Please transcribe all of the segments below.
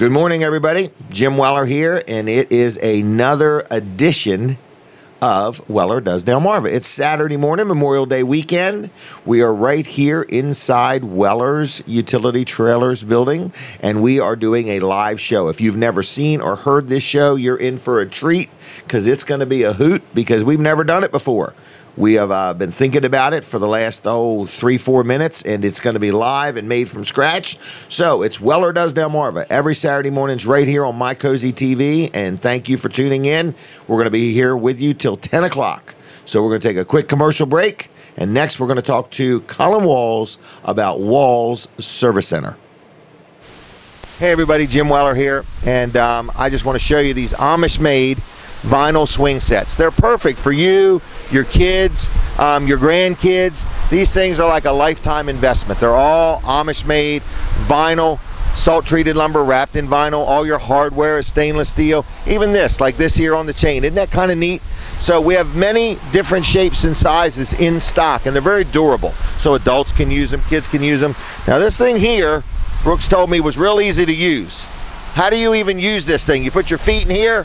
Good morning, everybody. Jim Weller here, and it is another edition of Weller Does Delmarva. It's Saturday morning, Memorial Day weekend. We are right here inside Weller's Utility Trailers building, and we are doing a live show. If you've never seen or heard this show, you're in for a treat because it's going to be a hoot because we've never done it before. We have been thinking about it for the last, 3-4 minutes, and it's going to be live and made from scratch. So it's Weller Does Delmarva every Saturday mornings right here on My Cozy TV, and thank you for tuning in. We're going to be here with you till 10 o'clock. So we're going to take a quick commercial break, and next we're going to talk to Colin Walls about Walls Service Center. Hey, everybody, Jim Weller here, and I just want to show you these Amish-made vinyl swing sets. They're perfect for you, your kids, your grandkids. These things are like a lifetime investment. They're all Amish-made vinyl, salt-treated lumber wrapped in vinyl. All your hardware is stainless steel. Even this, like this here on the chain. Isn't that kind of neat? So we have many different shapes and sizes in stock, and they're very durable. So adults can use them, kids can use them. Now this thing here, Brooks told me, was real easy to use. How do you even use this thing? You put your feet in here,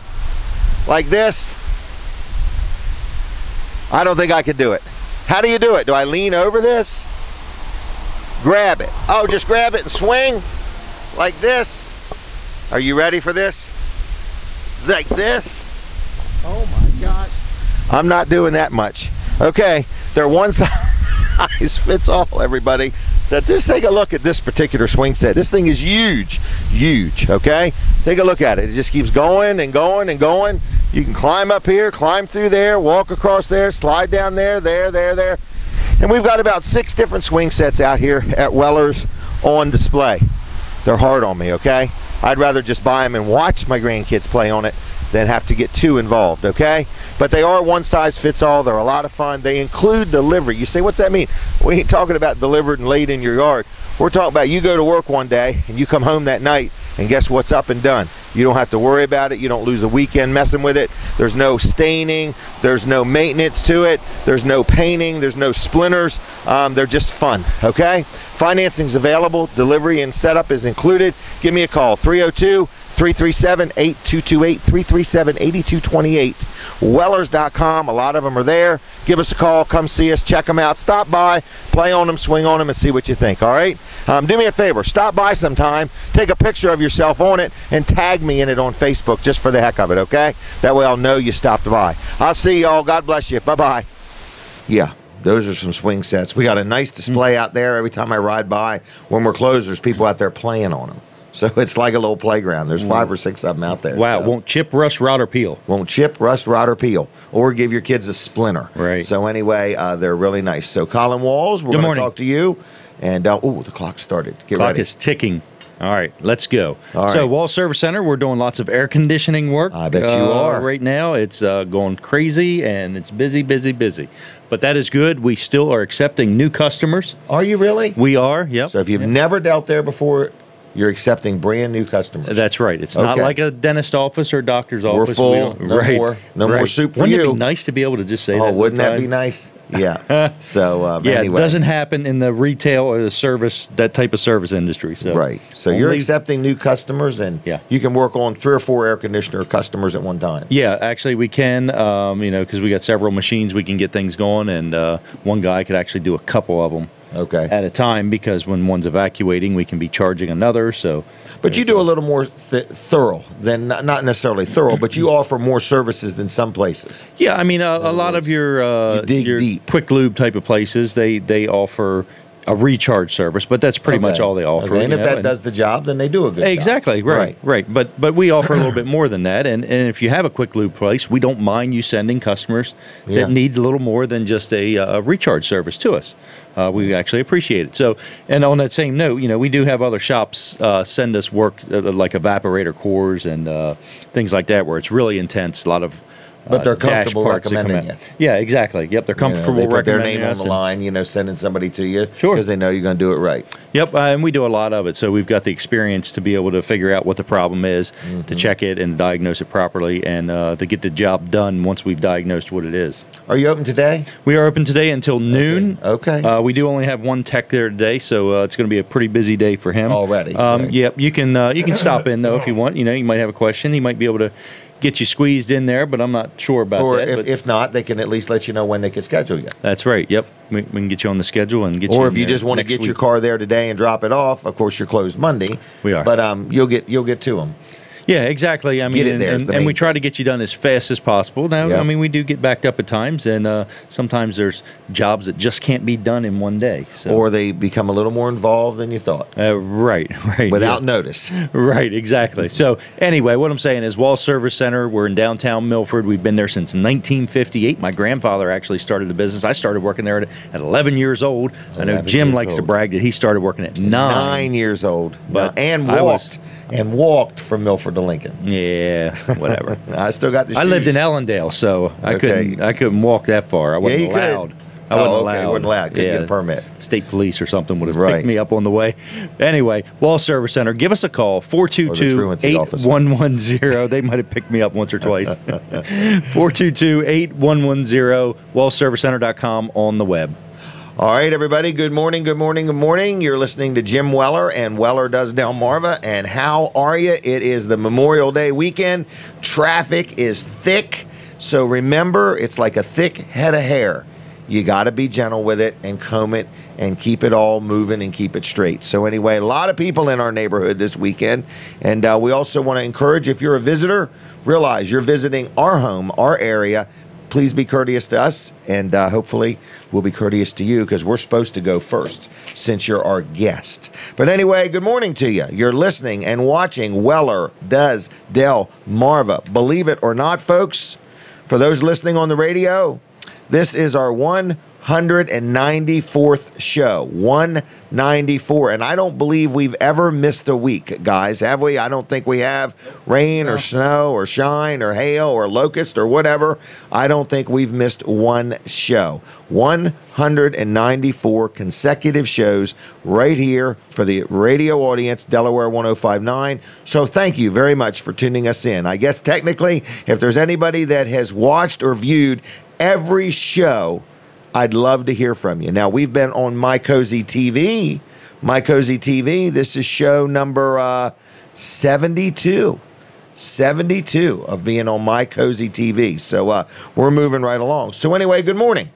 like this. I don't think I could do it. How do you do it? Do I lean over this? Grab it. Oh, just grab it and swing like this. Are you ready for this? Like this? Oh my gosh. I'm not doing that much. Okay, they're one size fits all, everybody. Now just take a look at this particular swing set. This thing is huge, huge, okay? Take a look at it. It just keeps going and going and going. You can climb up here, climb through there, walk across there, slide down there, there. And we've got about 6 different swing sets out here at Weller's on display. They're hard on me, okay? I'd rather just buy them and watch my grandkids play on it than have to get too involved, okay? But they are one size fits all. They're a lot of fun. They include delivery. You say, what's that mean? We ain't talking about delivered and laid in your yard. We're talking about you go to work one day and you come home that night and guess what's up and done? You don't have to worry about it. You don't lose a weekend messing with it. There's no staining. There's no maintenance to it. There's no painting. There's no splinters. They're just fun, okay? Financing's available. Delivery and setup is included. Give me a call, 302-337-8228, 337-8228. Wellers.com. A lot of them are there. Give us a call. Come see us. Check them out. Stop by. Play on them. Swing on them and see what you think. All right? Do me a favor. Stop by sometime. Take a picture of yourself on it and tag me in it on Facebook just for the heck of it, okay? That way I'll know you stopped by. I'll see y'all. God bless you. Bye-bye. Yeah. Those are some swing sets. We got a nice display out there. Every time I ride by, when we're closed, there's people out there playing on them. So it's like a little playground. There's 5 or 6 of them out there. Wow, so. Won't chip, rust, rot, or peel. Won't chip, rust, rot, or peel. Or give your kids a splinter. Right. So anyway, they're really nice. So Colin Walls, we're going to talk to you. And, the clock started. Get Clock ready. is ticking. All right, let's go. All So right. Wall Service Center, we're doing lots of air conditioning work. I bet you are. Right now, it's going crazy, and it's busy. But that is good. We still are accepting new customers. Are you really? We are, yep. So if you've never dealt there before, you're accepting brand new customers. That's right. It's not like a dentist office or doctor's office. We're full. No more soup for Wouldn't you. it be nice to be able to just say that? Oh, wouldn't that be nice? Yeah. So yeah, anyway. it doesn't happen in the retail or the service, that type of service industry. So right. So you're accepting new customers, and you can work on 3 or 4 air conditioner customers at one time. Yeah, actually we can, because we got several machines, we can get things going, and one guy could actually do a couple of them at a time, because when one's evacuating, we can be charging another. So, but you do a little more thorough than, not necessarily thorough, but you offer more services than some places. Yeah, I mean, a lot of your deep. quick lube type of places, they offer a recharge service, but that's pretty much all they offer. And if that does the job, then they do a good job. Exactly, right. But we offer a little bit more than that, and if you have a quick lube place, we don't mind you sending customers that need a little more than just a recharge service to us. We actually appreciate it. So, and on that same note, we do have other shops send us work like evaporator cores and things like that, where it's really intense, a lot of But they're comfortable recommending you. Yeah, exactly. Yep, they're comfortable they put their recommending name on us. the line, sending somebody to you. Sure. Because they know you're going to do it right. Yep, and we do a lot of it, so we've got the experience to be able to figure out what the problem is, to check it and diagnose it properly, and to get the job done once we've diagnosed what it is. Are you open today? We are open today until noon. Okay. We do only have one tech there today, so it's going to be a pretty busy day for him. Already. Right. Yep, you can stop in, though, if you want. You might have a question. He might be able to get you squeezed in there, but I'm not sure about that. Or if not, they can at least let you know when they can schedule you. That's right. Yep. We can get you on the schedule and get you. Or if you just want to get your car there today and drop it off, of course you're closed Monday. We are. But you'll get to them. Yeah, exactly. I mean, and we try to get you done as fast as possible. Now, I mean, we do get backed up at times, and sometimes there's jobs that just can't be done in one day. So. Or they become a little more involved than you thought. Right. Without notice. Right, exactly. So anyway, what I'm saying is Wall Service Center, we're in downtown Milford. We've been there since 1958. My grandfather actually started the business. I started working there at 11 years old. I know Jim likes to brag that he started working at 9. 9 years old. But and walked from Milford to Lincoln. Yeah, whatever. I still got the shoes. I lived in Ellendale, so I couldn't walk that far. I wasn't allowed. I wasn't allowed. You weren't allowed. Couldn't get a permit. State police or something would have picked me up on the way. Anyway, Wall Service Center, give us a call, 422-8110. They might have picked me up once or twice. 422-8110, wallservicecenter.com on the web. All right, everybody. Good morning, good morning, good morning. You're listening to Jim Weller and Weller Does Delmarva. And how are you? It is the Memorial Day weekend. Traffic is thick. So remember, it's like a thick head of hair. You got to be gentle with it and comb it and keep it all moving and keep it straight. So anyway, a lot of people in our neighborhood this weekend. And we also want to encourage, if you're a visitor, realize you're visiting our home, our area. Please be courteous to us, and hopefully we'll be courteous to you because we're supposed to go first since you're our guest. But anyway, good morning to you. You're listening and watching Weller Does Delmarva. Believe it or not, folks, for those listening on the radio, this is our 194th show. 194. And I don't believe we've ever missed a week, guys. Have we? I don't think we have. Rain or snow or shine or hail or locust or whatever. I don't think we've missed one show. 194 consecutive shows right here for the radio audience, Delaware 105.9. So thank you very much for tuning us in. I guess technically, if there's anybody that has watched or viewed every show, I'd love to hear from you. Now, we've been on My Cozy TV. My Cozy TV, this is show number 72. 72 of being on My Cozy TV. So we're moving right along. So anyway, good morning.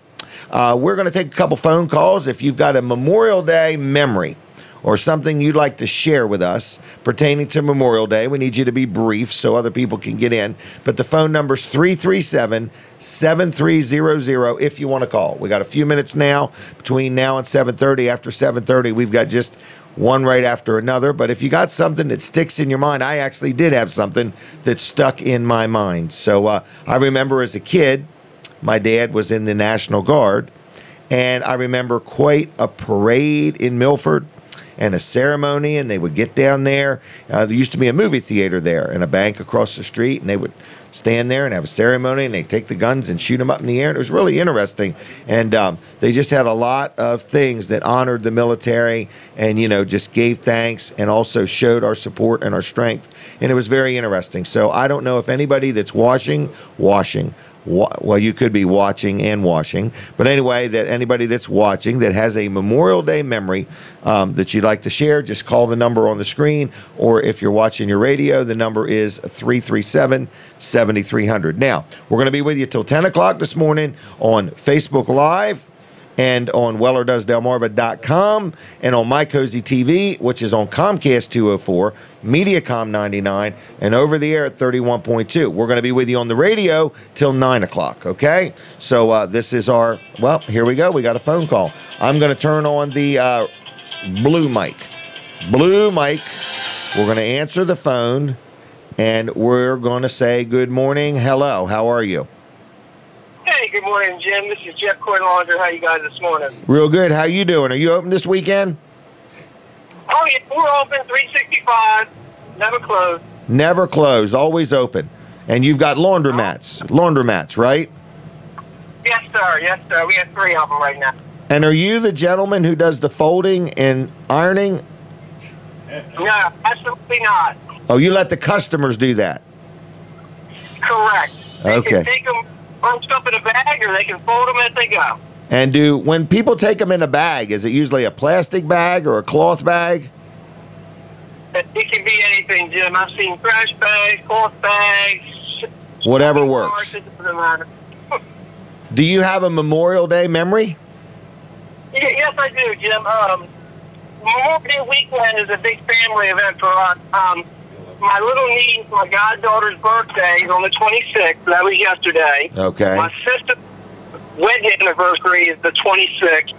We're going to take a couple phone calls. If you've got a Memorial Day memory or something you'd like to share with us pertaining to Memorial Day, we need you to be brief so other people can get in. But the phone number's 337-7300 if you want to call. We got a few minutes now between now and 7:30. After 7:30, we've got just one right after another. But if you got something that sticks in your mind, I actually did have something that stuck in my mind. So I remember as a kid, my dad was in the National Guard, and I remember quite a parade in Milford and a ceremony, and they would get down there. There used to be a movie theater there and a bank across the street, and they would stand there and have a ceremony, and they'd take the guns and shoot them up in the air. And it was really interesting. And they just had a lot of things that honored the military and, just gave thanks and also showed our support and our strength. And it was very interesting. So I don't know if anybody that's washing, well, you could be watching and washing. But anyway, that anybody that's watching that has a Memorial Day memory that you'd like to share, just call the number on the screen. Or if you're watching your radio, the number is 337-7300. Now, we're going to be with you till 10 o'clock this morning on Facebook Live and on WellerDoesDelmarva.com and on My Cozy TV, which is on Comcast 204, Mediacom 99, and over the air at 31.2. We're going to be with you on the radio till 9 o'clock, okay? So this is our, well, here we go. We got a phone call. I'm going to turn on the blue mic. Blue mic. We're going to answer the phone, and we're going to say good morning. Hello. How are you? Hey, good morning, Jim. This is Jeff Cornlander. How you guys this morning? Real good. How you doing? Are you open this weekend? Oh, yeah, we're open 365, never closed. Never closed, always open. And you've got laundromats, right? Yes, sir. Yes, sir. We have 3 of them right now. And are you the gentleman who does the folding and ironing? No, absolutely not. Oh, you let the customers do that? Correct. They Okay. can take them bunched up in a bag, or they can fold them as they go. And when people take them in a bag, is it usually a plastic bag or a cloth bag? It can be anything, Jim. I've seen trash bags, cloth bags. Whatever works. It doesn't matter. Do you have a Memorial Day memory? Yes, I do, Jim. Memorial Day weekend is a big family event for us. My little niece, my goddaughter's birthday is on the 26th. That was yesterday. Okay. My sister's wedding anniversary is the 26th.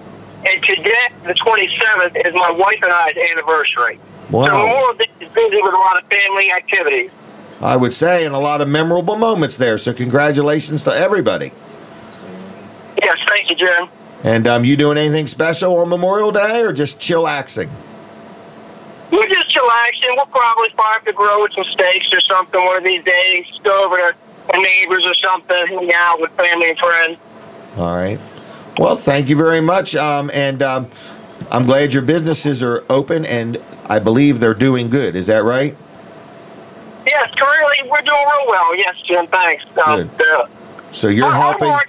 And today, the 27th, is my wife and I's anniversary. Wow. So Memorial Day is busy with a lot of family activities. I would say, and a lot of memorable moments there. So congratulations to everybody. Yes, thank you, Jim. And you doing anything special on Memorial Day or just chillaxing? We're just chillaxing. We'll probably fire up the grill with some steaks or something one of these days. Go over to the neighbors or something, hang out with family and friends. All right. Well, thank you very much. I'm glad your businesses are open, and I believe they're doing good. Is that right? Yes, currently we're doing real well. Yes, Jim, thanks. Good. So you're helping. Our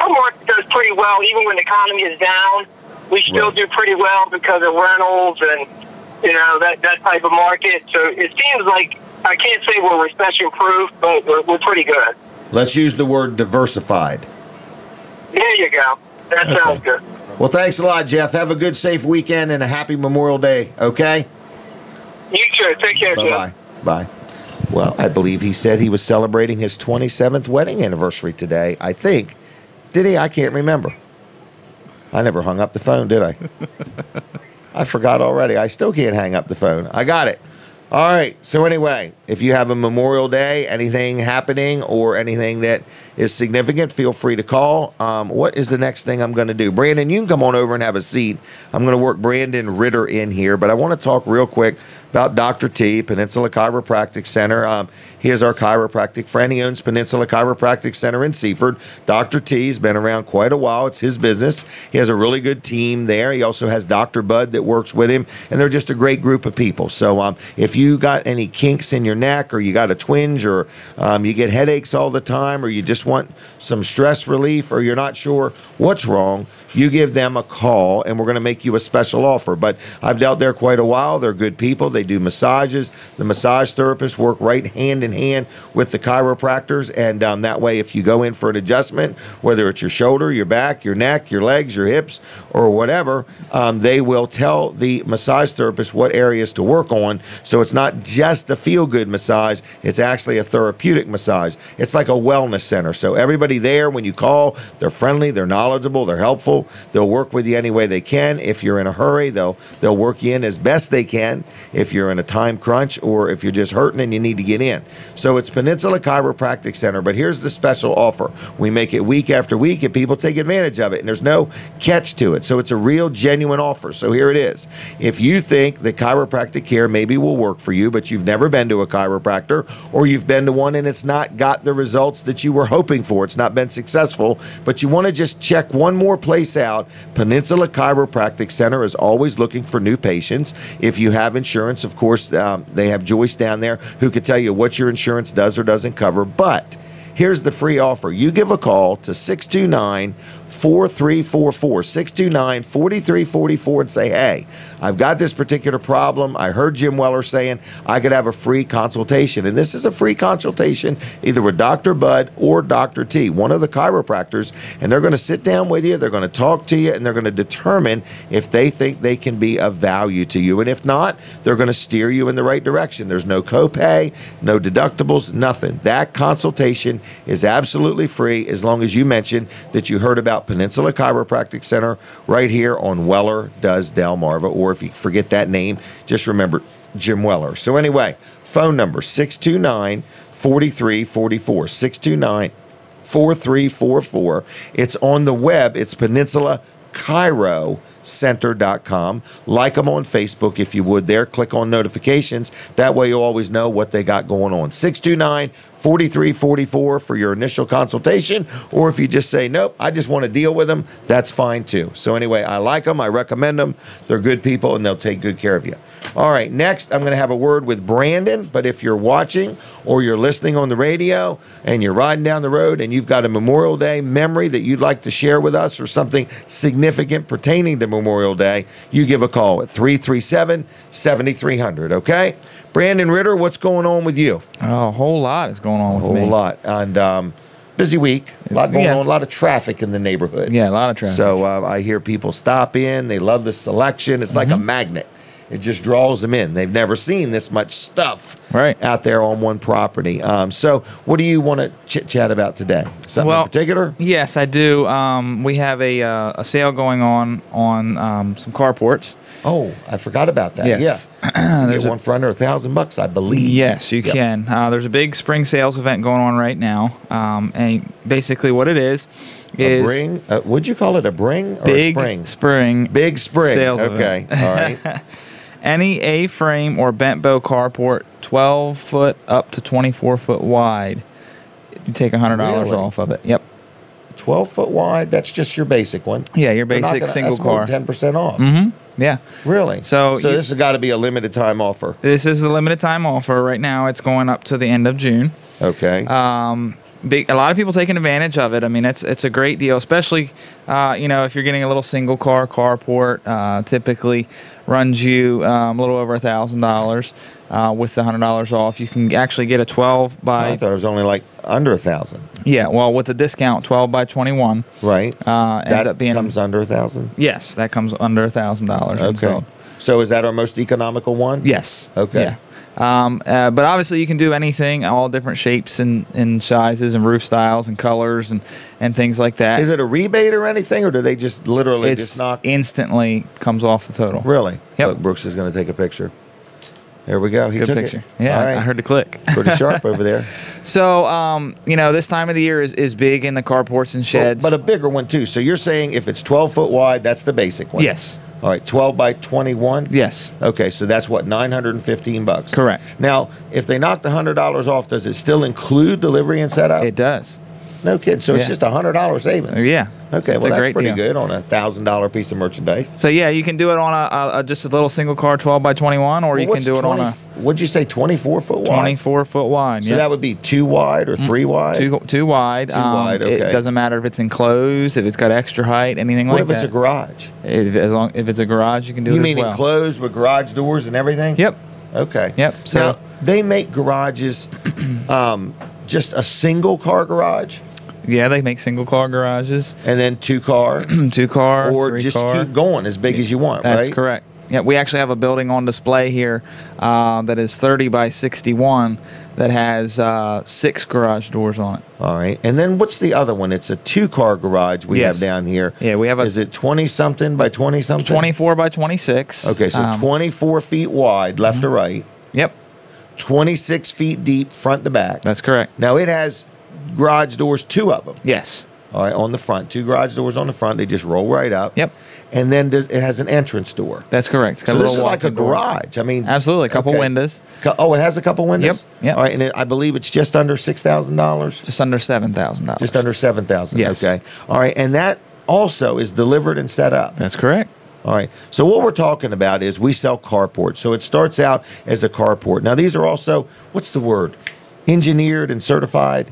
market does pretty well, even when the economy is down. We still do pretty well because of rentals and that type of market. So it seems like I can't say we're recession proof, but we're pretty good. Let's use the word diversified. There you go. That sounds good. Well, thanks a lot, Jeff. Have a good, safe weekend and a happy Memorial Day. Okay. You too. Take care, Jim. Bye. Bye. Well, I believe he said he was celebrating his 27th wedding anniversary today. I think. Did he? I can't remember. I never hung up the phone, did I? I forgot already. I still can't hang up the phone. I got it. All right. So anyway, if you have a Memorial Day, anything happening or anything that is significant, feel free to call. What is the next thing I'm going to do? Brandon, you can come on over and have a seat. I'm going to work Brandon Ritter in here, but I want to talk real quick about Dr. T, Peninsula Chiropractic Center. He is our chiropractic friend. He owns Peninsula Chiropractic Center in Seaford. Dr. T's been around quite a while. It's his business. He has a really good team there. He also has Dr. Bud that works with him, and they're just a great group of people. So if you got any kinks in your neck, or you got a twinge, or you get headaches all the time, or you just want some stress relief, or you're not sure what's wrong, you give them a call, and we're going to make you a special offer. But I've dealt there quite a while. They're good people. They do massages. The massage therapists work right hand in hand with the chiropractors, and that way, if you go in for an adjustment, whether it's your shoulder, your back, your neck, your legs, your hips, or whatever, they will tell the massage therapist what areas to work on. So it's not just a feel-good massage. It's actually a therapeutic massage. It's like a wellness center. So everybody there, when you call, they're friendly, they're knowledgeable, they're helpful. They'll work with you any way they can. If you're in a hurry, they'll work you in as best they can. If you're in a time crunch, or if you're just hurting and you need to get in. So it's Peninsula Chiropractic Center, but here's the special offer. We make it week after week, and people take advantage of it, and there's no catch to it. So it's a real, genuine offer. So here it is. If you think that chiropractic care maybe will work for you, but you've never been to a chiropractor, or you've been to one and it's not got the results that you were hoping for, it's not been successful, but you want to just check one more place out, Peninsula Chiropractic Center is always looking for new patients. If you have insurance, of course, they have Joyce down there who could tell you what your insurance does or doesn't cover. But here's the free offer. You give a call to 629-4344, 629-4344, and say, hey, I've got this particular problem. I heard Jim Weller saying I could have a free consultation. And this is a free consultation either with Dr. Bud or Dr. T, one of the chiropractors, and they're going to sit down with you, they're going to talk to you, and they're going to determine if they think they can be of value to you. And if not, they're going to steer you in the right direction. There's no copay, no deductibles, nothing. That consultation is absolutely free as long as you mention that you heard about Peninsula Chiropractic Center right here on Weller Does Delmarva. Or if you forget that name, just remember Jim Weller. So anyway, phone number 629-4344, 629-4344. It's on the web. It's Peninsula CairoCenter.com. Like them on Facebook if you would there. Click on notifications. That way you'll always know what they got going on. 629-4344 for your initial consultation. Or if you just say, nope, I just want to deal with them, that's fine too. So anyway, I like them. I recommend them. They're good people and they'll take good care of you. All right, next I'm going to have a word with Brandon. But if you're watching or you're listening on the radio and you're riding down the road and you've got a Memorial Day memory that you'd like to share with us or something significant pertaining to Memorial Day, you give a call at 337-7300, okay? Brandon Ritter, what's going on with you? Oh, a whole lot is going on with me. A whole lot. And busy week, a lot going on, a lot of traffic in the neighborhood. Yeah, a lot of traffic. So I hear people stop in. They love the selection. It's like a magnet. It just draws them in. They've never seen this much stuff out there on one property. So what do you want to chit-chat about today? Something in particular? Yes, I do. We have a sale going on some carports. Oh, I forgot about that. Yes. Yeah. You get one for under $1,000, I believe. Yes, you can. There's a big spring sales event going on right now. And basically what it is a bring? Would you call it a bring or a spring? Big spring. Sales okay. event. All right. Any A-frame or bent bow carport, 12 foot up to 24 foot wide, you take $100 off of it. Yep. 12 foot wide. That's just your basic one. Yeah, your basic single car. 10% off. Yeah. Really? So this has got to be a limited time offer. This is a limited time offer. Right now, it's going up to the end of June. Okay. A lot of people taking advantage of it. I mean, it's a great deal, especially if you're getting a little single car carport. Typically runs you a little over $1,000 with the $100 off. You can actually get a 12 by. I thought it was only like under $1,000. Yeah, well, with the discount, 12 by 21. Right. Ends up being comes under $1,000. Yes, that comes under $1,000. Okay. So is that our most economical one? Yes. Okay. Yeah. But obviously you can do anything, all different shapes and sizes and roof styles and colors and things like that. Is it a rebate or anything, or do they just literally just knock? Instantly comes off the total. Really? Yep. Look, Brooks is going to take a picture. There we go. He Good took picture. it. Yeah, right. I heard the click. Pretty sharp over there. So, this time of the year is big in the carports and sheds. But a bigger one, too. So you're saying if it's 12 foot wide, that's the basic one? Yes. All right, 12 by 21? Yes. Okay, so that's what, $915? Correct. Now, if they knock the $100 off, does it still include delivery and setup? It does. No kidding. So it's just $100 savings. Yeah. Okay, it's well, that's pretty deal. good on a $1,000 piece of merchandise. So, yeah, you can do it on just a little single car 12 by 21, or you can do it on a... What'd you say, 24 foot wide? 24 foot wide, So that would be 2 wide or 3 wide? Two wide. 2 wide, okay. It doesn't matter if it's enclosed, if it's got extra height, anything like that. What if it's a garage? If it's a garage, you can do it as well. You mean enclosed with garage doors and everything? Yep. Okay. Yep. So now, they make garages just a single car garage? Yeah, they make single car garages. And then 2 car? 2 car, or 3 just car. keep going as big as you want, That's right? correct. Yeah, we actually have a building on display here that is 30 by 61 that has 6 garage doors on it. All right. And then what's the other one? It's a 2 car garage we have down here. Yeah, we have Is it 20-something by 20-something? 24 by 26. Okay, so 24 feet wide, left to right. Yep. 26 feet deep, front to back. That's correct. Now, it has garage doors, 2 of them. Yes. All right, on the front. 2 garage doors on the front. They just roll right up. Yep. And then it has an entrance door. That's correct. It's got So a this little is like a walk-in door. garage. I mean, Absolutely. A couple windows. Oh, it has a couple windows? Yep. All right, and I believe it's just under $6,000? Just under $7,000. Just under $7,000. Yes. Okay. All right, and that also is delivered and set up. That's correct. All right. So what we're talking about is we sell carports. So it starts out as a carport. Now, these are also, what's the word? Engineered and certified?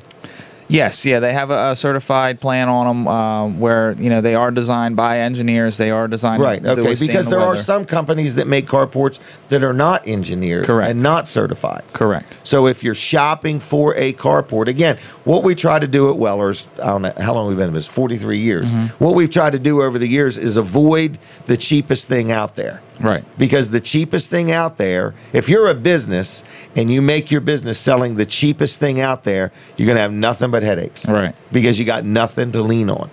Yes, yeah, they have a certified plan on them where they are designed by engineers. They are designed right. to Okay, withstand because the there are weather. some companies that make carports that are not engineered Correct. and not certified. Correct. So if you're shopping for a carport, again, what we try to do at Weller's, I don't know how long we've been in this, 43 years. What we've tried to do over the years is avoid the cheapest thing out there. Right. Because the cheapest thing out there, if you're a business and you make your business selling the cheapest thing out there, you're going to have nothing but headaches. Right. Because you got nothing to lean on.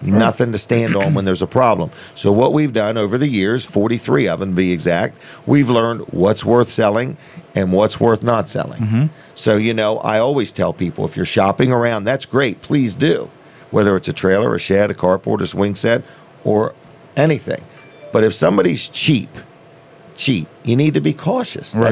Nothing to stand on when there's a problem. So what we've done over the years, 43 of them to be exact, we've learned what's worth selling and what's worth not selling. So, I always tell people, if you're shopping around, that's great. Please do. Whether it's a trailer, a shed, a carport, a swing set, or anything. But if somebody's cheap, you need to be cautious. Right.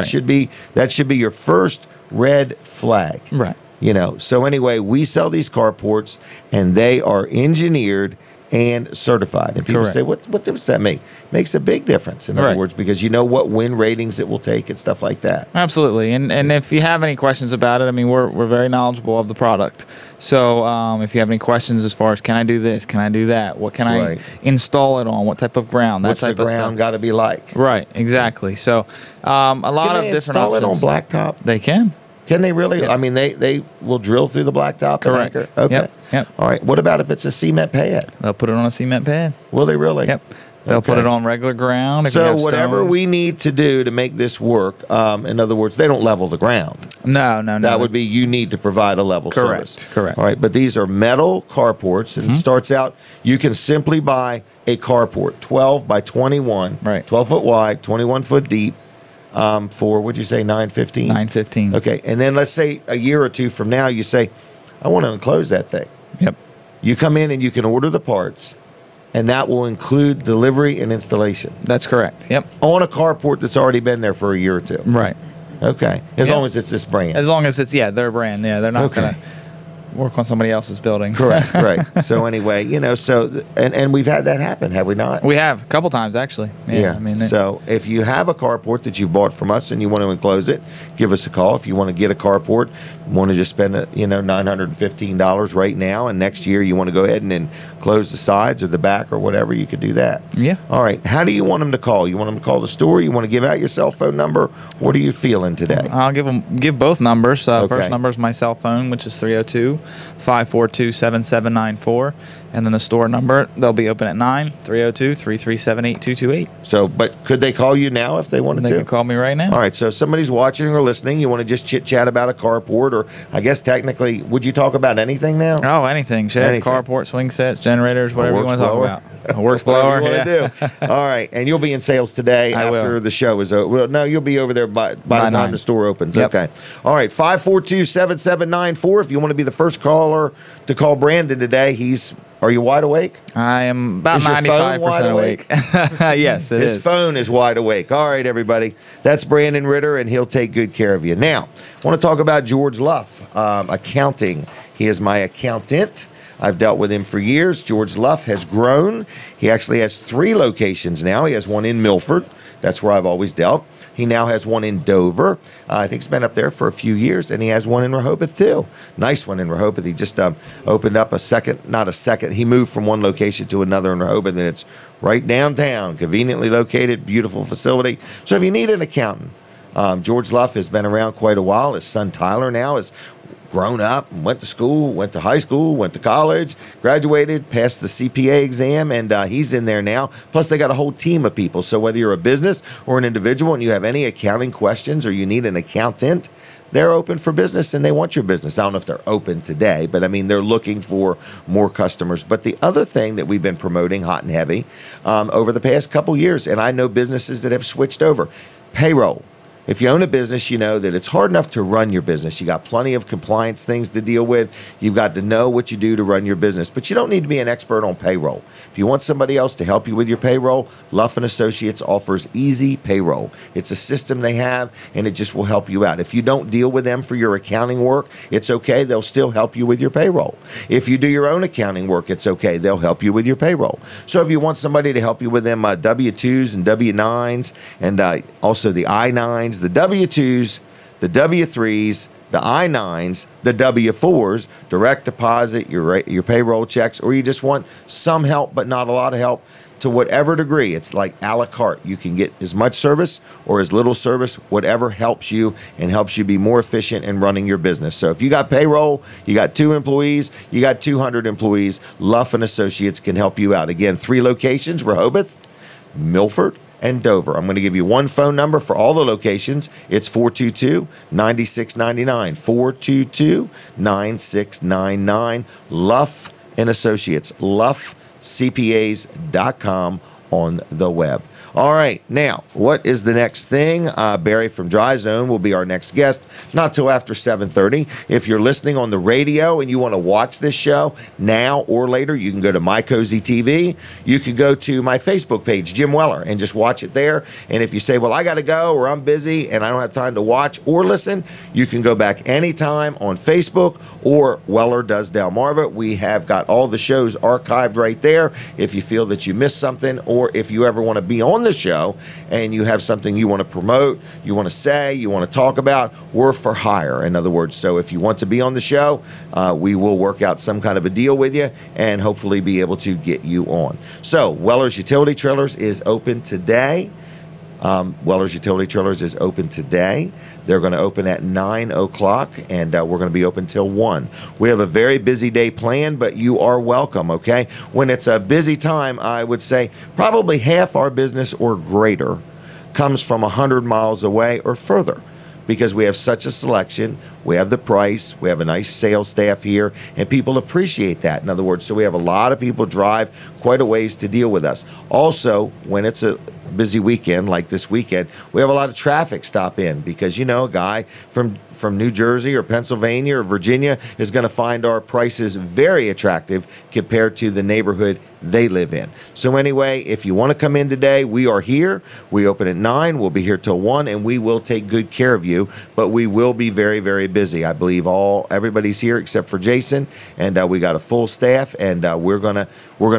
That should be your first red flag. Right. You know. So anyway, we sell these carports, and they are engineered and certified. And people Correct. say, what difference does that make? Makes a big difference, in other Right. words, because you know what wind ratings it will take and stuff like that. Absolutely, and if you have any questions about it, I mean, we're very knowledgeable of the product. So if you have any questions as far as can I do this, can I do that, what can Right. I install it on, what type of ground, that What's the type of ground stuff. got to be like? Right, exactly. So a lot Can of they different install options. it on blacktop? They can. Can they really? Yeah. I mean, they will drill through the blacktop. and Correct. anchor? Okay. Yep. All right. What about if it's a cement pad? They'll put it on a cement pad. Will they really? Yep. They'll put Okay. it on regular ground. If you So have whatever stones. we need to do to make this work, in other words, they don't level the ground. No. That would be you need to provide a level Correct, service. correct. All right, but these are metal carports, and it starts out. You can simply buy a carport, 12 by 21, Right. 12 foot wide, 21 foot deep, for what'd you say, 915? 915. Okay, and then let's say a year or two from now, you say, I want to enclose that thing. Yep. You come in and you can order the parts, and that will include delivery and installation That's correct. Yep. on a carport that's already been there for a year or two. Right. Okay, as Yeah. long as it's this brand. As long as it's their brand. Yeah, they're not Okay. gonna work on somebody else's building. Correct, right. So anyway, and we've had that happen, have we not? We have a couple times actually. Yeah. I mean, So if you have a carport that you've bought from us and you want to enclose it, give us a call. If you want to get a carport, want to just spend $915 right now, and next year you want to go ahead and then close the sides or the back or whatever, you could do that. Yeah. All right. How do you want them to call? You want them to call the store? You want to give out your cell phone number? What are you feeling today? I'll give both numbers. Okay. First number is my cell phone, which is 302-542-7794. And then the store number, they'll be open at 9, 302-337-8228. So, but could they call you now if they wanted They to? can call me right now. All right, so if somebody's watching or listening, you want to just chit-chat about a carport, or I guess technically, would you talk about anything now? Oh, anything. Sheds, Anything. carport, swing sets, generators, whatever you works want to talk blower. about. A works blower. Whatever you want to do. All right, and you'll be in sales today I after will. the show is over. Well, no, you'll be over there by the time 9. the store opens. Yep. Okay. All right, 542-7794. If you want to be the first caller to call Brandon today, are you wide awake? I am about Is your phone 95% wide awake. Yes, it His is. phone is wide awake. All right, everybody. That's Brandon Ritter, and he'll take good care of you. Now, I want to talk about George Luff, accounting. He is my accountant. I've dealt with him for years. George Luff has grown. He actually has 3 locations now. He has one in Milford. That's where I've always dealt. He now has one in Dover. I think he's been up there for a few years, and he has one in Rehoboth too. Nice one in Rehoboth. He just opened up he moved from one location to another in Rehoboth, and it's right downtown, conveniently located, beautiful facility. So if you need an accountant, George Luff has been around quite a while. His son Tyler now is grown up, went to school, went to high school, went to college, graduated, passed the CPA exam, and he's in there now. Plus, they got a whole team of people. So whether you're a business or an individual and you have any accounting questions or you need an accountant, they're open for business and they want your business. I don't know if they're open today, but I mean, they're looking for more customers. But the other thing that we've been promoting hot and heavy over the past couple years, and I know businesses that have switched over, payroll. If you own a business, you know that it's hard enough to run your business. You got plenty of compliance things to deal with. You've got to know what you do to run your business, but you don't need to be an expert on payroll. If you want somebody else to help you with your payroll, Luff & Associates offers Easy Payroll. It's a system they have, and it just will help you out. If you don't deal with them for your accounting work, it's okay. They'll still help you with your payroll. If you do your own accounting work, it's okay. They'll help you with your payroll. So if you want somebody to help you with them W-2s and W-9s, and also the I-9s, the W-2s, the W-3s, the I-9s, the W-4s, direct deposit, your payroll checks, or you just want some help but not a lot of help, to whatever degree. It's like a la carte. You can get as much service or as little service, whatever helps you and helps you be more efficient in running your business. So if you got payroll, you got 2 employees, you got 200 employees, Luff & Associates can help you out. Again, 3 locations, Rehoboth, Milford, and Dover. I'm going to give you one phone number for all the locations. It's 422-9699. 422-9699. Luff & Associates. LuffCPAs.com. on the web. All right, now, what is the next thing? Barry from Dry Zone will be our next guest, not till after 7:30. If you're listening on the radio and you want to watch this show now or later, you can go to My Cozy TV. You can go to my Facebook page, Jim Weller, and just watch it there. And if you say, well, I got to go, or I'm busy and I don't have time to watch or listen, you can go back anytime on Facebook or Weller Does Delmarva. We have got all the shows archived right there. If you feel that you missed something, or if you ever want to be on the show and you have something you want to promote, you want to say, you want to talk about, we're for hire. In other words, so if you want to be on the show, we will work out some kind of a deal with you and hopefully be able to get you on. So Weller's Utility Trailers is open today. Weller's Utility Trailers is open today. They're going to open at 9 o'clock, and we're going to be open till 1. We have a very busy day planned, but you are welcome, okay? When it's a busy time, I would say probably half our business or greater comes from 100 miles away or further, because we have such a selection, we have the price, we have a nice sales staff here, and people appreciate that. In other words, so we have a lot of people drive quite a ways to deal with us. Also, when it's a busy weekend like this weekend, we have a lot of traffic stop in, because, you know, a guy from New Jersey or Pennsylvania or Virginia is going to find our prices very attractive compared to the neighborhood they live in. So anyway, if you want to come in today, we are here. We open at 9. We'll be here till 1, and we will take good care of you, but we will be very, very busy. I believe everybody's here except for Jason, and we got a full staff, and we're gonna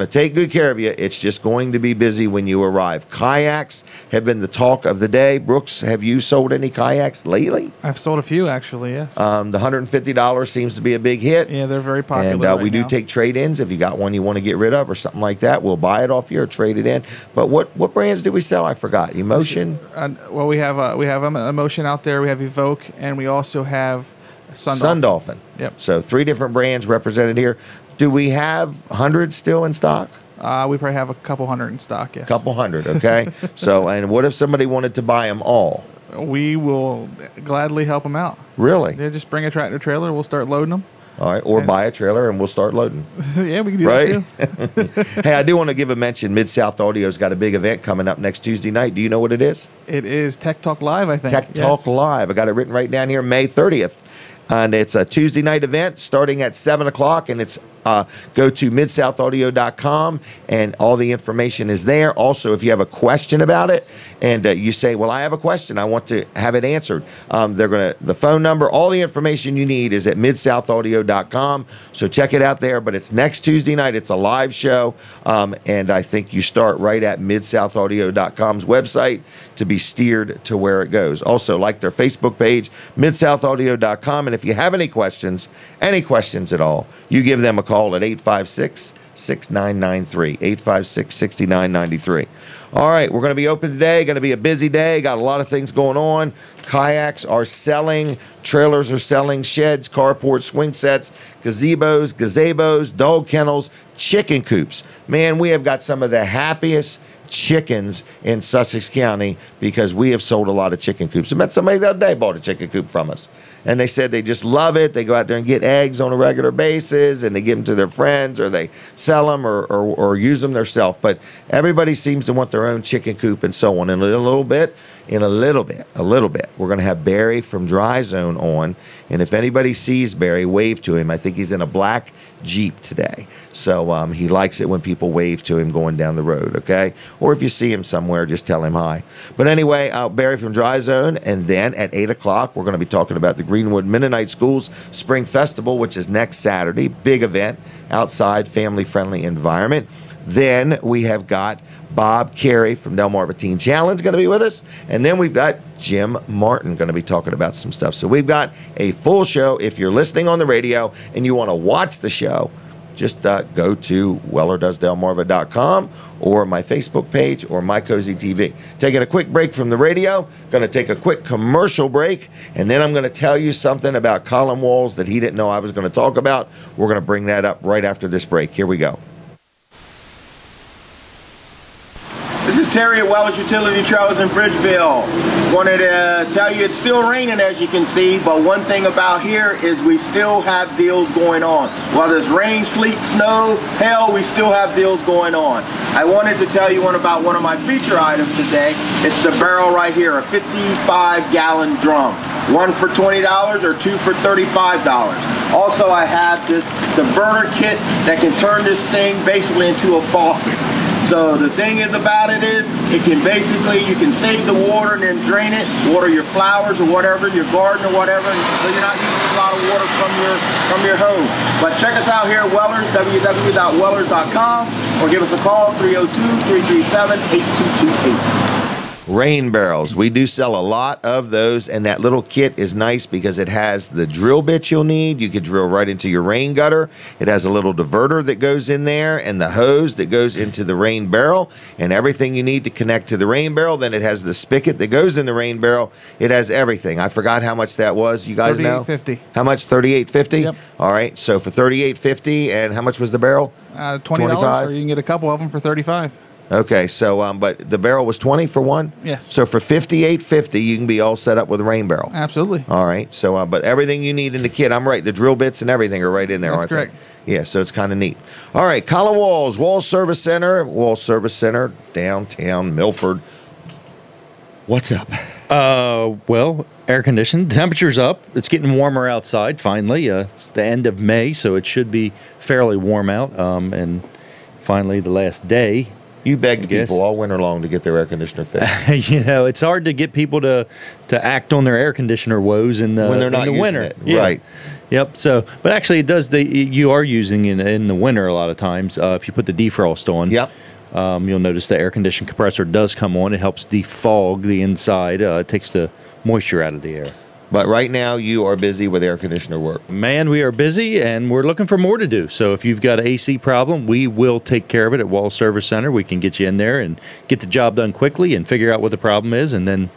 take good care of you. It's just going to be busy when you arrive. Kayaks have been the talk of the day. Brooks, have you sold any kayaks lately? I've sold a few, actually, yes. The $150 seems to be a big hit. Yeah, they're very popular. And right we do now. take trade-ins. If you got one you want to get rid of or something like that, we'll buy it off you or trade it in. But what brands do we sell? I forgot. Emotion? Well, we have Emotion out there. We have Evoke, and we also have Sun Dolphin. Yep. So 3 different brands represented here. Do we have 100 still in stock? We probably have a couple hundred in stock, yes. Couple hundred, okay. So, and what if somebody wanted to buy them all? We will gladly help them out. Really? Yeah, just bring a tractor trailer. We'll start loading them. All right, or buy a trailer and we'll start loading. Yeah, we can do right? that too. Hey, I do want to give a mention. Mid-South Audio's got a big event coming up next Tuesday night. Do you know what it is? It is Tech Talk Live, I think. Tech Talk Live. I got it written right down here, May 30th. And it's a Tuesday night event starting at 7 o'clock, and it's go to midsoutaudio.com, and all the information is there. Also, if you have a question about it, and you say, well, I have a question, I want to have it answered, the phone number, all the information you need is at midsoutaudio.com. So check it out there. But it's next Tuesday night. It's a live show, and I think you start right at midsoutaudio.com's website to be steered to where it goes. Also, like their Facebook page, midsoutaudio.com. And if you have any questions at all, you give them a call at 856-6993, 856-6993. All right, we're going to be open today. Going to be a busy day. Got a lot of things going on. Kayaks are selling. Trailers are selling. Sheds, carports, swing sets, gazebos, dog kennels, chicken coops. Man, we have got some of the happiest chickens in Sussex County because we have sold a lot of chicken coops. I met somebody the other day bought a chicken coop from us, and they said they just love it. They go out there and get eggs on a regular basis, and they give them to their friends, or they sell them or use them themselves. But everybody seems to want their own chicken coop and so on. And in a little bit, we're going to have Barry from Dry Zone on. And if anybody sees Barry, wave to him. I think he's in a black Jeep today. So he likes it when people wave to him going down the road, okay? Or if you see him somewhere, just tell him hi. But anyway, Barry from Dry Zone. And then at 8 o'clock, we're going to be talking about the Greenwood Mennonite Schools Spring Festival, which is next Saturday. Big event, outside, family-friendly environment. Then we have got Bob Carey from Delmarva Teen Challenge going to be with us. And then we've got Jim Martin going to be talking about some stuff. So we've got a full show. If you're listening on the radio and you want to watch the show, just go to wellerdoesdelmarva.com or my Facebook page or My Cozy TV. Taking a quick break from the radio. Going to take a quick commercial break. And then I'm going to tell you something about column walls that he didn't know I was going to talk about. We're going to bring that up right after this break. Here we go. This is Terry at Weller's Utility Trailers in Bridgeville. Wanted to tell you it's still raining, as you can see, but one thing about here is we still have deals going on. Whether it's rain, sleet, snow, hail, we still have deals going on. I wanted to tell you about one of my feature items today. It's the barrel right here, a 55-gallon drum. One for $20 or two for $35. Also, I have this diverter kit that can turn this thing basically into a faucet. So the thing is about it is, it can basically, you can save the water and then drain it, water your flowers or whatever, your garden or whatever, so you're not using a lot of water from your home. But check us out here at Wellers, www.wellers.com, or give us a call, 302-337-8228. Rain barrels. We do sell a lot of those, and that little kit is nice because it has the drill bit you'll need. You could drill right into your rain gutter. It has a little diverter that goes in there and the hose that goes into the rain barrel and everything you need to connect to the rain barrel. Then it has the spigot that goes in the rain barrel. It has everything. I forgot how much that was. You guys know? $38.50. How much? $38.50? Yep. All right. So for $38.50, and how much was the barrel? $20, $25? or you can get a couple of them for $35. Okay, so but the barrel was $20 for one. Yes. So for $58.50, you can be all set up with a rain barrel. Absolutely. All right. So, but everything you need in the kit, I'm right. The drill bits and everything are right in there, That's aren't correct. they? Yeah. So it's kind of neat. All right. Colin Walls, Wall Service Center, downtown Milford. What's up? Well, air conditioned. Temperature's up. It's getting warmer outside. Finally, it's the end of May, so it should be fairly warm out. And finally, the last day. You begged people all winter long to get their air conditioner fixed. You know, it's hard to get people to act on their air conditioner woes in the when they're not in the using winter. it. Yeah. Right. Yep. So, but actually, it does. You are using it in the winter a lot of times. If you put the defrost on. Yep. You'll notice the air conditioning compressor does come on. It helps defog the inside. It takes the moisture out of the air. But right now, you are busy with air conditioner work. Man, we are busy, and we're looking for more to do. So if you've got an AC problem, we will take care of it at Wall Service Center. We can get you in there and get the job done quickly and figure out what the problem is, and then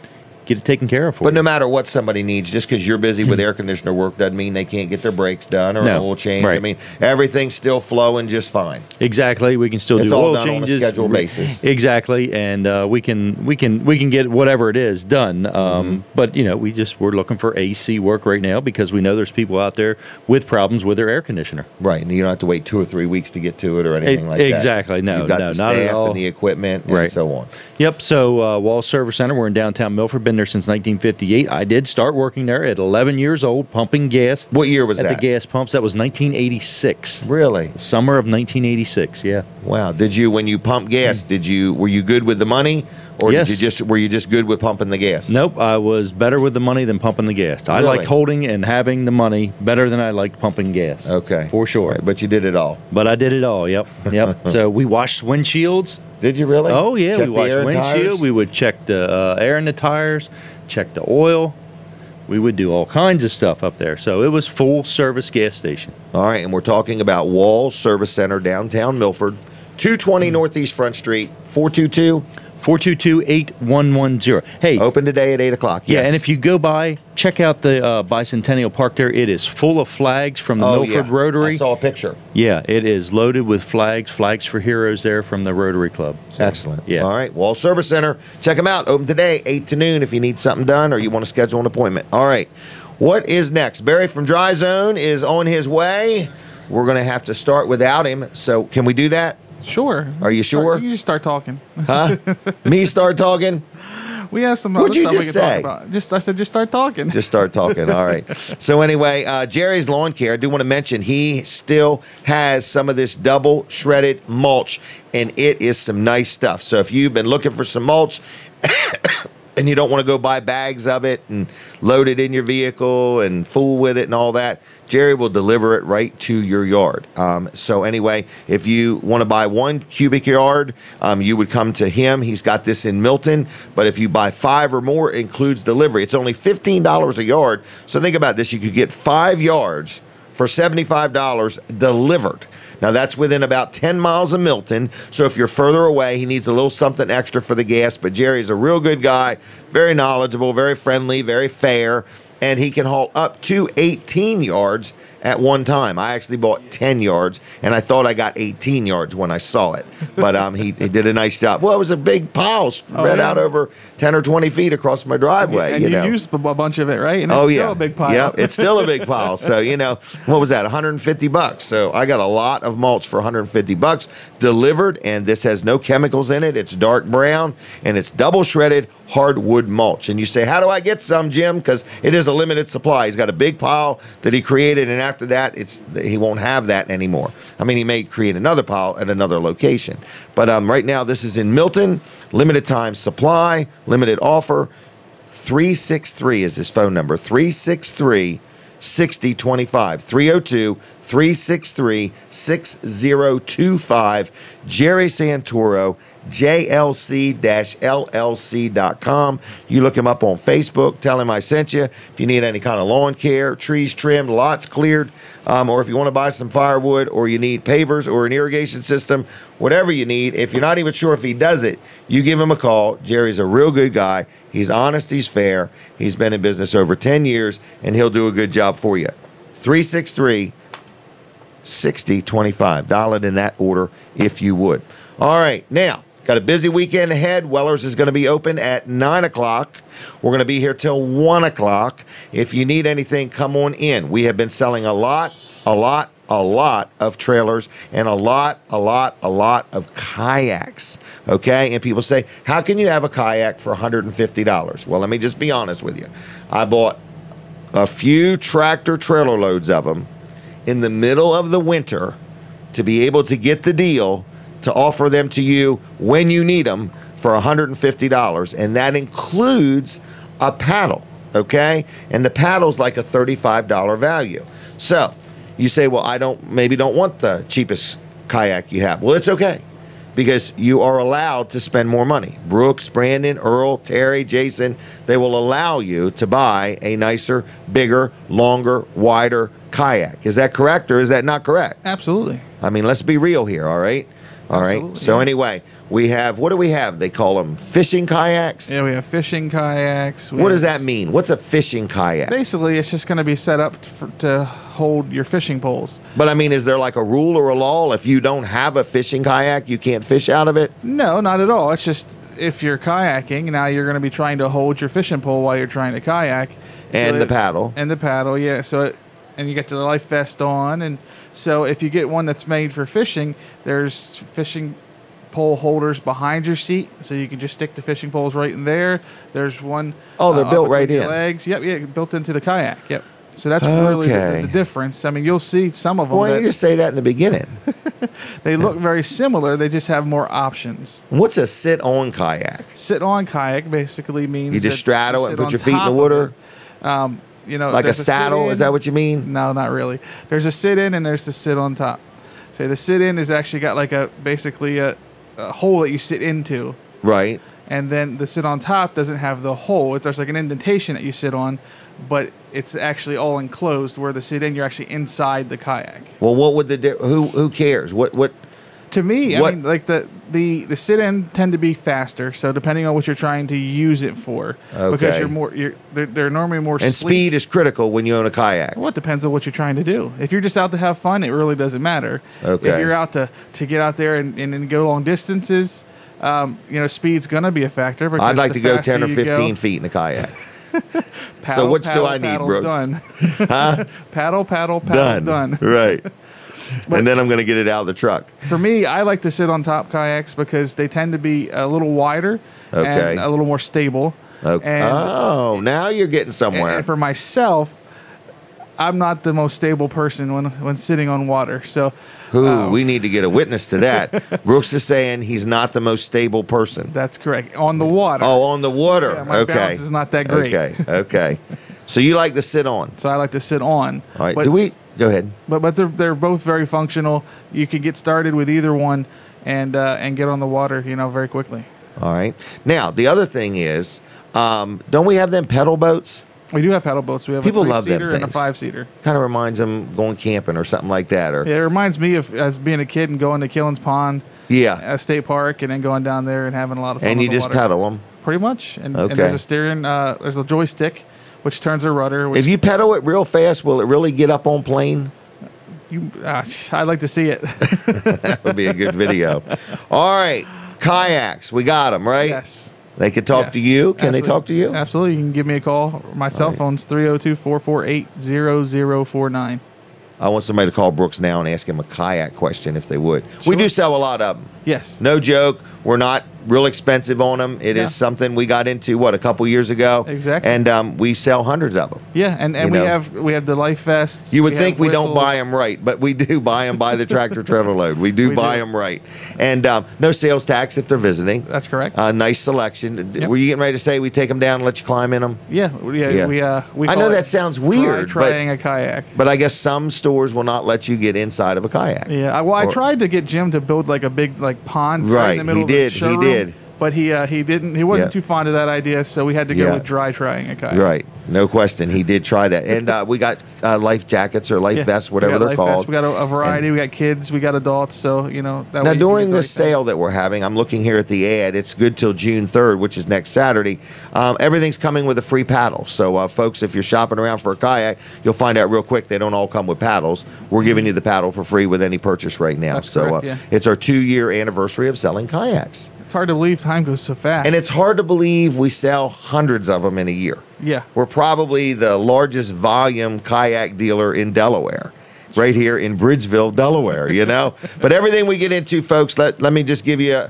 get it taken care of for you. But no matter what somebody needs, just because you're busy with air conditioner work doesn't mean they can't get their brakes done or an oil change. Right. I mean, everything's still flowing just fine. Exactly. We can still It's do all oil done changes on a scheduled basis. Exactly, and we can get whatever it is done. But you know, we're looking for AC work right now because we know there's people out there with problems with their air conditioner. Right, and you don't have to wait 2 or 3 weeks to get to it or anything like that. Exactly. No, You've got no, the not at staff all. and the equipment and Right. so on. Yep. So Wall Service Center, we're in downtown Milford. Been there since 1958. I did start working there at 11 years old, pumping gas. What year was at that? the gas pumps. That was 1986. Really? Summer of 1986. Yeah. Wow. Did you, when you pumped gas, were you good with the money, or Yes. were you just good with pumping the gas? Nope. I was better with the money than pumping the gas. I Really? liked holding and having the money better than I liked pumping gas. Okay. For sure. Right, but you did it all. But I did it all. Yep. Yep. So we washed windshields. Did you really? Oh yeah, Check we the washed air and windshield. tires? We would check the air in the tires, check the oil. We would do all kinds of stuff up there. So it was full service gas station. All right, and we're talking about Wall Service Center, downtown Milford, 220 Northeast Front Street, 422. 422-8110. Hey, Open today at 8 o'clock. yeah, Yes. and if you go by, check out the Bicentennial Park there. It is full of flags from the Milford yeah. Rotary. I saw a picture. Yeah, it is loaded with flags for heroes there from the Rotary Club. So, Excellent. Yeah. All right. Wall Service Center. Check them out. Open today, 8 to noon if you need something done or you want to schedule an appointment. All right. What is next? Barry from Dry Zone is on his way. We're going to have to start without him. So can we do that? Sure. Are you sure? You just start talking. Huh? Me start talking? We have some What'd other you stuff we just can say? talk about. I said just start talking. Just start talking. All right. So anyway, Jerry's Lawn Care, I do want to mention he still has some of this double shredded mulch, and it is some nice stuff. So if you've been looking for some mulch and you don't want to go buy bags of it and load it in your vehicle and fool with it and all that, Jerry will deliver it right to your yard. So anyway, if you want to buy 1 cubic yard, you would come to him. He's got this in Milton. But if you buy 5 or more, it includes delivery. It's only $15 a yard. So think about this. You could get 5 yards for $75 delivered. Now, that's within about 10 miles of Milton. So if you're further away, he needs a little something extra for the gas. But Jerry's a real good guy, very knowledgeable, very friendly, very fair. and he can haul up to 18 yards at one time. I actually bought 10 yards, and I thought I got 18 yards when I saw it. But he did a nice job. Well, it was a big pile spread out over 10 or 20 feet across my driveway. And you know. used a bunch of it, right? And it's still a big pile. Yeah, it's still a big pile. So, you know, what was that, $150? So I got a lot of mulch for $150 delivered, and this has no chemicals in it. It's dark brown, and it's double shredded hardwood mulch. And you say, how do I get some, Jim? Because it is a limited supply. He's got a big pile that he created, and after that, he won't have that anymore. I mean, he may create another pile at another location. But right now, this is in Milton, limited time supply, limited offer. 363 is his phone number, 363 6025, 302 363 6025. Jerry Santoro, JLC-LLC.com. You look him up on Facebook. Tell him I sent you. If you need any kind of lawn care, trees trimmed, lots cleared, or if you want to buy some firewood, or you need pavers or an irrigation system, whatever you need. If you're not even sure if he does it, you give him a call. Jerry's a real good guy. He's honest. He's fair. He's been in business over 10 years, and he'll do a good job for you. 363 6025. Dial it in that order if you would. All right, now, got a busy weekend ahead. Weller's is going to be open at 9 o'clock. We're going to be here till 1 o'clock. If you need anything, come on in. We have been selling a lot of trailers and a lot of kayaks, okay? And people say, how can you have a kayak for $150? Well, let me just be honest with you. I bought a few tractor trailer loads of them in the middle of the winter to be able to get the deal to offer them to you when you need them for $150, and that includes a paddle, okay? And the paddle's like a $35 value. So you say, well, I maybe don't want the cheapest kayak you have. Well, it's okay, because you are allowed to spend more money. Brooks, Brandon, Earl, Terry, Jason, they will allow you to buy a nicer, bigger, longer, wider kayak. Is that correct, or is that not correct? Absolutely. I mean, let's be real here, all right? All right. Absolutely, So yeah. Anyway, we have, what do we have? They call them fishing kayaks. Yeah, we have fishing kayaks. What does that mean? What's a fishing kayak? Basically, it's just going to be set up to hold your fishing poles. But I mean, is there like a rule or a law? If you don't have a fishing kayak, you can't fish out of it? No, not at all. It's just if you're kayaking, now you're going to be trying to hold your fishing pole while you're trying to kayak. And the paddle. And the paddle, yeah. And you get the life vest on. And so if you get one that's made for fishing, there's fishing pole holders behind your seat, so you can just stick the fishing poles right in there. There's one. Oh, they're built right your in. Legs. Yep, yeah, built into the kayak. Yep. So that's really the difference. I mean, you'll see some of them. Why don't you just say that in the beginning? They look very similar. They just have more options. What's a sit-on kayak? Sit-on kayak basically means You just straddle it and sit put your on feet in the top water? of it. You know, Like a there's saddle? sit-in. Is that what you mean? No, not really. There's a sit-in and there's the sit on top. So the sit-in is actually got like basically a hole that you sit into. Right. And then the sit on top doesn't have the hole. There's like an indentation that you sit on, but it's actually all enclosed. Where the sit-in, you're actually inside the kayak. Well, what would who cares? What? To me, What- I mean, like the sit-in tend to be faster. So depending on what you're trying to use it for, because Okay. they're normally more And sleek. speed is critical when you own a kayak. Well, it depends on what you're trying to do. If you're just out to have fun, it really doesn't matter. Okay. If you're out to get out there and go long distances, speed's going to be a factor. Because I'd like the to go faster 10 or you 15 go, feet in a kayak. paddle, so which do paddle, I need, paddle, Brooks? Done. Huh? paddle, done. Right. And then I'm going to get it out of the truck. For me, I like to sit on top kayaks because they tend to be a little wider Okay. and a little more stable. Okay. And, now you're getting somewhere. and for myself, I'm not the most stable person when sitting on water. So We need to get a witness to that. Brooks is saying he's not the most stable person. that's correct. On the water. Oh, on the water. Yeah, my okay. balance is not that great. Okay. So you like to sit on. So I like to sit on. All right. But, Go ahead. But they're both very functional. You can get started with either one and get on the water, very quickly. All right. Now, the other thing is, don't we have them pedal boats? We do have paddle boats. We have People a love them 3-seater and a things. 5-seater. Kind of reminds them going camping or something like that. Or Yeah, it reminds me of as being a kid and going to Killen's Pond, yeah. a state park, and then going down there and having a lot of fun. And on you the just water. pedal them. Pretty much. And Okay. there's a steering, there's a joystick which turns a rudder. Which If you pedal it real fast, will it really get up on plane? I'd like to see it. That would be a good video. All right, kayaks. We got them, right? Yes. They can talk to you. Can they talk to you? Absolutely. You can give me a call. My cell phone's 302-448-0049. I want somebody to call Brooks now and ask him a kayak question if they would. We do sell a lot of them. Yes. No joke. We're not real expensive on them. It is something we got into, a couple years ago. Exactly. And we sell hundreds of them. Yeah, and we have the life vests. You would think we don't whistles. buy them right, but we do buy them by the tractor trailer load. We do buy them right. And no sales tax if they're visiting. That's correct. Nice selection. Yep. Were you getting ready to say we take them down and let you climb in them? Yeah. We I call know it that sounds weird, trying a kayak. but I guess some stores will not let you get inside of a kayak. Yeah. I tried to get Jim to build like a big pond right in the middle of the showroom. He did. But he didn't. He wasn't too fond of that idea, so we had to go with dry trying a kayak. Right, no question. He did try that, and we got life jackets or life vests, whatever they're called. Vests. We got a variety. We got kids. We got adults. So that now during the sale that we're having, I'm looking here at the ad. It's good till June 3rd, which is next Saturday. Everything's coming with a free paddle. So folks, if you're shopping around for a kayak, you'll find out real quick they don't all come with paddles. We're giving you the paddle for free with any purchase right now. That's correct, It's our 2-year anniversary of selling kayaks. It's hard to believe time goes so fast. And it's hard to believe we sell hundreds of them in a year. Yeah. We're probably the largest volume kayak dealer in Delaware, right here in Bridgeville, Delaware, But everything we get into, folks, let me just give you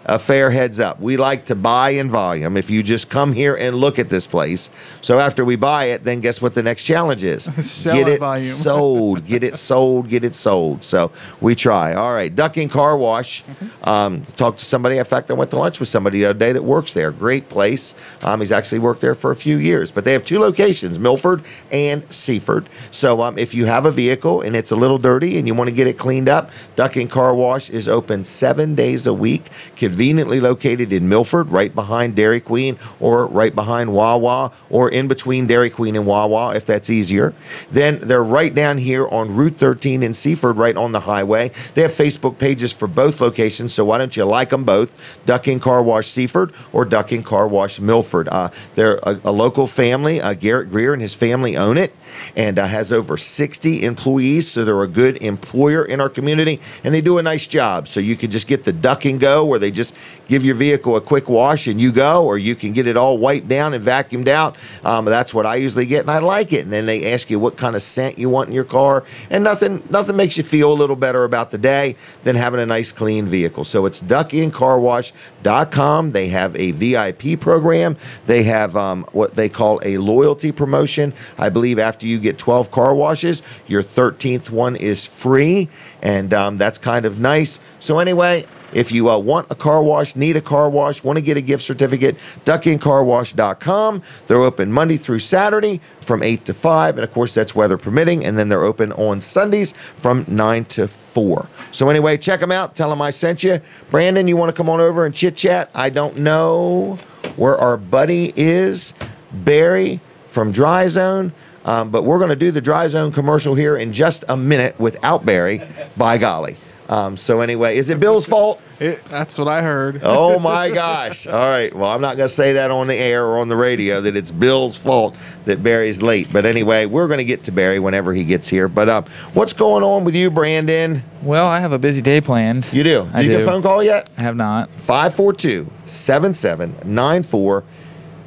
a fair heads up. We like to buy in volume if you just come here and look at this place. So after we buy it, then guess what the next challenge is? Sell it volume. Sold. Get it sold. Get it sold. So we try. All right. Ducking Car Wash. Talked to somebody. In fact, I went to lunch with somebody the other day that works there. Great place. He's actually worked there for a few years. But they have 2 locations, Milford and Seaford. So if you have a vehicle and it's a little dirty and you want to get it cleaned up, Ducking Car Wash is open 7 days a week. Conveniently located in Milford, right behind Dairy Queen, or right behind Wawa, or in between Dairy Queen and Wawa, if that's easier. Then they're right down here on Route 13 in Seaford, right on the highway. They have Facebook pages for both locations, so why don't you like them both? Ducking Car Wash Seaford or Ducking Car Wash Milford. They're a local family. Garrett Greer and his family own it, and has over 60 employees, so they're a good employer in our community, and they do a nice job. So you can just get the Duck and Go, where they just give your vehicle a quick wash and you go, or you can get it all wiped down and vacuumed out. That's what I usually get, and I like it. And then they ask you what kind of scent you want in your car, and nothing makes you feel a little better about the day than having a nice clean vehicle. So it's duckandcarwash.com. They have a VIP program. They have what they call a loyalty promotion. I believe after you get 12 car washes, your 13th one is free, and that's kind of nice. So anyway, if you want a car wash, need a car wash, want to get a gift certificate, duckandcarwash.com. They're open Monday through Saturday from 8 to 5, and of course that's weather permitting, and then they're open on Sundays from 9 to 4. So anyway, check them out. Tell them I sent you. Brandon, you want to come on over and chit-chat? I don't know where our buddy is, Barry from Dry Zone, but we're going to do the Dry Zone commercial here in just a minute without Barry, by golly. So anyway, is it Bill's fault? That's what I heard. Oh my gosh. All right. Well, I'm not going to say that on the air or on the radio that it's Bill's fault that Barry's late. But anyway, we're going to get to Barry whenever he gets here. But what's going on with you, Brandon? Well, I have a busy day planned. You do? Did you get a phone call yet? I have not. 542-7794.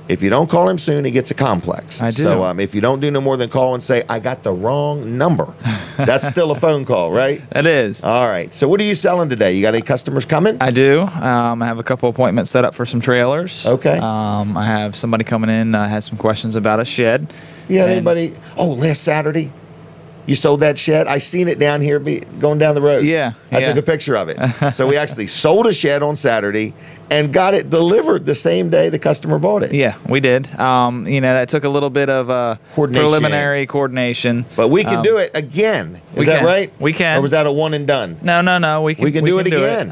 If you don't call him soon, he gets a complex. I do. So if you don't do no more than call and say, I got the wrong number, that's still a phone call, right? It is. All right. So what are you selling today? You got any customers coming? I do. I have a couple appointments set up for some trailers. Okay. I have somebody coming in, has some questions about a shed. You had anybody? Oh, last Saturday? You sold that shed? I seen it down here going down the road. Yeah. I took a picture of it. So we actually sold a shed on Saturday and got it delivered the same day the customer bought it. Yeah, we did. That took a little bit of preliminary coordination. But we can do it again. Is that right? We can. Or was that a one and done? No. We can do it again.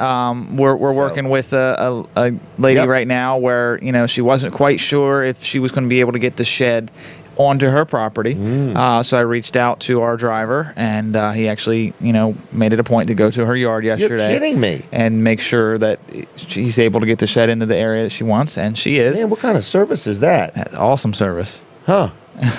We're working with a lady right now where she wasn't quite sure if she was going to be able to get the shed onto her property. So I reached out to our driver, and he actually, made it a point to go to her yard yesterday. You're kidding me. And make sure that she's able to get the shed into the area that she wants, and she is. Man, what kind of service is that? Awesome service. Huh.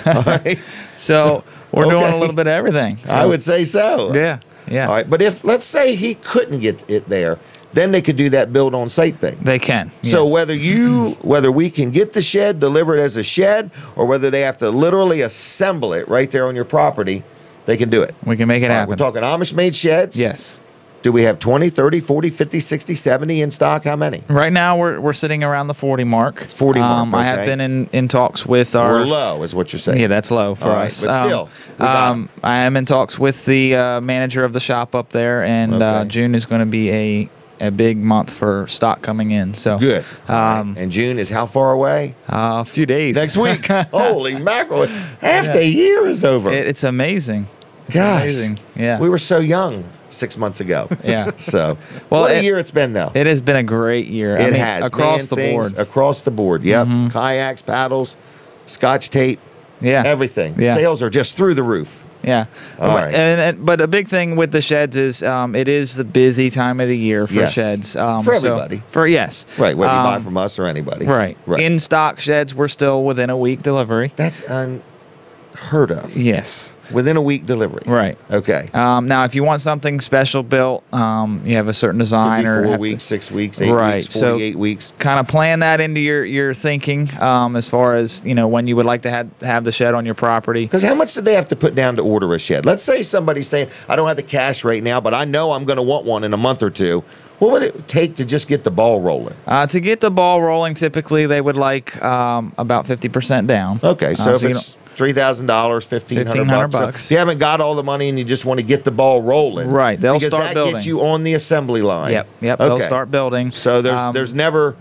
All right. So we're doing okay. a little bit of everything. So, I would say so. Yeah. Yeah. All right. But if, let's say he couldn't get it there, then they could do that build on site thing. They can. So yes. whether we can get the shed delivered as a shed, or whether they have to literally assemble it right there on your property, they can do it. We can make it All right, happen. we're talking Amish-made sheds. Yes. Do we have 20, 30, 40, 50, 60, 70 in stock? How many? Right now, we're sitting around the 40 mark. 40 mark, I have okay. been in talks with our. We're low, is what you're saying. Yeah, that's low for All right, us. but still, we got it. I am in talks with the manager of the shop up there, and Okay. June is going to be a big month for stock coming in. So Good. All right. And June is how far away? a few days. Next week. Holy mackerel. Half the year is over. It's amazing. It's Gosh. amazing. Yeah. We were so young 6 months ago. Yeah. So, Well, what a year it's been, though. It has been a great year. It has. across the things board. Across the board. Yep. Kayaks, paddles, Scotch tape, Yeah. everything. Yeah. Sales are just through the roof. Yeah, All but, right. but a big thing with the sheds is it is the busy time of the year for Yes. sheds. For everybody. Yes. Right. Whether you buy from us or anybody. Right. Right. In stock sheds, we're still within a week delivery. That's unheard of. Yes. Within a week delivery. Right. Okay. Now, if you want something special built, you have a certain Could design be or 4 have weeks, 6 weeks, 8 Right, weeks, so- 48 weeks. kind of plan that into your thinking as far as when you would like to have the shed on your property. Because how much do they have to put down to order a shed? Let's say somebody's saying, I don't have the cash right now, but I know I'm going to want one in a month or two. What would it take to just get the ball rolling? To get the ball rolling, typically they would like about 50% down. Okay, so if you it's $3,000, $1,500 bucks. So if you haven't got all the money and you just want to get the ball rolling, Right, they'll because start that building. gets you on the assembly line. Yep. Okay. They'll start building. So there's never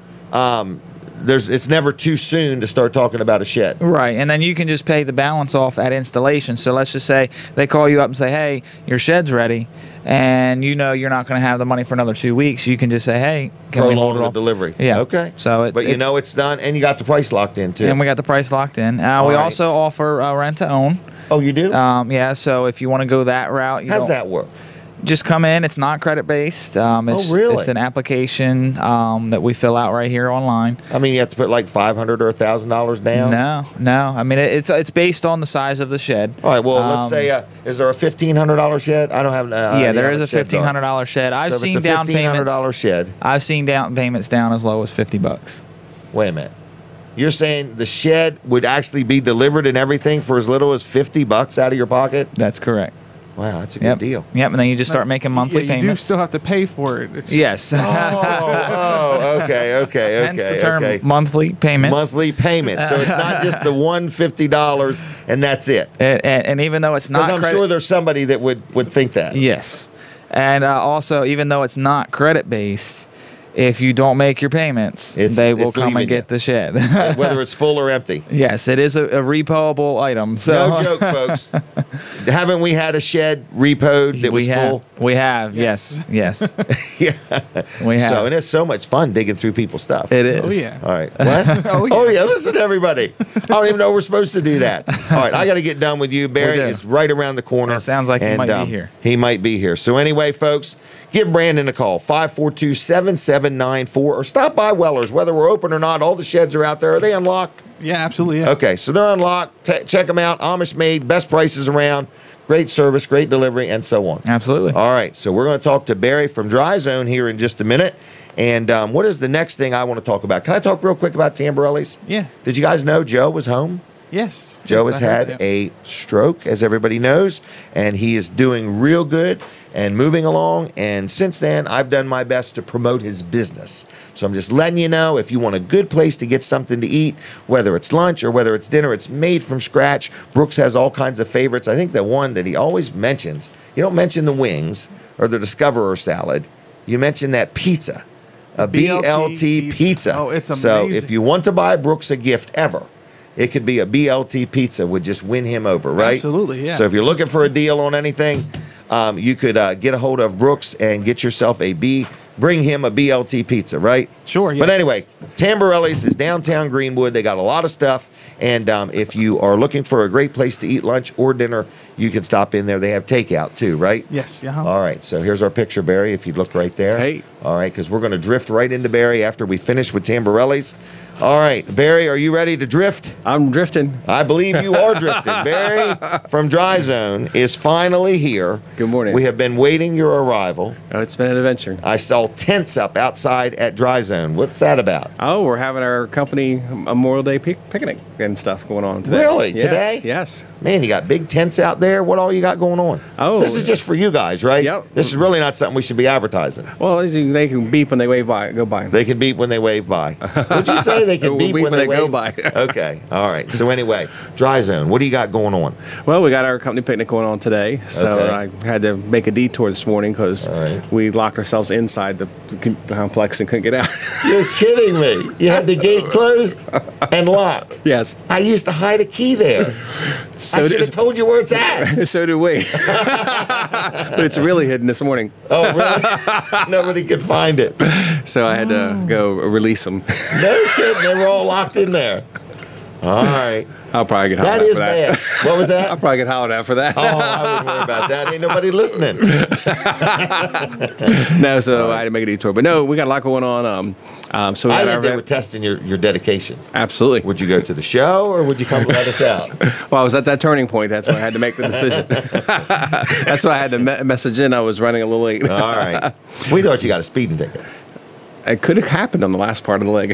it's never too soon to start talking about a shed. Right, and then you can just pay the balance off at installation. So let's just say they call you up and say, "Hey, your shed's ready," and you're not going to have the money for another 2 weeks. You can just say, "Hey, can we hold Prolong it the off?" delivery. Yeah. Okay. So but it's done, and you got the price locked in too. and we got the price locked in. We right. also offer rent to own. Oh, you do? Yeah, so if you want to go that route, How's that work? just come in. It's not credit based. Really? It's an application that we fill out right here online. I mean, you have to put like $500 or $1,000 down. No. I mean, it's based on the size of the shed. All right. Well, let's say, is there a $1,500 shed? I don't have. Yeah, there is a $1,500 shed. I've So if seen it's a down payments. $1,500 shed. I've seen down payments down as low as $50. Wait a minute. You're saying the shed would actually be delivered and everything for as little as $50 out of your pocket? That's correct. Wow, that's a good deal. Yep, and then you just start making monthly You do payments. still have to pay for it. It's Yes. Okay. Hence the term monthly payments. Monthly payments. So it's not just the $150 and that's it. And even though it's not Because I'm sure there's somebody that would think that. Yes. And also, even though it's not credit based, if you don't make your payments, they will come and get the shed. Whether it's full or empty. Yes, it is a repoable item. So No joke, folks. Haven't we had a shed repoed that was full? We have, yes. Yeah. We have. So, and it's so much fun digging through people's stuff. It is. Oh, yeah. All right. What? Oh, yeah. Listen, everybody. I don't even know we're supposed to do that. All right. I got to get done with you. Barry We do. is right around the corner. It sounds like he might be here. He might be here. So, anyway, folks, give Brandon a call, 542-7794, or stop by Weller's. Whether we're open or not, all the sheds are out there. Are they unlocked? Yeah, absolutely. Yeah. Okay. So, they're unlocked. Check them out. Amish made, best prices around, great service, great delivery, and so on. Absolutely. All right, so we're going to talk to Barry from Dry Zone here in just a minute. And what is the next thing I want to talk about? Can I talk real quick about Tamborelli's? Yeah. Did you guys know Joe was home? Yes. Joe Yes, has I heard had that. a stroke, as everybody knows, and he is doing real good and moving along. And since then, I've done my best to promote his business. So I'm just letting you know, if you want a good place to get something to eat, whether it's lunch or whether it's dinner, it's made from scratch. Brooks has all kinds of favorites. I think the one that he always mentions, you don't mention the wings or the Discoverer salad. You mention that pizza, a BLT pizza. Oh, it's So amazing. if you want to buy Brooks a gift ever, it could be a BLT pizza would just win him over, right? Absolutely, yeah. So if you're looking for a deal on anything, you could get a hold of Brooks and get yourself bring him a BLT pizza, right? Sure, yes. But anyway, Tamborelli's is downtown Greenwood. They got a lot of stuff. And if you are looking for a great place to eat lunch or dinner, you can stop in there. They have takeout too, right? Yes. All right, so here's our picture, Barry, if you look right there. Hey. All right, because we're going to drift right into Barry after we finish with Tamborelli's. All right, Barry, are you ready to drift? I'm drifting. I believe you are drifting. Barry from Dry Zone is finally here. Good morning. We have been waiting your arrival. Oh, it's been an adventure. I saw tents up outside at Dry Zone. What's that about? Oh, we're having our company Memorial Day picnic and stuff going on today. Really? Yes, Today? Yes. Man, you got big tents out there. What all you got going on? Oh. This is just for you guys, right? Yep. This is really not something we should be advertising. Well, they can beep when they go by. They can beep when they wave by. What'd you say? They can beep when they go wave by. Okay. All right. So anyway, Dry Zone. What do you got going on? Well, we got our company picnic going on today, so Okay. I had to make a detour this morning because All right. we locked ourselves inside the complex and couldn't get out. You're kidding me. You had the gate closed and locked. Yes. I used to hide a key there. So I should have told you where it's at. So do we. But it's really hidden this morning. Oh, really? Nobody could find it. So I had to go release them. No kidding. They were all locked in there. All right. I'll probably get That hollered at is for that. bad. What was that? I'll probably get hollered at for that. Oh, I wouldn't worry about that. Ain't nobody listening. No, so I had to make a detour. But no, we got a lot going on. So we I got think our they were event. testing your dedication. Absolutely. Would you go to the show or would you come let us out? Well, I was at that turning point. That's why I had to make the decision. That's why I had to message in. I was running a little late. All right. We thought you got a speeding ticket. It could have happened on the last part of the leg.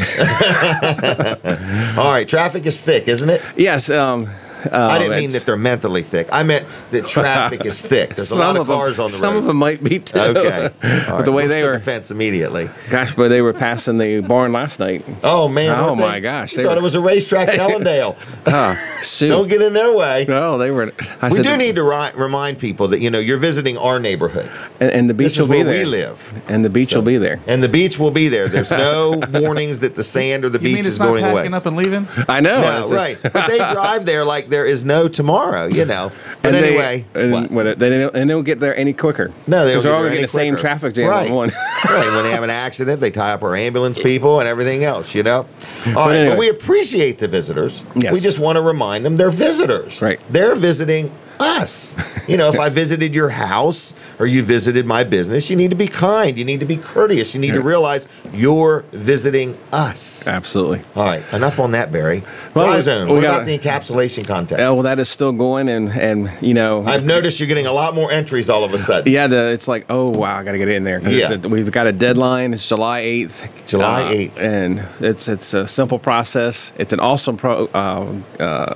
All right. Traffic is thick, isn't it? Yes. I didn't mean that they're mentally thick. I meant that traffic is thick. There's a lot of cars on the road. Some of them might be too. Okay. But the way they were, defense immediately. gosh, but they were passing the barn last night. Oh man! Oh, weren't they? my gosh, I they thought were- it was a racetrack in Ellendale. Shoot. Don't get in their way. No, they were. We do need to remind people that you're visiting our neighborhood. and the beach This is will be where there. we live. And the beach will be there. And the beach will be there. There's no warnings that the sand or the You beach mean is it's not going away. packing up and leaving? I know. No, it's right. just- But they drive there like there is no tomorrow, But And anyway, they don't get there any quicker. No, they don't because they're get all there going to get any the same quicker. traffic jam Right. on one. right. When they have an accident, they tie up our ambulance people and everything else, All right, anyway. but we appreciate the visitors. Yes. We just want to remind them they're visitors. Right. They're visiting us. If I visited your house or you visited my business, you need to be kind. You need to be courteous. You need to realize you're visiting us. Absolutely. All right, enough on that, Barry. Well, Dry we- Zone. we What got- about the encapsulation contest? Well, that is still going, and I've noticed you're getting a lot more entries all of a sudden. yeah, it's like, oh wow, I got to get in there. 'Cause Yeah. we've got a deadline. It's July 8th. July 8th. And it's a simple process. It's an awesome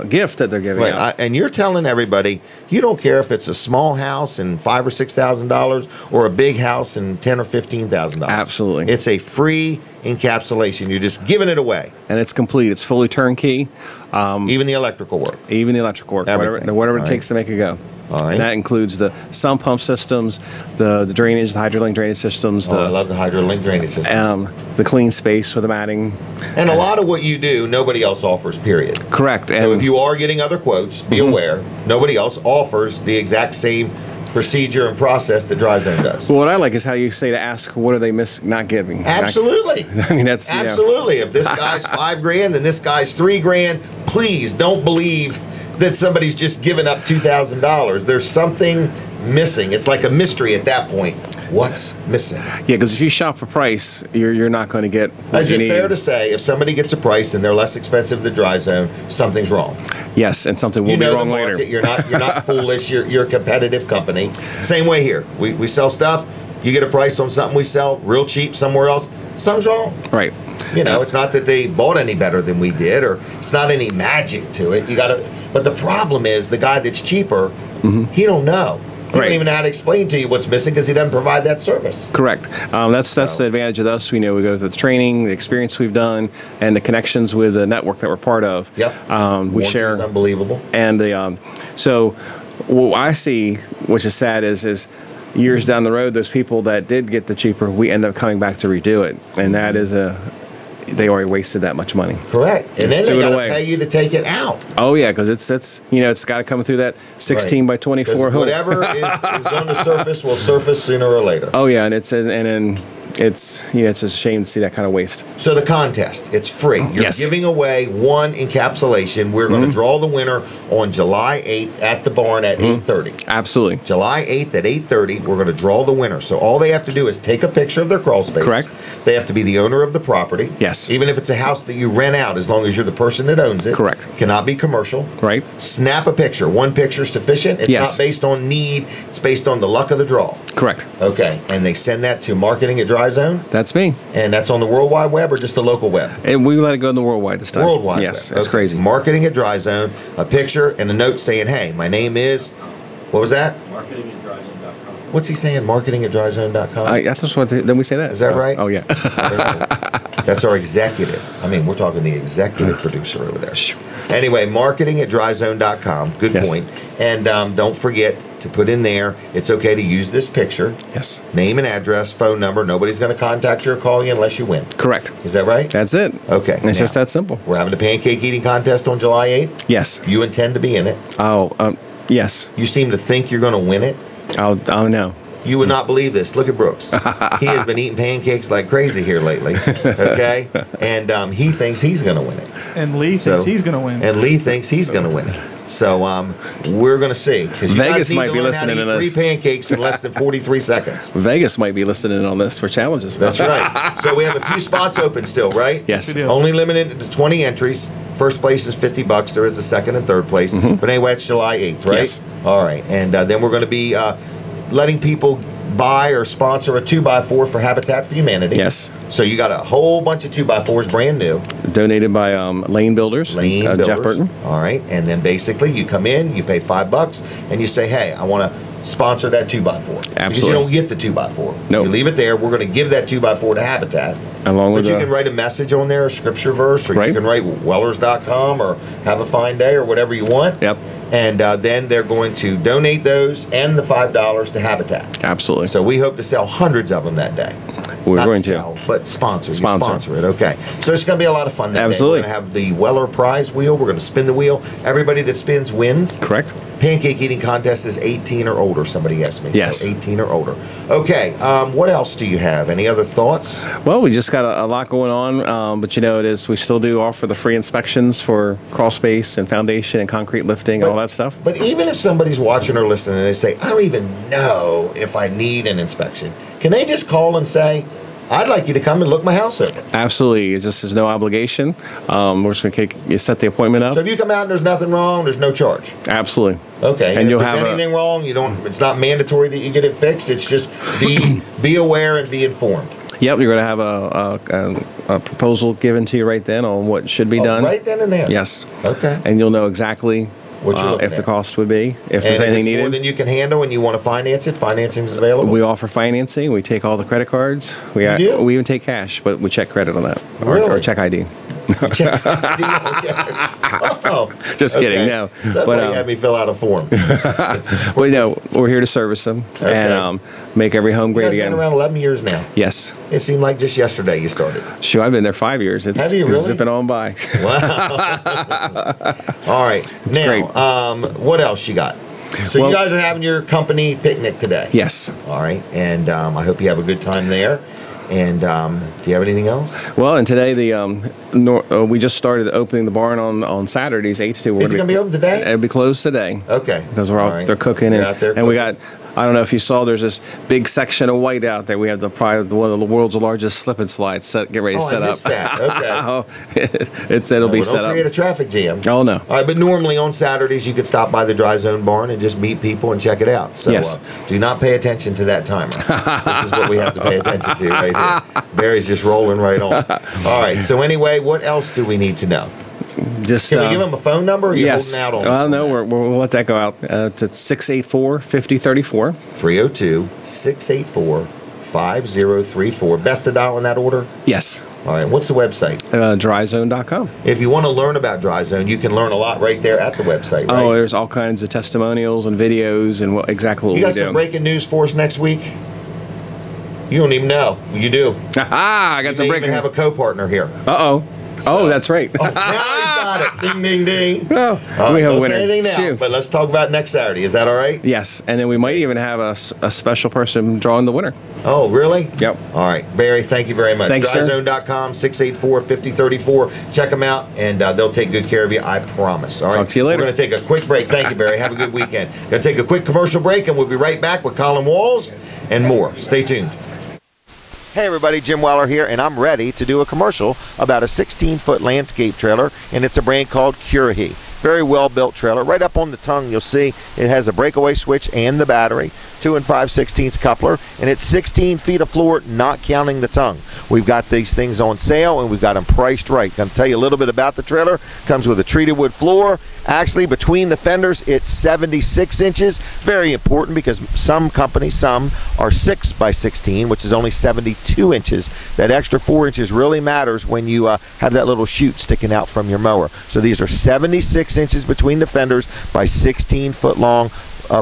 gift that they're giving Right, out. and you're telling everybody you don't care if it's a small house and $5,000 or $6,000 or a big house and $10,000 or $15,000. Absolutely. It's a free encapsulation. You're just giving it away. And it's complete. It's fully turnkey. Even the electrical work. Even the electrical work, Everything. whatever All it takes to make it go. All right. And that includes the sump pump systems, the drainage, the hydrolink drainage systems, I love the hydrolink drainage system. the clean space with the matting. And a lot of what you do, nobody else offers, period. Correct. So And if you are getting other quotes, be aware, nobody else offers the exact same procedure and process that Dry Zone does. well, what I like is how you say to ask, what are they not giving? Absolutely. I mean, that's Absolutely. If this guy's $5,000 and this guy's $3,000, please don't believe that somebody's just giving up $2,000. There's something missing. It's like a mystery at that point. What's missing? Yeah, because if you shop for price, you're not going to get what Is you it need. fair to say if somebody gets a price and they're less expensive than Dry Zone, something's wrong? Yes, and something will You be know the wrong market. later. You're not foolish. You're a competitive company. Same way here. We sell stuff. You get a price on something we sell real cheap somewhere else. Something's wrong. Right. It's not that they bought any better than we did, or it's not any magic to it. But the problem is the guy that's cheaper, he don't know. He Right. don't even know how to explain to you what's missing because he doesn't provide that service. Correct. That's the advantage of us. We know we go through the training, the experience we've done, and the connections with the network that we're part of. Yep. We Warranty share. is unbelievable. And so what I see, which is sad, is years down the road, those people that did get the cheaper, we end up coming back to redo it, and that is they already wasted that much money. Correct. And Just then threw they it got to away. pay you to take it out. Oh yeah, because it's got to come through that 16 by 24 hook. Whatever is going to surface will surface sooner or later. Oh yeah, and then it's it's a shame to see that kind of waste. So the contest, it's free. You're Yes. giving away one encapsulation. We're going to draw the winner on July 8th at the barn at 8:30. Absolutely. July 8th at 8:30, we're going to draw the winner. So all they have to do is take a picture of their crawl space. Correct. They have to be the owner of the property. Yes. Even if it's a house that you rent out, as long as you're the person that owns it. Correct. Cannot be commercial. Right. Snap a picture. One picture is sufficient. It's Yes. not based on need. It's based on the luck of the draw. Correct. Okay. And they send that to marketing at Dry Zone. That's me. And that's on the World Wide Web or just the local web? And we let it go in the worldwide this time. Worldwide. Yes, web. it's Okay. crazy. Marketing at Dry Zone, a picture and a note saying, "Hey, my name is," what was that? Marketing at dryzone.com. What's he saying? Marketing at dryzone.com? That's what. Then we say that. Is that Oh, right? Oh yeah. That's our executive. I mean, we're talking the executive producer over there. Anyway, marketing at dryzone.com. Good Yes. point. And don't forget to put in there, it's okay to use this picture. Yes. Name and address, phone number. Nobody's going to contact you or call you unless you win. Correct. Is that right? That's it. Okay. And it's now, just that simple. We're having a pancake eating contest on July 8th. Yes. You intend to be in it. Oh, yes. You seem to think you're going to win it. Oh no. You would not believe this. Look at Brooks. He has been eating pancakes like crazy here lately. Okay? And he thinks he's going to win it. And Lee thinks he's going to win. And Lee thinks he's going to win it. So we're going to see. 'Cause you Vegas guys need might to be learn listening how to to eat this. 3 pancakes in less than 43 seconds. Vegas might be listening in on this for challenges. That's right. So we have a few spots open still, right? Yes. We do. Only limited to 20 entries. First place is $50. There is a second and third place. But anyway, it's July 8th, right? Yes. All right. And then we're going to be letting people buy or sponsor a 2x4 for Habitat for Humanity. Yes. So you got a whole bunch of 2x4s brand new. Donated by Lane Builders. Lane Jeff Builders. Burton. All right. And then basically you come in, you pay $5 and you say, "Hey, I want to sponsor that 2x4." Because you Absolutely. don't get the 2x4. Nope. You leave it there. We're going to give that 2x4 to Habitat. Along But with you can write a message on there, a scripture verse, or Right. you can write wellers.com or have a fine day or whatever you want. Yep. And then they're going to donate those and the $5 to Habitat. Absolutely. So we hope to sell hundreds of them that day. We're Not going sell, but sponsor. Sponsor. You sponsor it. Okay. So it's going to be a lot of fun that Absolutely. day. We're going to have the Weller prize wheel. We're going to spin the wheel. Everybody that spins wins. Correct. Pancake eating contest is 18 or older, somebody asked me. Yes. So 18 or older. Okay. What else do you have? Any other thoughts? Well, we just got a lot going on, but we still do offer the free inspections for crawl space and foundation and concrete lifting and all that stuff. But even if somebody's watching or listening and they say, "I don't even know if I need an inspection," can they just call and say, "I'd like you to come and look my house over"? Absolutely. It just is no obligation. We're just going to set the appointment up. So if you come out and there's nothing wrong, there's no charge. Absolutely. Okay. And if you'll there's have anything wrong, you don't. It's not mandatory that you get it fixed. It's just be aware and be informed. Yep, you're going to have a proposal given to you right then on what should be done. Right then and there. Yes. Okay. And you'll know exactly What you're looking if the at. cost would be, if there's And if anything it's more needed. than you can handle and you want to finance it, financing is available. We offer financing. We take all the credit cards. We do? we even take cash, but we check credit on that Really? or check ID. Oh, Just kidding, okay. no. That's But, why you had me fill out a form. Well, no, we're here to service them and make every home You great guys been again. around 11 years now. Yes. It seemed like just yesterday you started. Sure, I've been there 5 years. It's Have you really? zipping on by. Wow. All right. Now, great. What else you got? So Well- you guys are having your company picnic today. Yes. All right. And I hope you have a good time there. And do you have anything else? Well, and today we just started opening the barn on Saturdays 8 to 2. Is it going to be open today? It'll be closed today. Okay. Because we're All out right. there cooking You're and, out there and we cooking. got, I don't know if you saw, there's this big section of white out there. We have probably one of the world's largest slip and slides get ready to Oh, set I up. missed that. Okay. Oh, it'll be Well, set don't up. create a traffic jam. Oh no. All right, but normally on Saturdays you could stop by the Dry Zone barn and just meet people and check it out. So Yes. do not pay attention to that timer. This is what we have to pay attention to right here. Barry's just rolling right on. All right, so anyway, what else do we need to know? Just Can we give them a phone number or are you yes. holding out on us? No, we'll let that go out. It's at 684-5034. 302-684-5034. Best to dial in that order? Yes. All right, what's the website? Dryzone.com. If you want to learn about Dry Zone, you can learn a lot right there at the website, right? Oh, there's all kinds of testimonials and videos and exactly what You we got some do. breaking news for us next week? You don't even know. You do. I got You some may breaking. even have a co-partner here. Uh-oh. Oh, that's right. Oh, now he's got got it. Ding, ding, ding. Oh, All we have a don't winner. say anything now, Shoot. but let's talk about next Saturday. Is that all right? Yes, and then we might even have a special person drawing the winner. Oh, really? Yep. All right. Barry, thank you very much. Thanks, sir. Dryzone.com, 684-5034. Check them out, and they'll take good care of you, I promise. All right. Talk to you later. We're going to take a quick break. Thank you, Barry. Have a good weekend. Going to take a quick commercial break, and we'll be right back with Colin Walls and more. Stay tuned. Hey everybody, Jim Weller here, and I'm ready to do a commercial about a 16-foot landscape trailer, and it's a brand called Curahee. Very well-built trailer. Right up on the tongue, you'll see it has a breakaway switch and the battery, 2 5/16 coupler, and it's 16 feet of floor, not counting the tongue. We've got these things on sale, and we've got them priced right. Going to tell you a little bit about the trailer. Comes with a treated wood floor. Actually, between the fenders, it's 76 inches. Very important because some companies, some are 6 by 16, which is only 72 inches. That extra 4 inches really matters when you have that little chute sticking out from your mower. So these are 76 inches between the fenders by 16-foot long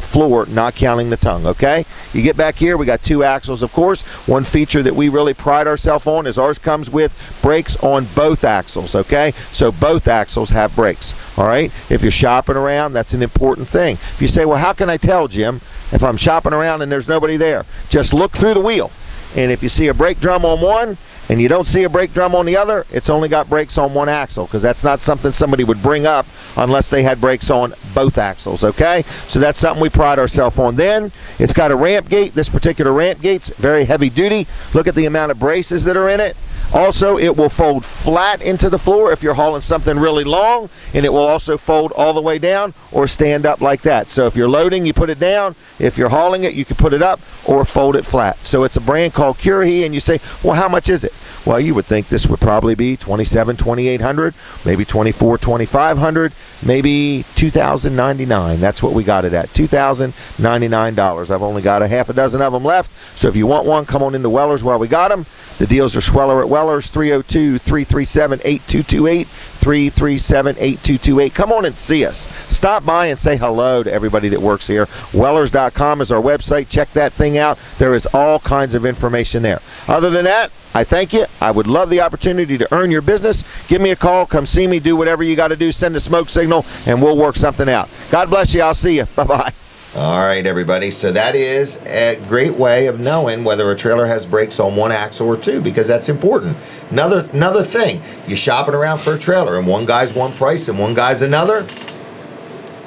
floor, not counting the tongue. Okay, you get back here, we got 2 axles. Of course, one feature that we really pride ourselves on is ours comes with brakes on both axles. Okay, so both axles have brakes. All right, if you're shopping around, that's an important thing. If you say, well, how can I tell, Jim, if I'm shopping around and there's nobody there? Just look through the wheel, and if you see a brake drum on one and you don't see a brake drum on the other, it's only got brakes on one axle, because that's not something somebody would bring up unless they had brakes on both axles. Okay, so that's something we pride ourselves on. Then it's got a ramp gate. This particular ramp gate's very heavy duty. Look at the amount of braces that are in it. Also, it will fold flat into the floor if you're hauling something really long, and it will also fold all the way down or stand up like that. So if you're loading, you put it down. If you're hauling it, you can put it up or fold it flat. So it's a brand called Curahee, and you say, well, how much is it? Well, you would think this would probably be $2,700, $2,800, maybe $2,400, $2,500, maybe $2,099. That's what we got it at, $2,099. I've only got a half a dozen of them left, so if you want one, come on into Weller's while we got them. The deals are sweller at Weller's, 302-337-8228, 337-8228. Come on and see us. Stop by and say hello to everybody that works here. Wellers.com is our website. Check that thing out. There is all kinds of information there. Other than that, I thank you. I would love the opportunity to earn your business. Give me a call. Come see me. Do whatever you got to do. Send a smoke signal, and we'll work something out. God bless you. I'll see you. Bye-bye. All right, everybody. So that is a great way of knowing whether a trailer has brakes on one axle or two, because that's important. Another thing, you're shopping around for a trailer, and one guy's one price and one guy's another.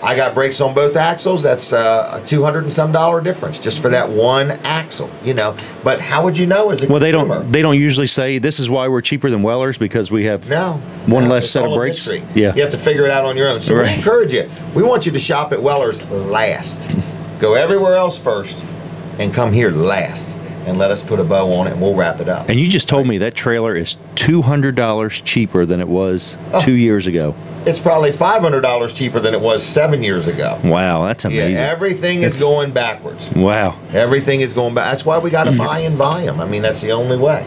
I got brakes on both axles. That's a $200 and some difference just for that one axle, you know. But how would you know as a consumer? They don't usually say this is why we're cheaper than Weller's, because we have one less set of brakes. Yeah, you have to figure it out on your own. So we encourage you. We want you to shop at Weller's last. Go everywhere else first, and come here last, and let us put a bow on it, and we'll wrap it up. And you just told me that trailer is $200 cheaper than it was 2 years ago. It's probably $500 cheaper than it was 7 years ago. Wow, that's amazing. Yeah, everything is going backwards. Wow. Everything is going back. That's why we got to buy in volume. I mean, that's the only way.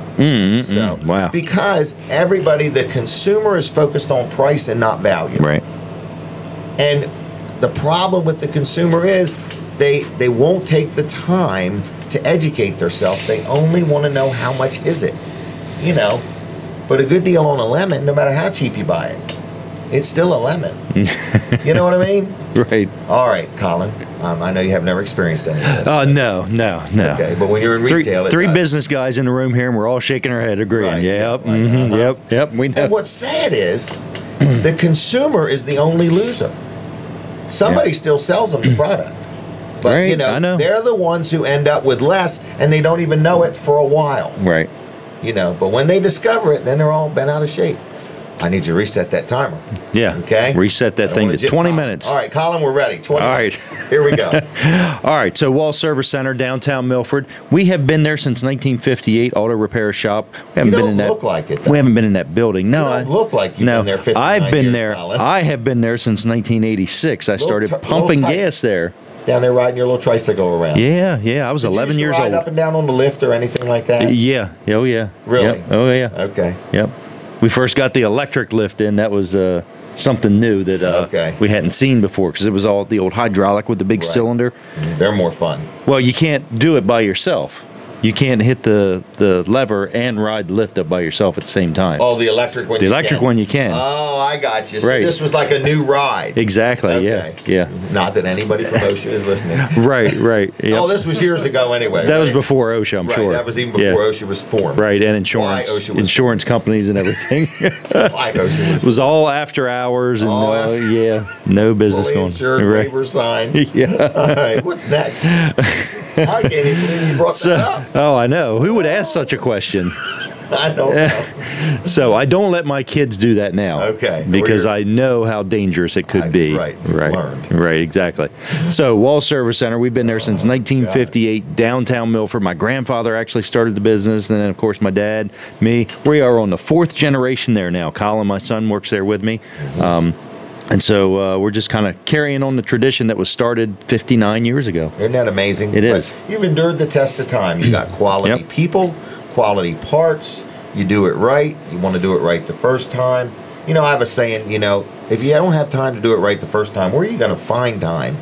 Wow. Because everybody, the consumer is focused on price and not value. Right. And the problem with the consumer is they won't take the time to educate themselves. They only want to know how much is it, you know. But a good deal on a lemon, no matter how cheap you buy it, it's still a lemon. You know what I mean? Right. All right, Colin. I know you have never experienced any of this. Oh, no. Okay, but when you're in retail, three business guys in the room here, and we're all shaking our head, agreeing. Right. Yep. Yep. We know. And what's sad is the consumer is the only loser. Somebody still sells them the product. But, you know, they're the ones who end up with less, and they don't even know it for a while. Right. You know, but when they discover it, then they're all bent out of shape. I need you to reset that timer. Yeah. Okay? Reset that thing to 20 minutes. All right, Colin, we're ready. 20 minutes. Here we go. All right, so Wall Service Center, downtown Milford. We have been there since 1958, auto repair shop. We haven't been in that, look like it, though. We haven't been in that building. No, you don't look like you've been there 59 I've been years, there. Colin. I have been there since 1986. I started pumping gas there. Down there riding your little tricycle around. Yeah. I was 11 years old. Did you ride up and down on the lift or anything like that? Yeah. Oh, yeah. Really? Yep. Oh, yeah. Okay. Yep. We first got the electric lift in. That was something new that we hadn't seen before, because it was all the old hydraulic with the big cylinder. They're more fun. Well, you can't do it by yourself. You can't hit the lever and ride the lift up by yourself at the same time. Oh, the electric one. The electric one you can. Oh, I got you. So Right. this was like a new ride. Exactly. Okay. Yeah. Not that anybody from OSHA is listening. Right. Yep. Oh, this was years ago anyway. That was right? before OSHA, I'm Right, sure. that was even before OSHA was formed. Right, and Why OSHA was insurance companies and everything. Why OSHA It was was all after hours and All after- no business fully going. insured, Right. waiver signed. Yeah. All right, what's next? I can't even believe you brought that up. Oh, I know. Who would ask such a question? I don't know. So I don't let my kids do that now. Okay. Because Or I know how dangerous it could That's be. right. You've learned. Right. Exactly. So Wall Service Center, we've been there since 1958, downtown Milford. My grandfather actually started the business, and then of course my dad, me. We are on the 4th generation there now. Colin, my son, works there with me. And so we're just kind of carrying on the tradition that was started 59 years ago. Isn't that amazing? It is. But you've endured the test of time. You got quality Yep. people, quality parts. You do it right. You want to do it right the first time. You know, I have a saying, you know, if you don't have time to do it right the first time, where are you going to find time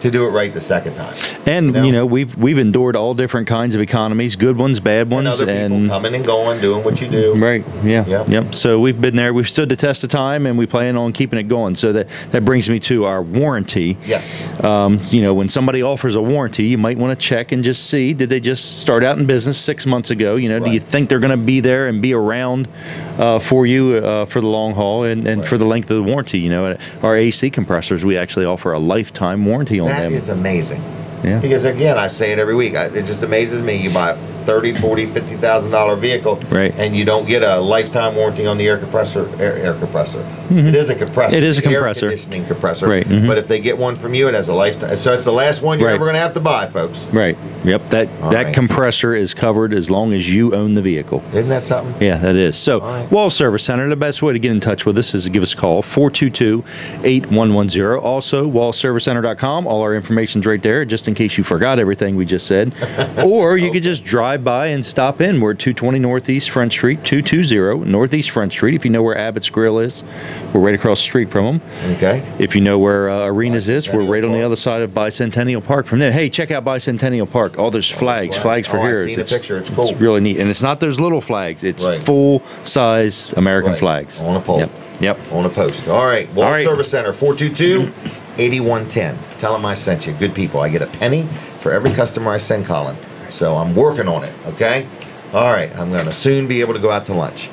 to do it right the second time? And You know? we've endured all different kinds of economies, good ones, bad And ones, other people coming and going, doing what you do. right, yeah, Yep. yep. So we've been there, we've stood the test of time, and we plan on keeping it going. So that brings me to our warranty. Yes. When somebody offers a warranty, you might want to check and just see, did they just start out in business 6 months ago? Do you Right. think they're going to be there and be around for you for the long haul and for the length of the warranty? Our AC compressors, we actually offer a lifetime warranty on That them. is amazing. Yeah. Because again, I say it every week. It just amazes me. You buy a $30,000, $40,000, $50,000 vehicle, Right. and you don't get a lifetime warranty on the air compressor. Air compressor. It is a compressor. It is a Air compressor. conditioning compressor. Right, mhm. But if they get one from you, it has a lifetime. So it's the last one you're Right. ever going to have to buy, folks. Right. Yep. That right. compressor is covered as long as you own the vehicle. Isn't that something? Yeah, that is. So, right. Wall Service Center, the best way to get in touch with us is to give us a call, 422-8110. Also, wallservicecenter.com. All our information's right there, just in case you forgot everything we just said. Or you could just drive by and stop in. We're at 220 Northeast Front Street, 220 Northeast Front Street. If you know where Abbott's Grill is, we're right across the street from them. Okay. If you know where Arenas is, we're right on the Park. other side of Bicentennial Park from there. Hey, check out Bicentennial Park. Oh, there's flags for Oh, here. I've seen the picture. It's cool. It's really neat. And it's not those little flags. It's Right. full-size American Right. flags. On a pole. Yep. On a post. All right. Wall All right. Service Center, 422-8110. Tell them I sent you. Good people. I get a penny for every customer I send, Colin. So I'm working on it, okay? All right. I'm going to soon be able to go out to lunch.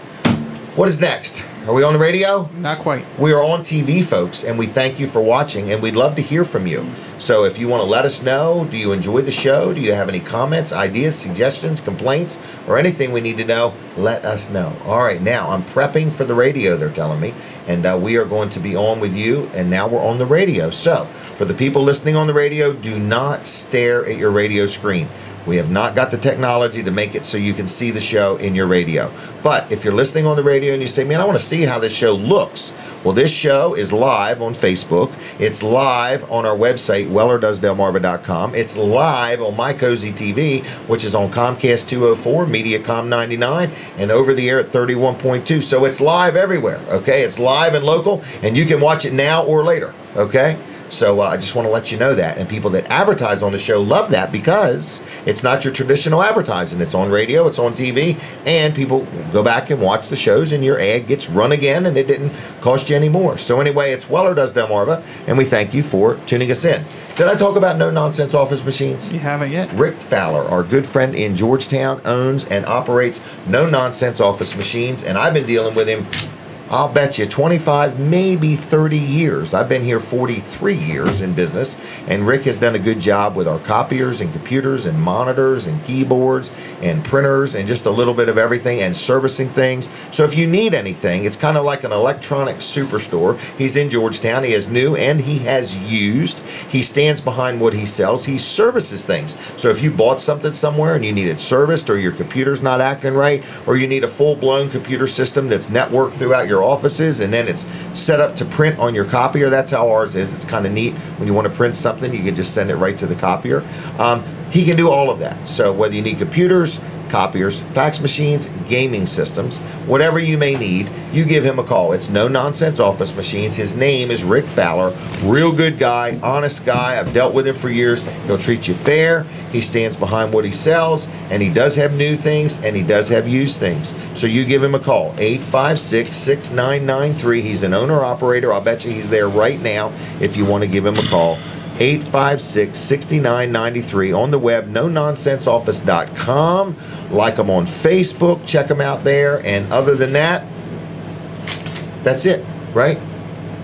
What is next? Are we on the radio? Not quite. We are on TV, folks, and we thank you for watching, and we'd love to hear from you. So if you want to let us know, do you enjoy the show? Do you have any comments, ideas, suggestions, complaints, or anything we need to know? Let us know. All right, now I'm prepping for the radio, they're telling me, and we are going to be on with you, and now we're on the radio. So for the people listening on the radio, do not stare at your radio screen. We have not got the technology to make it so you can see the show in your radio. But if you're listening on the radio and you say, man, I want to see how this show looks. Well, this show is live on Facebook. It's live on our website, wellerdoesdelmarva.com. It's live on My Cozy TV, which is on Comcast 204, Mediacom 99, and over the air at 31.2. So it's live everywhere, okay? It's live and local, and you can watch it now or later, okay? So I just want to let you know that. And people that advertise on the show love that because it's not your traditional advertising. It's on radio, it's on TV, and people go back and watch the shows, and your ad gets run again, and it didn't cost you any more. So anyway, it's Weller Does Delmarva, and we thank you for tuning us in. Did I talk about no-nonsense office machines? You haven't yet. Rick Fowler, our good friend in Georgetown, owns and operates no-nonsense office machines, and I've been dealing with him, I'll bet you 25, maybe 30 years. I've been here 43 years in business, and Rick has done a good job with our copiers and computers and monitors and keyboards and printers and just a little bit of everything and servicing things. So if you need anything, it's kind of like an electronic superstore. He's in Georgetown. He has new and he has used. He stands behind what he sells. He services things. So if you bought something somewhere and you need it serviced, or your computer's not acting right, or you need a full-blown computer system that's networked throughout your offices and then it's set up to print on your copier. That's how ours is. It's kind of neat. When you want to print something, you can just send it right to the copier. He can do all of that. So whether you need computers, copiers, fax machines, gaming systems, whatever you may need, you give him a call. It's No Nonsense Office Machines. His name is Rick Fowler. Real good guy, honest guy. I've dealt with him for years. He'll treat you fair. He stands behind what he sells, and he does have new things, and he does have used things. So you give him a call, 856-6993. He's an owner-operator. I'll bet you he's there right now if you want to give him a call. 856-6993 on the web, nononsenseoffice.com. Like them on Facebook, check them out there. And other than that, that's it, right?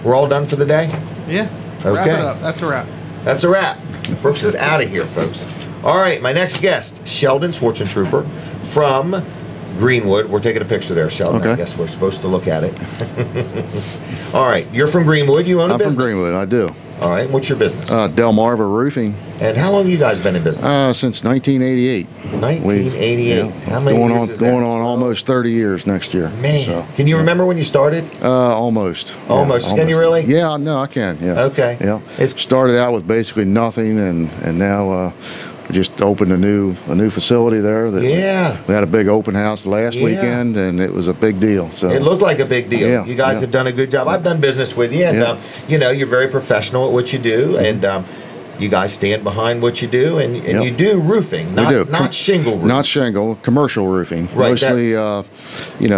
We're all done for the day? Yeah. Okay. Wrap it up. That's a wrap. That's a wrap. Brooks is out of here, folks. All right, my next guest, Sheldon Schwarzentrooper from Greenwood. We're taking a picture there, Sheldon. Okay. I guess we're supposed to look at it. All right, you're from Greenwood. You own a business? I'm from Greenwood, I do. All right, what's your business? Delmarva Roofing. And how long have you guys been in business? Since 1988. 1988. How many years is that? Going on almost 30 years next year. Man, So, can you remember when you started? almost. Almost. Can you really? Yeah, no, I can. Yeah. Okay. Yeah. It's- Started out with basically nothing, and now we just opened a new facility there. That Yeah. We had a big open house last Yeah. weekend, and it was a big deal. So It looked like a big deal. Yeah, You guys yeah. have done a good job. I've done business with you, and Yeah. you're very professional at what you do, and you guys stand behind what you do, and Yep. you do roofing, not, we do. not shingle roofing. Not shingle, commercial roofing. Right, Mostly,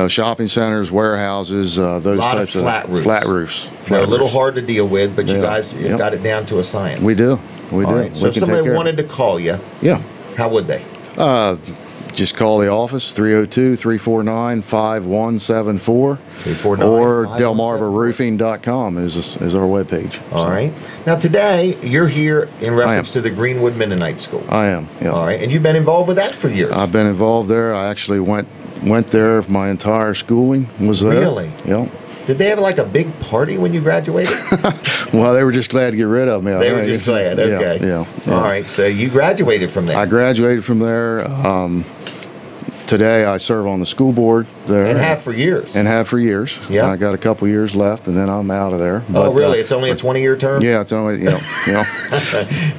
shopping centers, warehouses, those Lot of types flat roofs. Flat roofs. They're a Flat little roofs. hard to deal with, but you Yeah. guys have Yep. got it down to a science. We do. We All do. right. So We if can take somebody care of wanted to call you, it. Yeah. how would they? Just call the office, 302-349-5174. 349 Or 5174. delmarvaroofing.com is our webpage. All So, right. Now, today, you're here in reference to the Greenwood Mennonite School. I am, yeah. All right. And you've been involved with that for years. I've been involved there. I actually went there. My entire schooling was there. Really? Yeah. Did they have like a big party when you graduated? Well, they were just glad to get rid of me. I They were think. just glad. Yeah, Okay. Yeah. All right. So you graduated from there. I graduated from there. Today, I serve on the school board there. And have for years. And have for years. Yeah. I got a couple years left, and then I'm out of there. Oh, really? It's only a 20-year term? Yeah, it's only, yeah.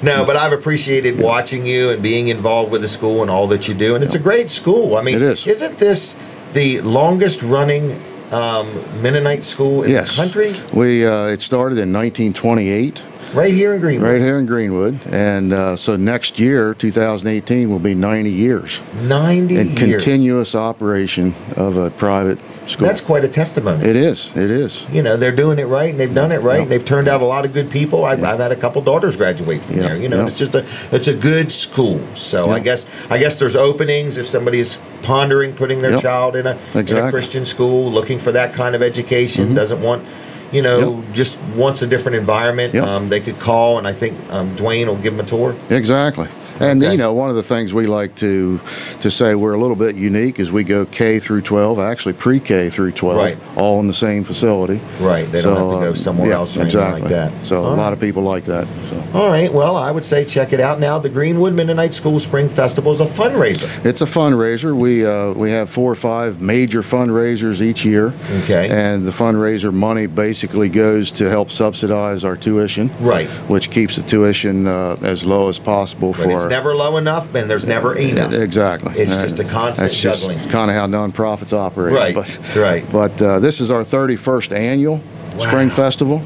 No, but I've appreciated watching you and being involved with the school and all that you do. And it's a great school. I mean, It is. Isn't this the longest running Mennonite school in Yes. the country? It started in 1928. Right here in Greenwood. Right here in Greenwood. And so next year, 2018, will be 90 years. 90 in years. continuous operation of a private school. That's quite a testimony. It is. It is. You know, they're doing it right, and they've done it right. Yeah. And they've turned out a lot of good people. I've had a couple daughters graduate from Yeah. there. You know, Yeah. it's a good school. So Yeah. I guess there's openings if somebody is pondering putting their Yep. child in a Exactly. Christian school, looking for that kind of education, doesn't want. Just wants a different environment. Yep. They could call, and I think Dwayne will give them a tour. Exactly. And Okay. one of the things we like to say we're a little bit unique is we go K through 12, actually pre-K through 12, Right. all in the same facility. Right. They don't have to go somewhere yeah, else or anything exactly. like that. So All a lot right. of people like that. So All right. Well, I would say check it out now. The Greenwood Mennonite School Spring Festival is a fundraiser. it's a fundraiser. We have 4 or 5 major fundraisers each year. Okay. And the fundraiser money basically goes to help subsidize our tuition. Right. Which keeps the tuition as low as possible But it's never low enough, and there's never enough. Exactly. It's just a constant That's juggling. just kind of how nonprofits operate. Right, But, right. But this is our 31st annual Spring Festival.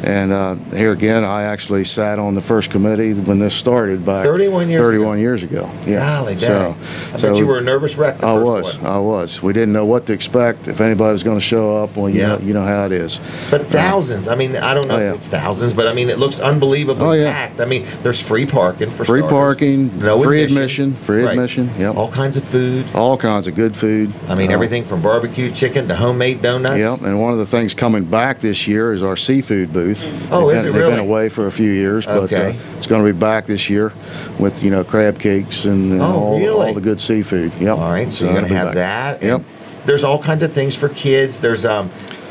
And here again, I actually sat on the first committee when this started back 31 years 31 years ago. Yeah. Golly dang. I bet you were a nervous wreck the I first one. was. We didn't know what to expect, if anybody was going to show up. Well, Yeah. you know how it is. But thousands. I mean, I don't know Oh, if yeah. it's thousands, but I mean, it looks unbelievably Oh, yeah. packed. I mean, there's free parking for Free starters. parking, No free admission. free Right. admission. Yep. All kinds of food. All kinds of good food. I mean, everything from barbecue chicken to homemade donuts. Yep, and one of the things coming back this year is our seafood booth. Oh, is it They've really? been away for a few years, but Okay. it's going to be back this year with crab cakes and Oh, all really? the good seafood. Yep. All right, so you're going to it'll be have back. that. and Yep. There's all kinds of things for kids. There's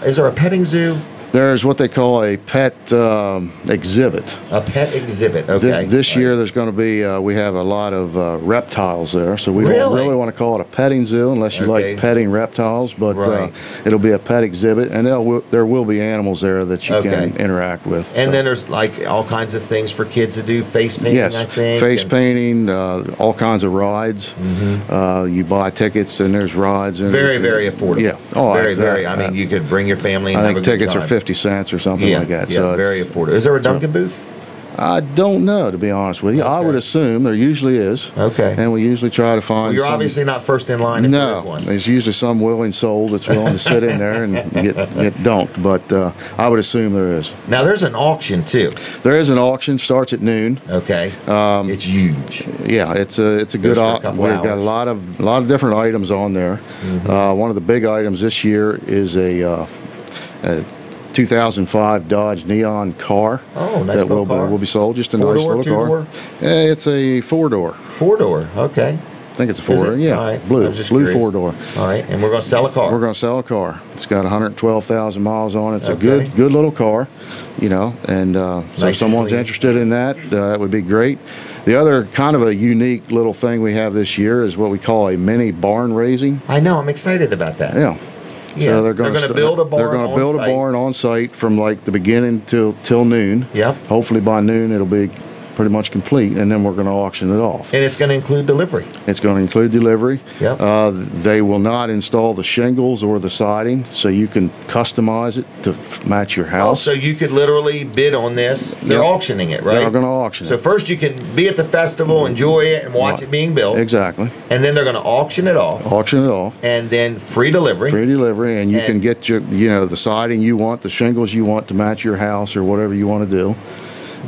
is there a petting zoo? There's what they call a pet exhibit. A pet exhibit. Okay. This year there's going to be, we have a lot of reptiles there, so we don't really want to call it a petting zoo unless you like petting reptiles, but it'll be a pet exhibit, and there will be animals there that you can interact with. And then there's like all kinds of things for kids to do, face painting, I think. Face painting, all kinds of rides. You buy tickets and there's rides. And very, very affordable. Yeah. Oh, very. I mean, you could bring your family and I have think a good tickets time. are 50 cents or something like that. Yeah, so very affordable. Is there a Dunkin' booth? I don't know, to be honest with you. I would assume there usually is. Okay. And we usually try to find. Well, you're obviously not first in line if there is one. There's usually some willing soul that's willing to sit in there and get dunked, but I would assume there is. Now, there's an auction, too. There is an auction, starts at noon. Okay. It's huge. Yeah, it's a good auction. We've got a lot of different items on there. One of the big items this year is a 2005 Dodge Neon car. Oh, nice little car. Will be sold. Just a nice little car. It's a 4-door. 4-door. Okay. I think it's a 4-door. Yeah, all right. blue 4-door. All right, and we're going to sell a car. We're going to sell a car. It's got 112,000 miles on it. It's a good little car, you know. And so if someone's interested in that, that would be great. The other kind of a unique little thing we have this year is what we call a mini barn raising. I know. I'm excited about that. Yeah. So they're going to build a barn. They're going to build a barn on site from like the beginning till noon. Yep. Hopefully by noon it'll be pretty much complete, and then we're going to auction it off. And it's going to include delivery. It's going to include delivery. Yep. They will not install the shingles or the siding, so you can customize it to match your house. So you could literally bid on this. They're auctioning it, right? They're going to auction it. So first you can be at the festival, enjoy it, and watch it being built. Exactly. And then they're going to auction it off. Auction it off. And then free delivery. Free delivery, and you can get your, the siding you want, the shingles you want to match your house or whatever you want to do.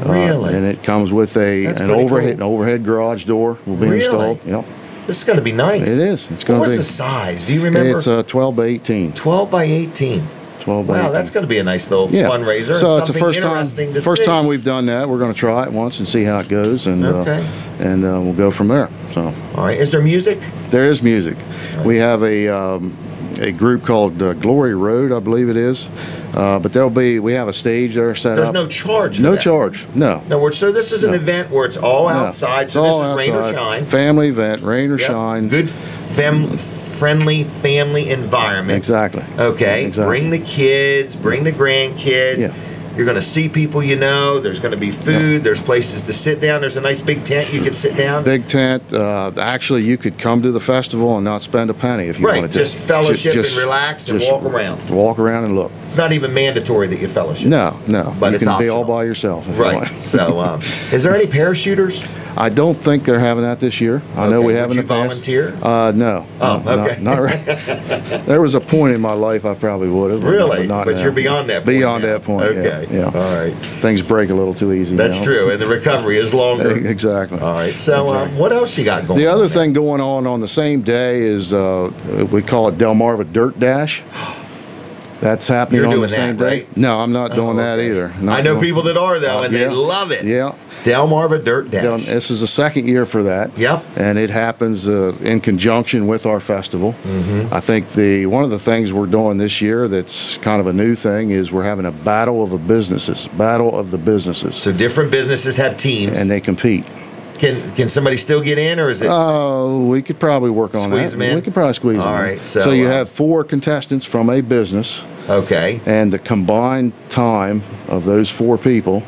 Really? And it comes with an overhead garage door will be installed. Yep. This is going to be nice. It is. It's going to be. What's the size? Do you remember? It's 12 by 18. 12 by 18. 12 by 18. Wow, that's going to be a nice little fundraiser. So it's the first time we've done that. We're going to try it once and see how it goes, and we'll go from there. So. All right. Is there music? There is music. Right. We have a group called Glory Road, I believe it is. But we have a stage there set up. There's no charge. No charge. No. No. So this is an event where it's all outside. So this is rain or shine. Family event, rain or shine. Good friendly family environment. Exactly. Okay. Exactly. Bring the kids. Bring the grandkids. Yeah. You're going to see people you know. There's going to be food. Yep. There's places to sit down. There's a nice big tent you could sit down. Big tent. Actually, you could come to the festival and not spend a penny if you wanted to. Just fellowship and relax and walk around. Walk around and look. It's not even mandatory that you fellowship. No. But you it's can optional. be all by yourself. Right. So, is there any parachuters? I don't think they're having that this year. I know we have in the past. Would you volunteer? No. Oh, okay. Not right. There was a point in my life I probably would have. Really? But you're beyond that point. Beyond that point. Okay. Yeah. All right. Things break a little too easy. That's true, and the recovery is longer. Exactly. All right. So, what else you got going on? The other thing going on the same day is we call it Delmarva Dirt Dash. That's happening on the same day. Right? No, I'm not doing that either. I know people that are though, and they love it. Yeah. Delmarva Dirt Dash. This is the second year for that. Yep. And it happens in conjunction with our festival. Mm-hmm. I think one of the things we're doing this year that's kind of a new thing is we're having a battle of the businesses. So different businesses have teams. And they compete. Can somebody still get in, or is it? We could probably work on that. Squeeze them in? We could probably squeeze them in. All right. So you have 4 contestants from a business. Okay. And the combined time of those 4 people.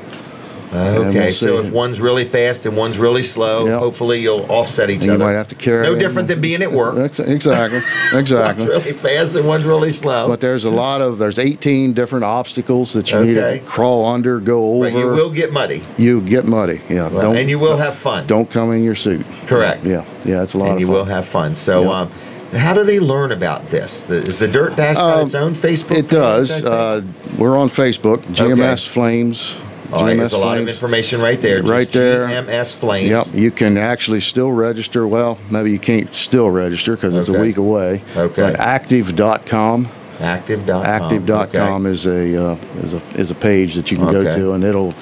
Okay, so if one's really fast and one's really slow, hopefully you'll offset each other. You might have to carry. No different than being at work. Exactly. One's really fast and one's really slow. But there's 18 different obstacles that you need to crawl under, go over. Right, you will get muddy. You get muddy, yeah. Right. And you will have fun. Don't come in your suit. Correct. Yeah, it's a lot of fun. And you will have fun. So, how do they learn about this? Is the Dirt Dash got its own Facebook page? It does. We're on Facebook, GMS Flames. All right, there's a lot of information right there. Right there. GMS Flames. Yep, you can actually still register. Well, maybe you can't still register because it's a week away. Okay. But active.com. Active.com. Active.com Okay. is a page that you can go Okay. to, and it'll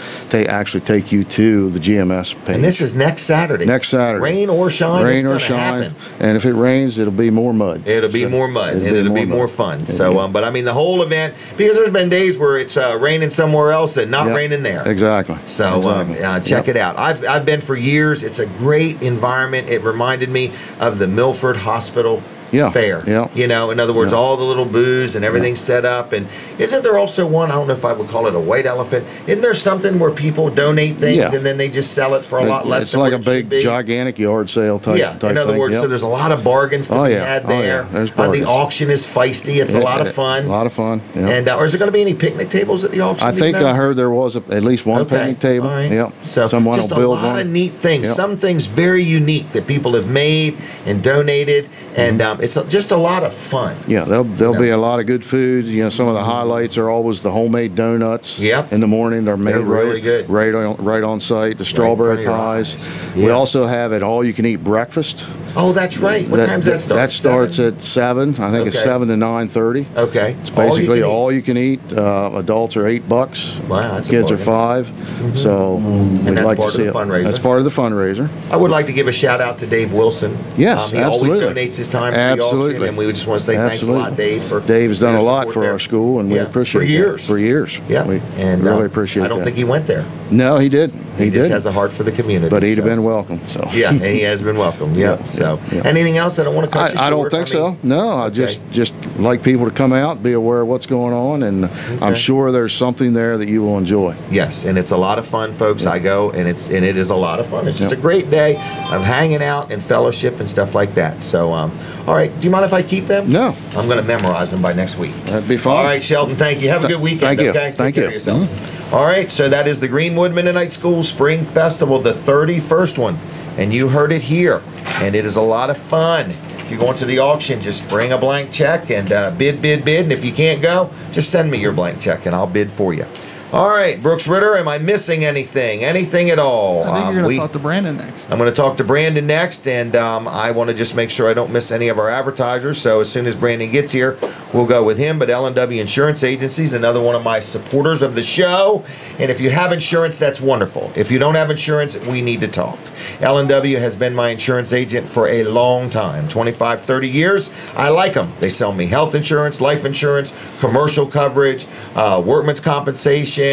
actually take you to the GMS page. And this is next Saturday. Next Saturday. Rain or shine, it's Rain or gonna shine. happen. And if it rains, it'll be more mud. It'll be So, more mud, and it'll be more fun. mud. So, Yeah. but I mean, the whole event, because there's been days where it's raining somewhere else and not Yep. raining there. Exactly. So Exactly. check Yep. it out. I've been for years. It's a great environment. It reminded me of the Milford Hospital Yeah, fair. yeah. You know, in other words, Yeah. all the little booths and everything's set up. And isn't there also one, I don't know if I would call it a white elephant, isn't there something where people donate things Yeah. and then they just sell it for a lot less It's than like a what it should big, be? gigantic yard sale type. Yeah, type in other thing. words, Yep. so there's a lot of bargains to Oh, be yeah. had Oh, yeah. there. There's The bargains. auction is feisty. It's a lot of fun. A lot of fun. Yeah. And or is there going to be any picnic tables at the auction? I do you think know? I heard there was at least one Okay, picnic table. all right. Yep. So someone just will build a lot one. of neat things. Yep. Some things very unique that people have made and donated, and it's just a lot of fun. Yeah, there'll know. be a lot of good food. You know, some of the highlights are always the homemade donuts. Yep. In the morning, they're made They're really good. right on site. The strawberry front of your pies. eyes. We Yeah. also have an all-you-can-eat breakfast. Oh, that's right. What time's that start? That starts 7? at 7. I think it's Okay. 7 to 9:30. Okay. It's basically eat. all you can eat. Adults are $8. Wow, that's a Kids are bargain. 5. So we'd that's like part to of see the it. fundraiser? That's part of the fundraiser. I would like to give a shout out to Dave Wilson. Yes, he absolutely. always donates his time for the Absolutely. auction, and we just want to say thanks a lot, Absolutely. Dave. For Dave has done your a lot support for there. our school, and we Yeah, appreciate for that. years. For years. Yeah, We and really appreciate I don't that. think he went there. No, he did. He just did. has a heart for the community. But he'd so. have been welcome. So Yeah, and he has been welcome. Yeah. Yeah, So, yeah. anything else? I don't want to cut you I don't short. think so. No, I Okay. just like people to come out, be aware of what's going on, and I'm sure there's something there that you will enjoy. Yes, and it's a lot of fun, folks. I go, and it is a lot of fun. It's just a great day of hanging out and fellowship and stuff like that. So, all right. Do you mind if I keep them? No. I'm going to memorize them by next week. That'd be fun. All right, Sheldon. Thank you. Have a good weekend. Thank you. Okay? Take Thank care you. of yourself. All right. So that is the Greenwood Mennonite School Spring Festival, the 31st one, and you heard it here, and it is a lot of fun. If you're going to the auction, just bring a blank check and bid. And if you can't go, just send me your blank check, and I'll bid for you. All right, Brooks Ritter, am I missing anything? Anything at all? I think you're going to talk to Brandon next. I'm going to talk to Brandon next, and I want to just make sure I don't miss any of our advertisers. So as soon as Brandon gets here, we'll go with him. But L&W Insurance Agency is another one of my supporters of the show. And if you have insurance, that's wonderful. If you don't have insurance, we need to talk. L&W has been my insurance agent for a long time, 25, 30 years. I like them. They sell me health insurance, life insurance, commercial coverage, workman's compensation,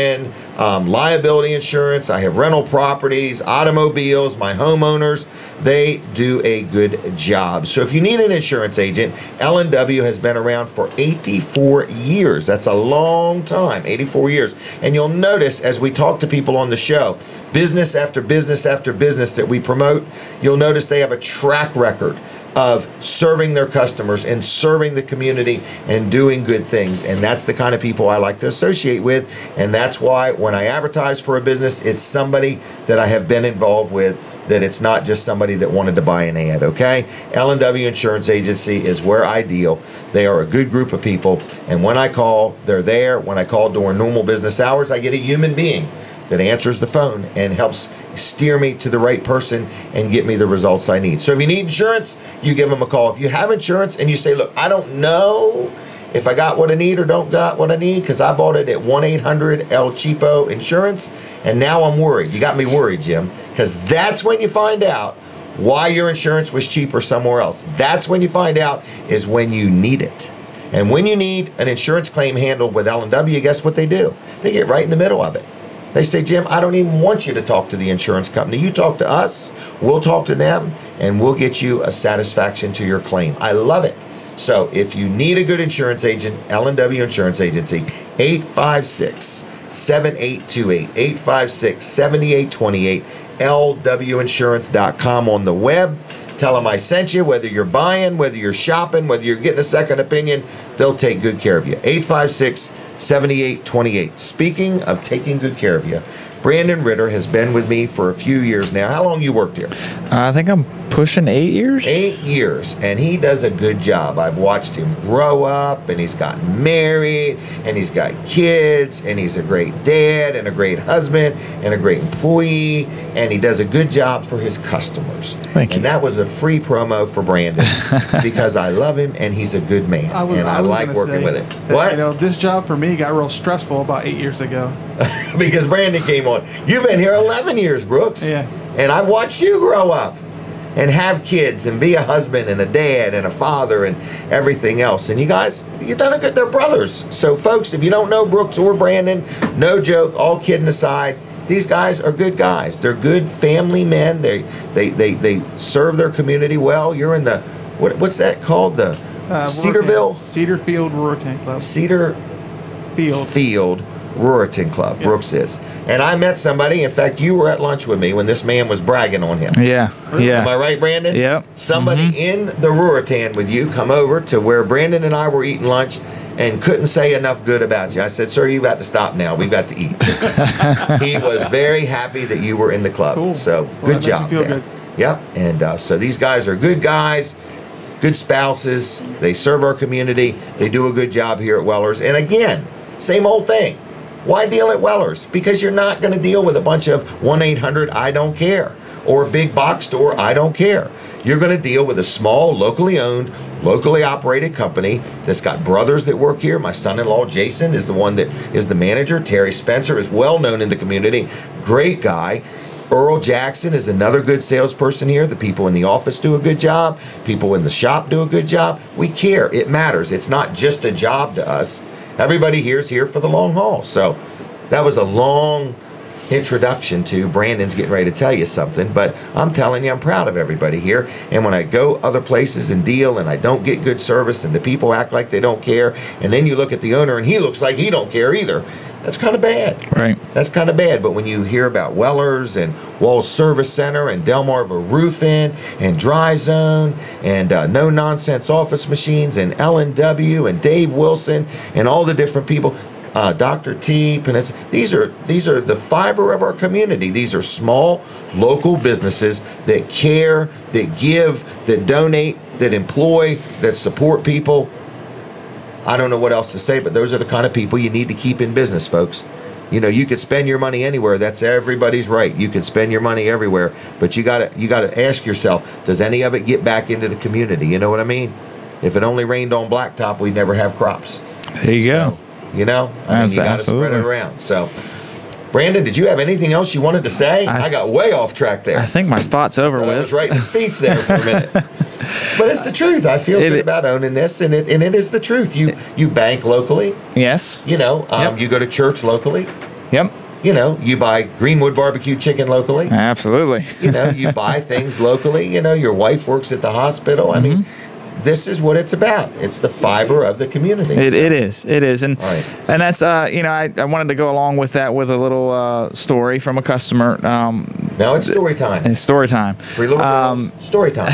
liability insurance. I have rental properties, automobiles, my homeowners. They do a good job. So if you need an insurance agent, L&W has been around for 84 years. That's a long time, 84 years. And you'll notice as we talk to people on the show, business after business after business that we promote, you'll notice they have a track record of serving their customers and serving the community and doing good things. And that's the kind of people I like to associate with. And that's why when I advertise for a business, it's somebody that I have been involved with, that it's not just somebody that wanted to buy an ad, okay? L&W Insurance Agency is where I deal. They are a good group of people. And when I call, they're there. When I call during normal business hours, I get a human being that answers the phone and helps steer me to the right person and get me the results I need. So if you need insurance, you give them a call. If you have insurance and you say, look, I don't know if I got what I need or don't got what I need because I bought it at 1-800-El-Cheapo Insurance, and now I'm worried. You got me worried, Jim, because that's when you find out why your insurance was cheaper somewhere else. That's when you find out is when you need it. And when you need an insurance claim handled with L&W, guess what they do? They get right in the middle of it. They say, Jim, I don't even want you to talk to the insurance company. You talk to us, we'll talk to them, and we'll get you a satisfaction to your claim. I love it. So if you need a good insurance agent, L&W Insurance Agency, 856-7828, 856-7828, lwinsurance.com on the web. Tell them I sent you, whether you're buying, whether you're shopping, whether you're getting a second opinion, they'll take good care of you. 856-7828. Speaking of taking good care of you, Brandon Ritter has been with me for a few years now. How long you worked here? I think I'm Pushing 8 years? 8 years, and he does a good job. I've watched him grow up, and he's gotten married, and he's got kids, and he's a great dad, and a great husband, and a great employee, and he does a good job for his customers. Thank you. And that was a free promo for Brandon because I love him, and he's a good man, and I like working with him. What? You know, this job for me got real stressful about 8 years ago. Because Brandon came on. You've been here 11 years, Brooks. Yeah. And I've watched you grow up and have kids and be a husband and a dad and a father and everything else. And you guys, you've done a good, they're brothers. So folks, if you don't know Brooks or Brandon, no joke, all kidding aside, these guys are good guys. They're good family men. They serve their community well. You're in the, what's that called? The Cedarville? Cedarfield Ruritan Club. Cedar Field Ruritan Club, Yep. Brooks is. And I met somebody, in fact, you were at lunch with me when this man was bragging on him. Yeah. Am I right, Brandon? Yep. Somebody in the Ruritan with you come over to where Brandon and I were eating lunch and couldn't say enough good about you. I said, sir, you've got to stop now. We've got to eat. He was very happy that you were in the club. Cool. So Well, good that job makes me feel there. good. Yep. And so these guys are good guys, good spouses. They serve our community. They do a good job here at Weller's. And again, same old thing. Why deal at Weller's? Because you're not going to deal with a bunch of 1-800-I-don't-care or a big box store, I don't care. You're going to deal with a small, locally owned, locally operated company that's got brothers that work here. My son-in-law, Jason, is the one that is the manager. Terry Spencer is well known in the community. Great guy. Earl Jackson is another good salesperson here. The people in the office do a good job. People in the shop do a good job. We care. It matters. It's not just a job to us. Everybody here's here for the long haul. So that was a long introduction to Brandon's getting ready to tell you something, but I'm telling you, I'm proud of everybody here. And when I go other places and deal and I don't get good service and the people act like they don't care, and then you look at the owner and he looks like he don't care either, that's kind of bad. Right. That's kind of bad. But when you hear about Weller's and Walls Service Center and Delmarva Roofing and Dry Zone and No Nonsense Office Machines and L&W and Dave Wilson and all the different people, Dr. T, Panessa, these are the fiber of our community. These are small local businesses that care, that give, that donate, that employ, that support people. I don't know what else to say, but those are the kind of people you need to keep in business, folks. You know, you could spend your money anywhere. That's everybody's right. You can spend your money everywhere, but you gotta ask yourself, does any of it get back into the community? You know what I mean? If it only rained on blacktop, we'd never have crops. There you go. You know, I mean, you got to spread it around. So, Brandon, did you have anything else you wanted to say? I got way off track there. I think my spot's over with. I was writing a speech there for a minute. But it's the truth. I feel good about owning this, and it is the truth. You bank locally. Yes. You know, Yep. you go to church locally. Yep. You know, you buy Greenwood barbecue chicken locally. Absolutely. You know, you buy things locally. You know, your wife works at the hospital. I mean, this is what it's about. It's the fiber of the community. It is, and Right. and that's you know, I wanted to go along with that with a little story from a customer. Now it's story time. It's story time. Three little girls. Story time.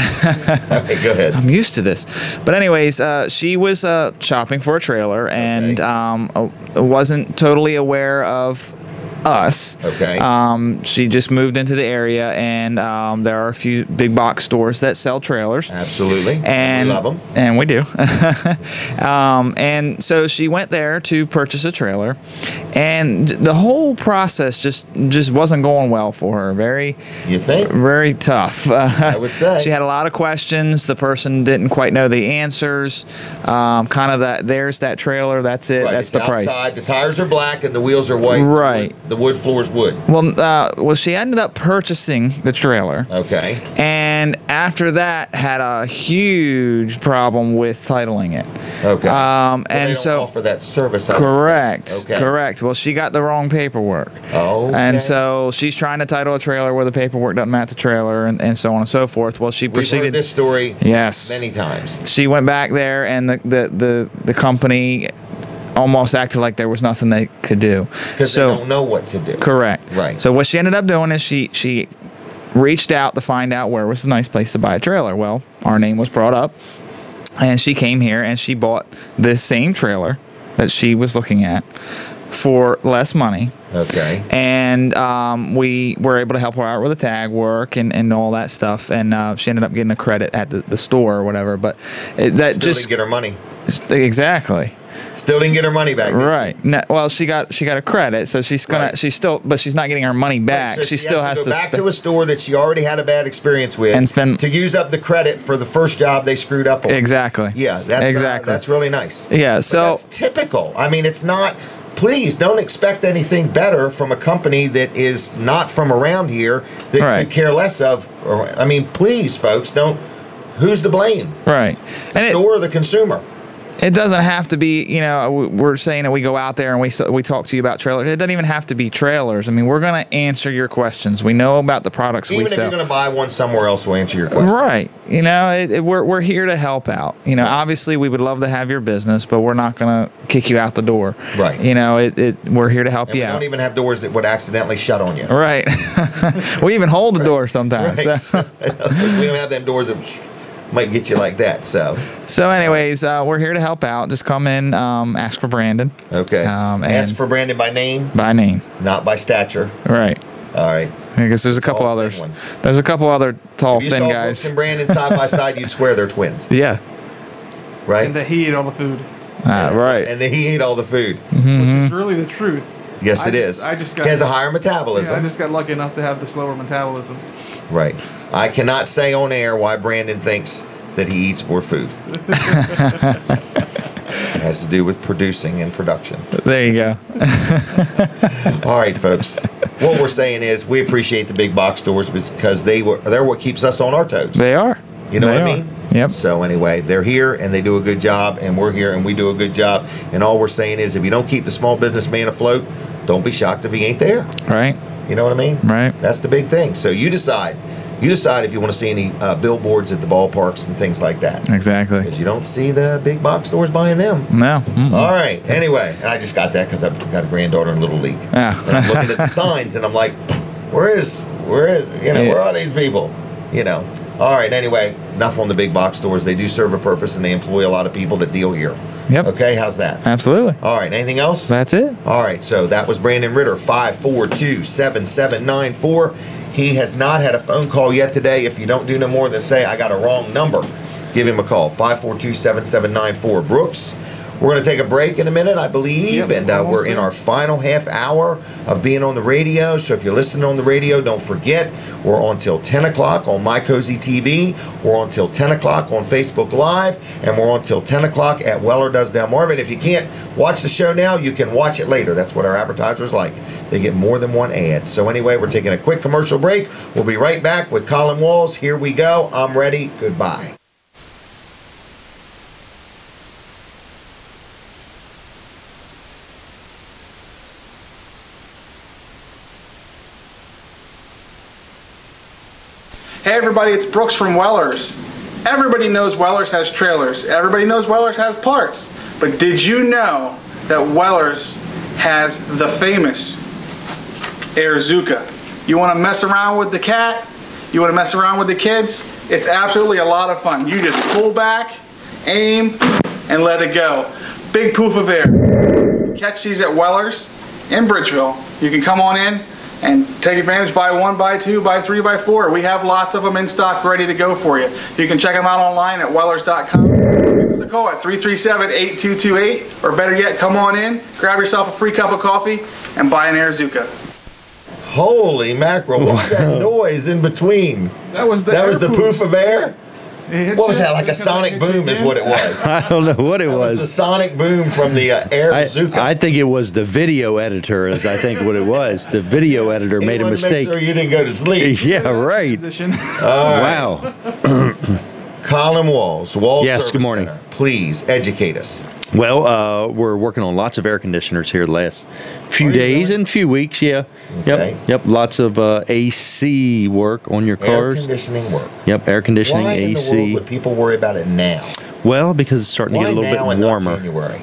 Okay, go ahead. I'm used to this, but anyways, she was shopping for a trailer and wasn't totally aware of us. Okay. She just moved into the area, and there are a few big box stores that sell trailers. Absolutely. And we love them. And we do. And so she went there to purchase a trailer, and the whole process just wasn't going well for her. You think? Very tough. I would say. She had a lot of questions. The person didn't quite know the answers. Kind of that. There's that trailer. That's it. Right, That's it's the price. outside, the tires are black and the wheels are white. Right. The wood floor is wood. Well, she ended up purchasing the trailer. Okay. And after that, had a huge problem with titling it. Okay. And they don't so offer that service. correct. Okay. Correct. Well, she got the wrong paperwork. Oh. And so she's trying to title a trailer where the paperwork doesn't match the trailer, and so on and so forth. Well, she We've proceeded. heard this story. Yes. Many times. She went back there, and the company almost acted like there was nothing they could do. Because they don't know what to do. Correct. Right. So what she ended up doing is she reached out to find out where was the nice place to buy a trailer. Well, our name was brought up, and she came here and she bought this same trailer that she was looking at. for less money. Okay. And we were able to help her out with the tag work and all that stuff. And she ended up getting a credit at the store or whatever. But that Still just didn't get her money. Exactly. Still didn't get her money back. Right. No, well, she got a credit, so she's gonna Right. she's still, but she's not getting her money back. So she still has to to go back to a store that she already had a bad experience with And spend- to use up the credit for the first job they screwed up on. Exactly. Yeah, that's exactly. that's really nice. Yeah. But So that's typical. I mean, it's not. Please don't expect anything better from a company that is not from around here that Right. you care less of. Or, I mean, please, folks, don't. Who's to blame? right. The And store or the consumer? it doesn't have to be, we're saying that we go out there and we talk to you about trailers. It doesn't even have to be trailers. I mean, we're going to answer your questions. We know about the products Even we if sell. you're going to buy one somewhere else, we'll answer your question. Right. We're here to help out. Obviously we would love to have your business, but we're not going to kick you out the door. Right. We're here to help And we you out. don't even have doors that would accidentally shut on you. Right. We even hold the door sometimes. Right. So. We don't have them doors that might get you like that. So anyways, we're here to help out. Just come in, ask for Brandon. Okay. And Ask for Brandon by name, by name. not by stature. Right. All right. I guess there's a couple Tall, others. thin one. There's a couple other tall, If you thin saw guys. Brooks and Brandon side by side, you'd swear they're twins, Yeah. right? And that he ate all the food, Right. And then he ate all the food. which is really the truth. Yes, I it just- is. I just got- He has a higher metabolism. I just got lucky enough to have the slower metabolism. Right. I cannot say on air why Brandon thinks that he eats more food. It has to do with producing and production. There you go. All right, folks. What we're saying is we appreciate the big box stores because they're what keeps us on our toes. They are. You know They what I are. mean? Yep. So anyway, they're here and they do a good job, and we're here and we do a good job. And all we're saying is if you don't keep the small businessman afloat, don't be shocked if he ain't there. Right. You know what I mean? Right. That's the big thing. So you decide. You decide if you want to see any billboards at the ballparks and things like that. Exactly. Because you don't see the big box stores buying them. No. Mm-mm. All right. Anyway, and I just got that because I've got a granddaughter in Little League. Yeah. And I'm looking at the signs and I'm like, where are these people? All right. Anyway, enough on the big box stores. They do serve a purpose and they employ a lot of people that deal here. Yep. Okay. How's that? Absolutely. All right. Anything else? That's it. All right, so that was Brandon Ritter, 542-7794. He has not had a phone call yet today. If you don't do no more than say, I got a wrong number, give him a call, 542-7794. Brooks, we're going to take a break in a minute, I believe, Yep, and we're in our final half hour of being on the radio. So if you're listening on the radio, don't forget, we're on till 10 o'clock on My Cozy TV. We're on till 10 o'clock on Facebook Live, and we're on till 10 o'clock at Weller Does Delmarva. And if you can't watch the show now, you can watch it later. That's what our advertisers like. They get more than one ad. So anyway, we're taking a quick commercial break. We'll be right back with Colin Walls. Here we go. I'm ready. Goodbye. Hey everybody, it's Brooks from Weller's. Everybody knows Weller's has trailers. Everybody knows Weller's has parts. But did you know that Weller's has the famous Airzuka? You want to mess around with the cat? You want to mess around with the kids? It's absolutely a lot of fun. You just pull back, aim, and let it go. Big poof of air. Catch these at Weller's in Bridgeville. You can come on in and take advantage, buy one, buy two, buy three, buy four. We have lots of them in stock ready to go for you. You can check them out online at wellers.com. Give us a call at 337-8228, or better yet, come on in, grab yourself a free cup of coffee, and buy an Airzuka. Holy mackerel. What was that noise in between? That was the poof of air? It What was that? Like a sonic boom is what it was. I don't know what it That was the sonic boom from the Airzuka. I think it was the video editor, is I think what it was. The video editor made a wanted to mistake. Make sure you didn't go to sleep. Yeah, right. Wow. Colin Walls, Yes, Service good morning. Center. Please educate us. Well, we're working on lots of air conditioners here the last few you days really? and few weeks. Yeah. Okay. Yep. Lots of AC work on your Air cars. conditioning work. Yep. Air conditioning, Why in the AC. world would people worry about it now? Well, because it's starting Why to get a little now bit and not warmer. January?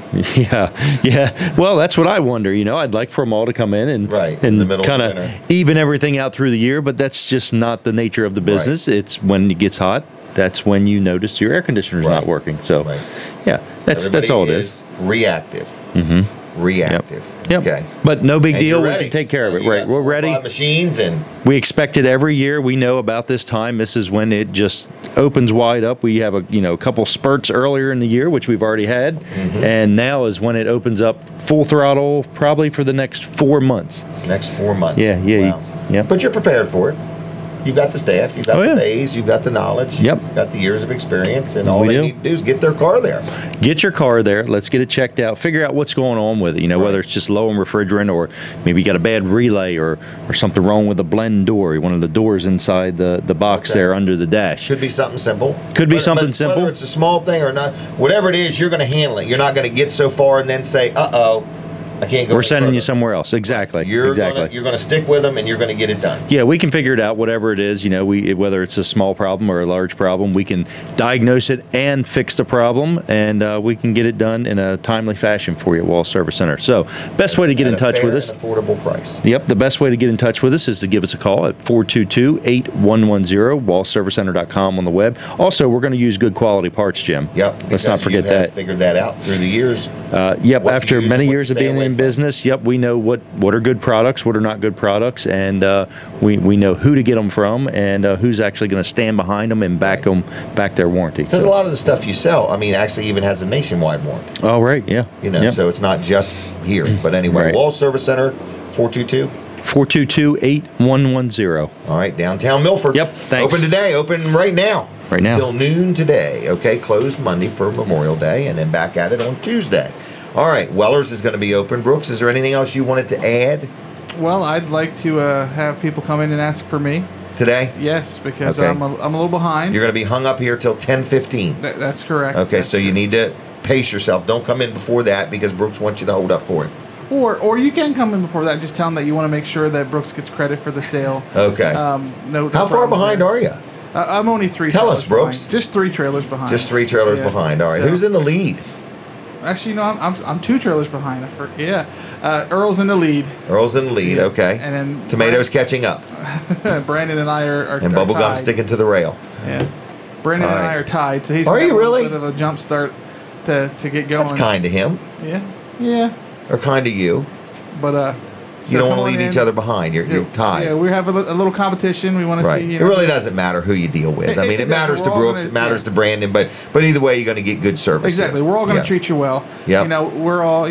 Yeah. Well, that's what I wonder. I'd like for them all to come in and Right, in the middle of kind winter. of even everything out through the year, but that's just not the nature of the business. It's when it gets hot, that's when you notice your air conditioner's Right. not working. So, Right. yeah, that's all it is. Reactive. Mm-hmm. reactive. Yep. Okay. But no big And deal. you're We ready. can take care of So it. you Right. got We're 4 or ready. 5 machines and We expect it every year. We know about this time. This is when it just opens wide up. We have a couple spurts earlier in the year, which we've already had, and now is when it opens up full throttle, probably for the next 4 months. next 4 months. Yeah, yeah, Wow. yeah. But you're prepared for it. You've got the staff, you've got Oh, the yeah. bays, you've got the knowledge, Yep. you've got the years of experience, and all We they do. need to do is get their car there. Get your car there. Let's get it checked out. Figure out what's going on with it. Whether it's just low in refrigerant, or maybe you got a bad relay, or something wrong with the blend door, one of the doors inside the box Okay. there under the dash. Should be something simple. Could be But- something but simple. Whether it's a small thing or not, whatever it is, you're going to handle it. You're not going to get so far and then say, "Uh-oh, I can't go." We're any sending you further." somewhere else. Exactly. You're exactly. going to stick with them, and you're going to get it done. Yeah, we can figure it out, whatever it is. Whether it's a small problem or a large problem, we can diagnose it and fix the problem, and we can get it done in a timely fashion for you at Wall Service Center. So, best way to get in At a touch fair with us. and affordable price. Yep, the best way to get in touch with us is to give us a call at 422-8110, wallservicecenter.com on the web. Also, we're going to use good quality parts, Jim. Yep. Let's not because forget you have that. Figured that out through the years. Yep, what to after use many and what years to of stay being away in from. business, yep, we know what are good products, what are not good products, and we know who to get them from, and who's actually going to stand behind them and back their warranty. Because a lot of the stuff you sell, actually even has a nationwide warranty. Oh, right, yeah. Yep. So it's not just here. But anyway, Right. Wall Service Center, 422. 422-8110. All right, downtown Milford. Yep, thanks. Open today, open right now. Right now. Till noon today. Okay, closed Monday for Memorial Day, and then back at it on Tuesday. All right, Weller's is going to be open. Brooks, is there anything else you wanted to add Well, I'd like to have people come in and ask for me. today? Yes, because Okay. I'm a little behind. You're going to be hung up here till 10:15. That's correct. Okay, That's so you true. need to pace yourself. Don't come in before that because Brooks wants you to hold up for him. Or you can come in before that and just tell them that you want to make sure that Brooks gets credit for the sale. Okay. No. How far behind are you? I'm only 3 Tell trailers us, Brooks. behind. Just 3 trailers behind. Just 3 trailers Yeah. behind. All right. So- Who's in the lead? Actually, no, I'm 2 trailers behind. I forget. Yeah. Earl's in the lead. Earl's in the lead. Yeah. Okay. And then Tomatoes catching up, Brandon and I are and are bubblegum tied. sticking to the rail. Yeah. Brandon All and right. I are tied, so he's Are got you a little really? bit of a jump start to get going. That's kind of him, Yeah. Yeah. or kind of you. But You don't want to leave each other behind. You're tied. Yeah, we have a little competition. We want to Right. see. It really doesn't matter who you deal with. It It matters doesn't. to We're all Brooks. gonna- It matters yeah. to Brandon. But either way, you're going to get good service. Exactly. here. We're all going to Yeah. treat you well. Yep. We're all,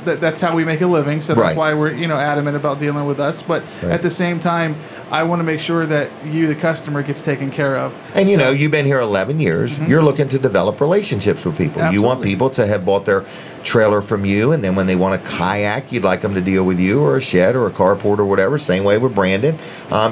that's how we make a living. So that's Right. why we're, adamant about dealing with us. But Right. at the same time, I want to make sure that you, the customer, gets taken care of. And So- you've been here 11 years. You're looking to develop relationships with people. You want Absolutely. people to have bought their trailer from you, and then when they want a kayak, you'd like them to deal with you, or a shed, or a carport, or whatever. Same way with Brandon.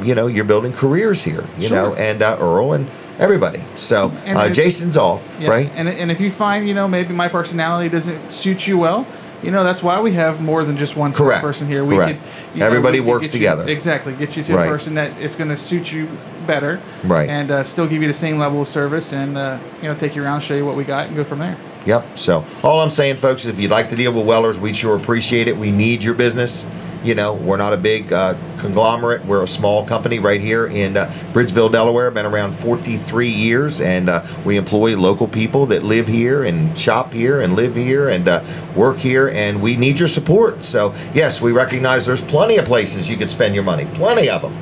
You're building careers here. Sure. And Earl and everybody. So And Jason's off, Yeah. right? And if you find, maybe my personality doesn't suit you well, that's why we have more than just one Correct. person here. Correct. Everybody works get you- together. Exactly. Get you to Right. a person that it's going to suit you better. Right. And still give you the same level of service and, take you around, show you what we got, and go from there. Yep. So all I'm saying, folks, is if you'd like to deal with Wellers, we sure appreciate it. We need your business. We're not a big conglomerate. We're a small company right here in Bridgeville, Delaware. Been around 43 years, and we employ local people that live here and shop here and live here and work here, and we need your support. So, yes, we recognize there's plenty of places you could spend your money, plenty of them.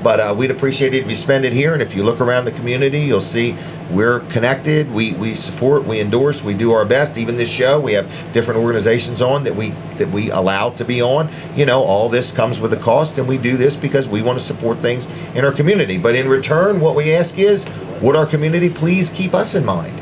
But we'd appreciate it if you spend it here, and if you look around the community, you'll see we're connected, we support, we endorse, we do our best. Even this show, we have different organizations on that we allow to be on. All this comes with a cost, and we do this because we want to support things in our community. But in return, what we ask is, would our community please keep us in mind?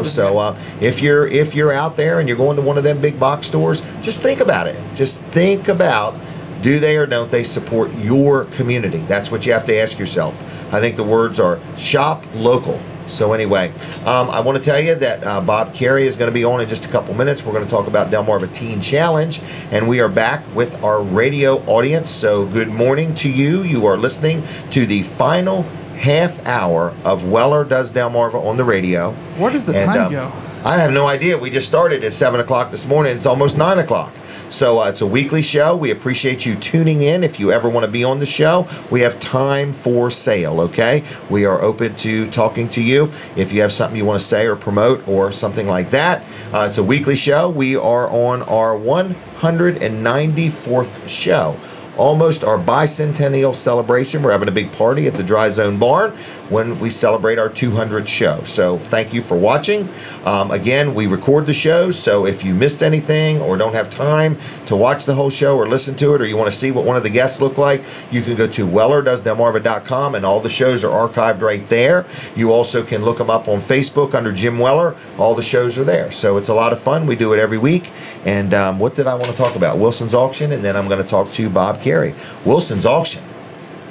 So if you're out there and you're going to one of them big box stores, just think about it. Just think about, do they or don't they support your community? That's what you have to ask yourself. I think the words are shop local. So anyway, I want to tell you that Bob Carey is going to be on in just a couple minutes. We're going to talk about Delmarva Teen Challenge, and we are back with our radio audience. So good morning to you. You are listening to the final half hour of Weller Does Delmarva on the radio. Where does the time go? I have no idea. We just started at 7 o'clock this morning. It's almost 9 o'clock. So it's a weekly show. We appreciate you tuning in. If you ever want to be on the show, we have time for sale, okay? We are open to talking to you. If you have something you want to say or promote or something like that, it's a weekly show. We are on our 194th show. Almost our bicentennial celebration. We're having a big party at the Dry Zone Barn when we celebrate our 200th show. So thank you for watching. Again, we record the shows, so if you missed anything or don't have time to watch the whole show or listen to it, or you want to see what one of the guests look like, you can go to wellerdoesdelmarva.com, and all the shows are archived right there. You also can look them up on Facebook under Jim Weller. All the shows are there. So it's a lot of fun. We do it every week. And what did I want to talk about? Wilson's Auction, and then I'm going to talk to Bob Carey. Wilson's Auction.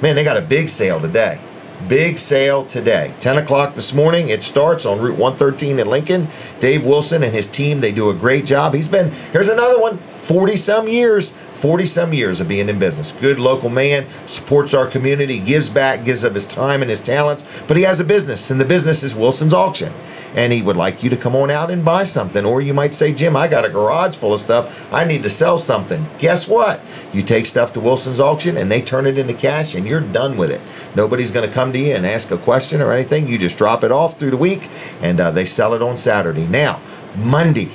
Man, they got a big sale today. Big sale today. 10 o'clock this morning. It starts on Route 113 in Lincoln. Dave Wilson and his team, they do a great job. He's been, here's another one, 40-some years. 40-some years of being in business. Good local man, supports our community, gives back, gives of his time and his talents, but he has a business, and the business is Wilson's Auction. And he would like you to come on out and buy something. Or you might say, Jim, I got a garage full of stuff. I need to sell something. Guess what? You take stuff to Wilson's Auction, and they turn it into cash, and you're done with it. Nobody's going to come to you and ask a question or anything. You just drop it off through the week, and they sell it on Saturday. Now, Monday,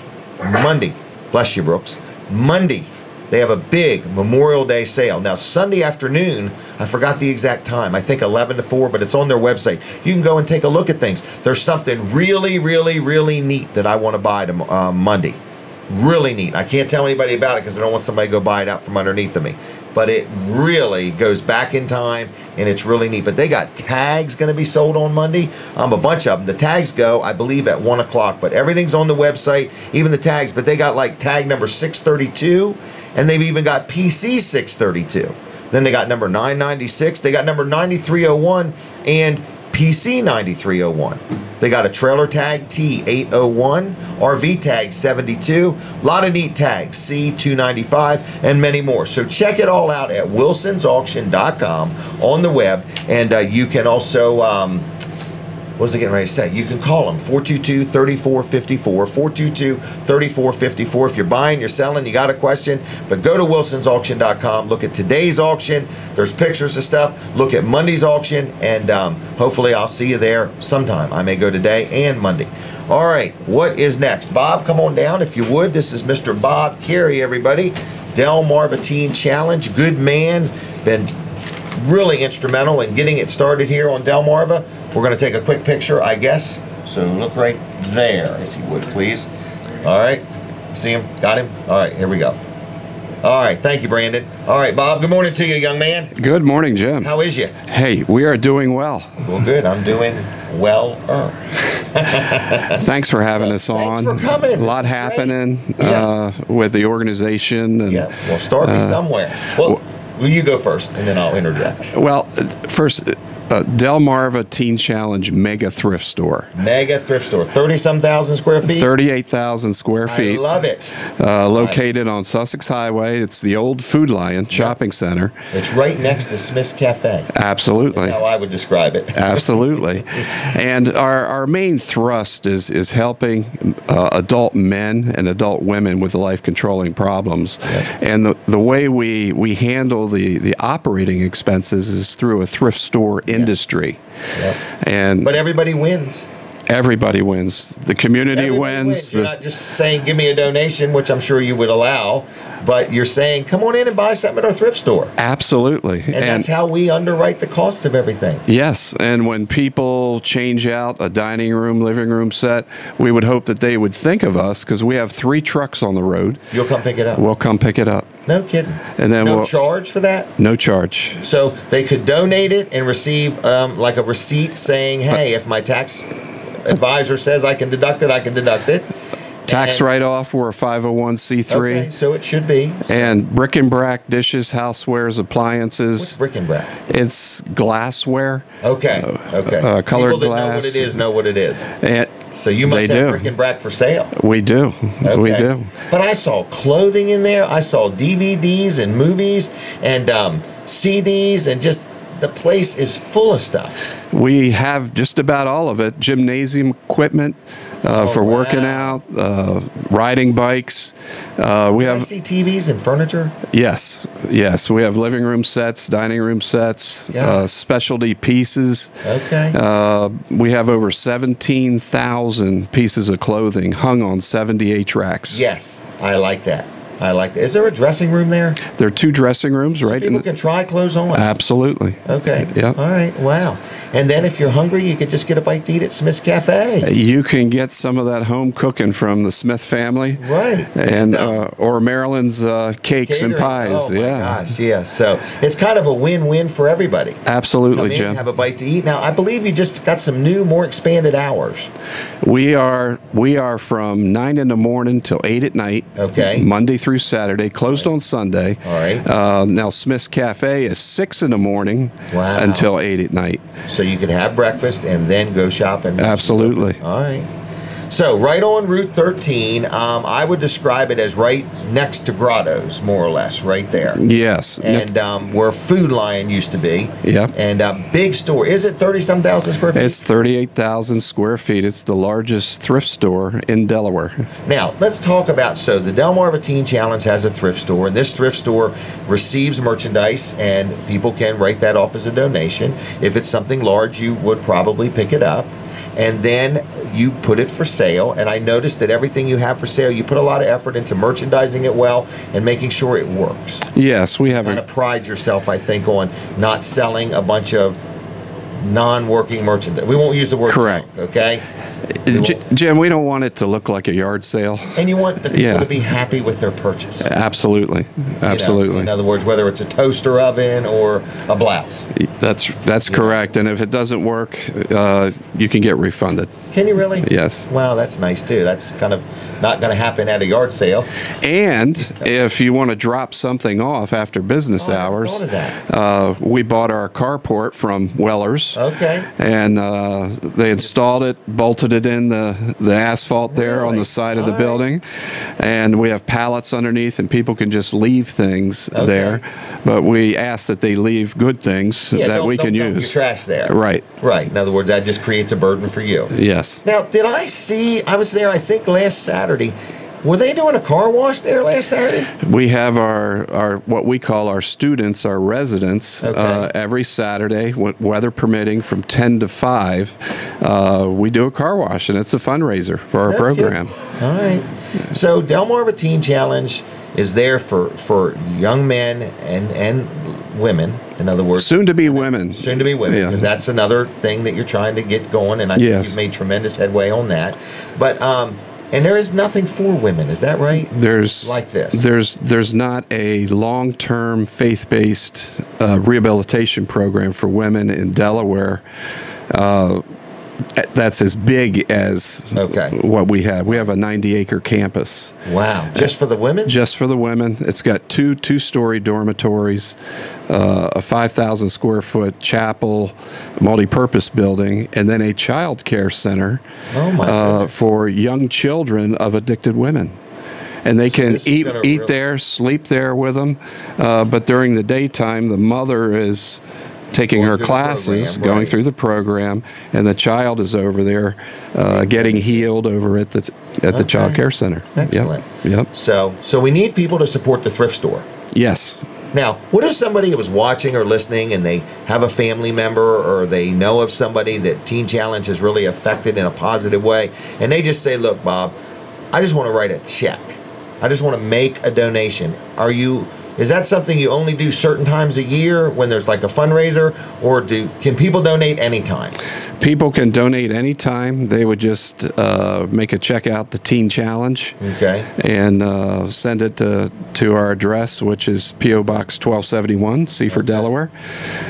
bless you, Brooks, Monday, they have a big Memorial Day sale. Now, Sunday afternoon, I forgot the exact time. I think 11 to 4, but it's on their website. You can go and take a look at things. There's something really, really, really neat that I want to buy to Monday. Really neat. I can't tell anybody about it because I don't want somebody to go buy it out from underneath of me. But it really goes back in time, and it's really neat. But they got tags going to be sold on Monday. A bunch of them. The tags go, I believe, at 1 o'clock. But everything's on the website, even the tags. But they got like tag number 632, and they've even got PC 632. Then they got number 996. They got number 9301 and PC 9301. They got a trailer tag T801, RV tag 72, a lot of neat tags, C295, and many more. So check it all out at wilsonsauction.com on the web, and you can also, what was I getting ready to say? You can call them, 422-3454, 422-3454. If you're buying, you're selling, you got a question, but go to wilsonsauction.com, look at today's auction, there's pictures of stuff, look at Monday's auction, and hopefully I'll see you there sometime. I may go today and Monday. All right, what is next? Bob, come on down if you would. This is Mr. Bob Carey, everybody. Delmarva Teen Challenge, good man, been really instrumental in getting it started here on Delmarva. We're going to take a quick picture, I guess. So look right there, if you would, please. All right. See him? Got him? All right, here we go. All right, thank you, Brandon. All right, Bob, good morning to you, young man. Good morning, Jim. How is you? Hey, we are doing well. Well, good. I'm doing well. Thanks for having us on. Thanks for coming. A lot happening with the organization. And, yeah, well, start me somewhere. Well, will you go first, and then I'll interject. Well, first, Delmarva Teen Challenge Mega Thrift Store. Mega Thrift Store. 30-some thousand square feet? 38,000 square feet. I love it. Located on Sussex Highway. It's the old Food Lion Shopping Center. It's right next to Smith's Cafe. Absolutely. That's how I would describe it. Absolutely. And our main thrust is helping adult men and adult women with life-controlling problems. Yep. And the way we handle the operating expenses is through a thrift store industry. Yep. But everybody wins. Everybody wins. The community wins. You're not just saying, give me a donation, which I'm sure you would allow, but you're saying, come on in and buy something at our thrift store. Absolutely. And that's how we underwrite the cost of everything. Yes. And when people change out a dining room, living room set, we would hope that they would think of us because we have 3 trucks on the road. You'll come pick it up. We'll come pick it up. No kidding. And then no charge for that? No charge. So they could donate it and receive like a receipt saying, hey, if my tax advisor says I can deduct it, I can deduct it. Tax write-off, we're a 501c3. Okay, so it should be. And brick and brack dishes, housewares, appliances. What's brick and brack? It's glassware. Okay, okay. Colored People that glass. know what it is. And so you must have brick and brack for sale. We do. Okay. We do. But I saw clothing in there. I saw DVDs and movies and CDs and just the place is full of stuff. We have just about all of it. Gymnasium equipment, for working out, riding bikes. We have I see TVs and furniture. Yes. We have living room sets, dining room sets, specialty pieces. Okay. We have over 17,000 pieces of clothing hung on 78 racks. Yes, I like that. Is there a dressing room there? There are 2 dressing rooms, So right? people can try clothes on. Absolutely. Okay. Yep. All right. Wow. And then if you're hungry, you could just get a bite to eat at Smith's Cafe. You can get some of that home cooking from the Smith family, Right. And or Maryland's cakes and Catering. pies. Oh my gosh, yeah. So it's kind of a win-win for everybody. Absolutely, Come in, Jim. have a bite to eat. Now, I believe you just got some new, more expanded hours. We are from 9 in the morning till 8 at night. Okay. Monday through Saturday, closed on Sunday. All right. Now Smith's Cafe is 6 in the morning until 8 at night. So you could have breakfast and then go shopping. Absolutely. All right. So right on Route 13, I would describe it as right next to Grotto's, more or less, right there. Yes. And where Food Lion used to be. Yep. And big store. Is it 30-some thousand square feet? It's 38,000 square feet. It's the largest thrift store in Delaware. Now, let's talk about, so the Delmarva Teen Challenge has a thrift store, and this thrift store receives merchandise, and people can write that off as a donation. If it's something large, you would probably pick it up, and then you put it for sale. And I noticed that everything you have for sale, you put a lot of effort into merchandising it well and making sure it works. Yes, we have Kind of pride yourself, I think, on not selling a bunch of non-working merchandise. We won't use the word correct. junk, okay? Jim, we don't want it to look like a yard sale. And you want the people to be happy with their purchase. Absolutely. Absolutely. In other words, whether it's a toaster oven or a blouse. That's correct. And if it doesn't work, you can get refunded. Can you really? Yes. Wow, that's nice too. That's kind of not going to happen at a yard sale. And if you want to drop something off after business hours, we bought our carport from Weller's. Okay. And they installed it, bolted it in the asphalt there on the side of the building. And we have pallets underneath, and people can just leave things there. But we ask that they leave good things that we can use. Your trash there. Right. Right. In other words, that just creates a burden for you. Yes. Now, did I see, I was there, I think, last Saturday. Were they doing a car wash there last Saturday? We have our what we call our students, our residents, every Saturday, weather permitting, from 10 to 5. We do a car wash, and it's a fundraiser for our program. All right. So Delmarva Teen Challenge is there for young men and women. In other words, soon to be women. Soon to be women, because that's another thing that you're trying to get going, and I think you've made tremendous headway on that. But and there is nothing for women, is that right? There's like this. There's not a long-term faith-based rehabilitation program for women in Delaware. That's as big as what we have. We have a 90-acre campus. Wow. Just for the women? Just for the women. It's got two-story dormitories, a 5,000 square foot chapel, multi-purpose building, and then a child care center for young children of addicted women. And they can eat there, sleep there with them, but during the daytime, the mother is taking her classes, going through the program, and the child is over there getting healed over at the child care center. Excellent. Yep. So we need people to support the thrift store. Yes. Now, what if somebody was watching or listening and they have a family member or they know of somebody that Teen Challenge has really affected in a positive way, and they just say, look, Bob, I just want to write a check. I just want to make a donation. Is that something you only do certain times a year when there's like a fundraiser, or can people donate anytime? People can donate anytime. They would just make a check out to Teen Challenge, and send it to our address, which is P.O. Box 1271, Seaford, Delaware.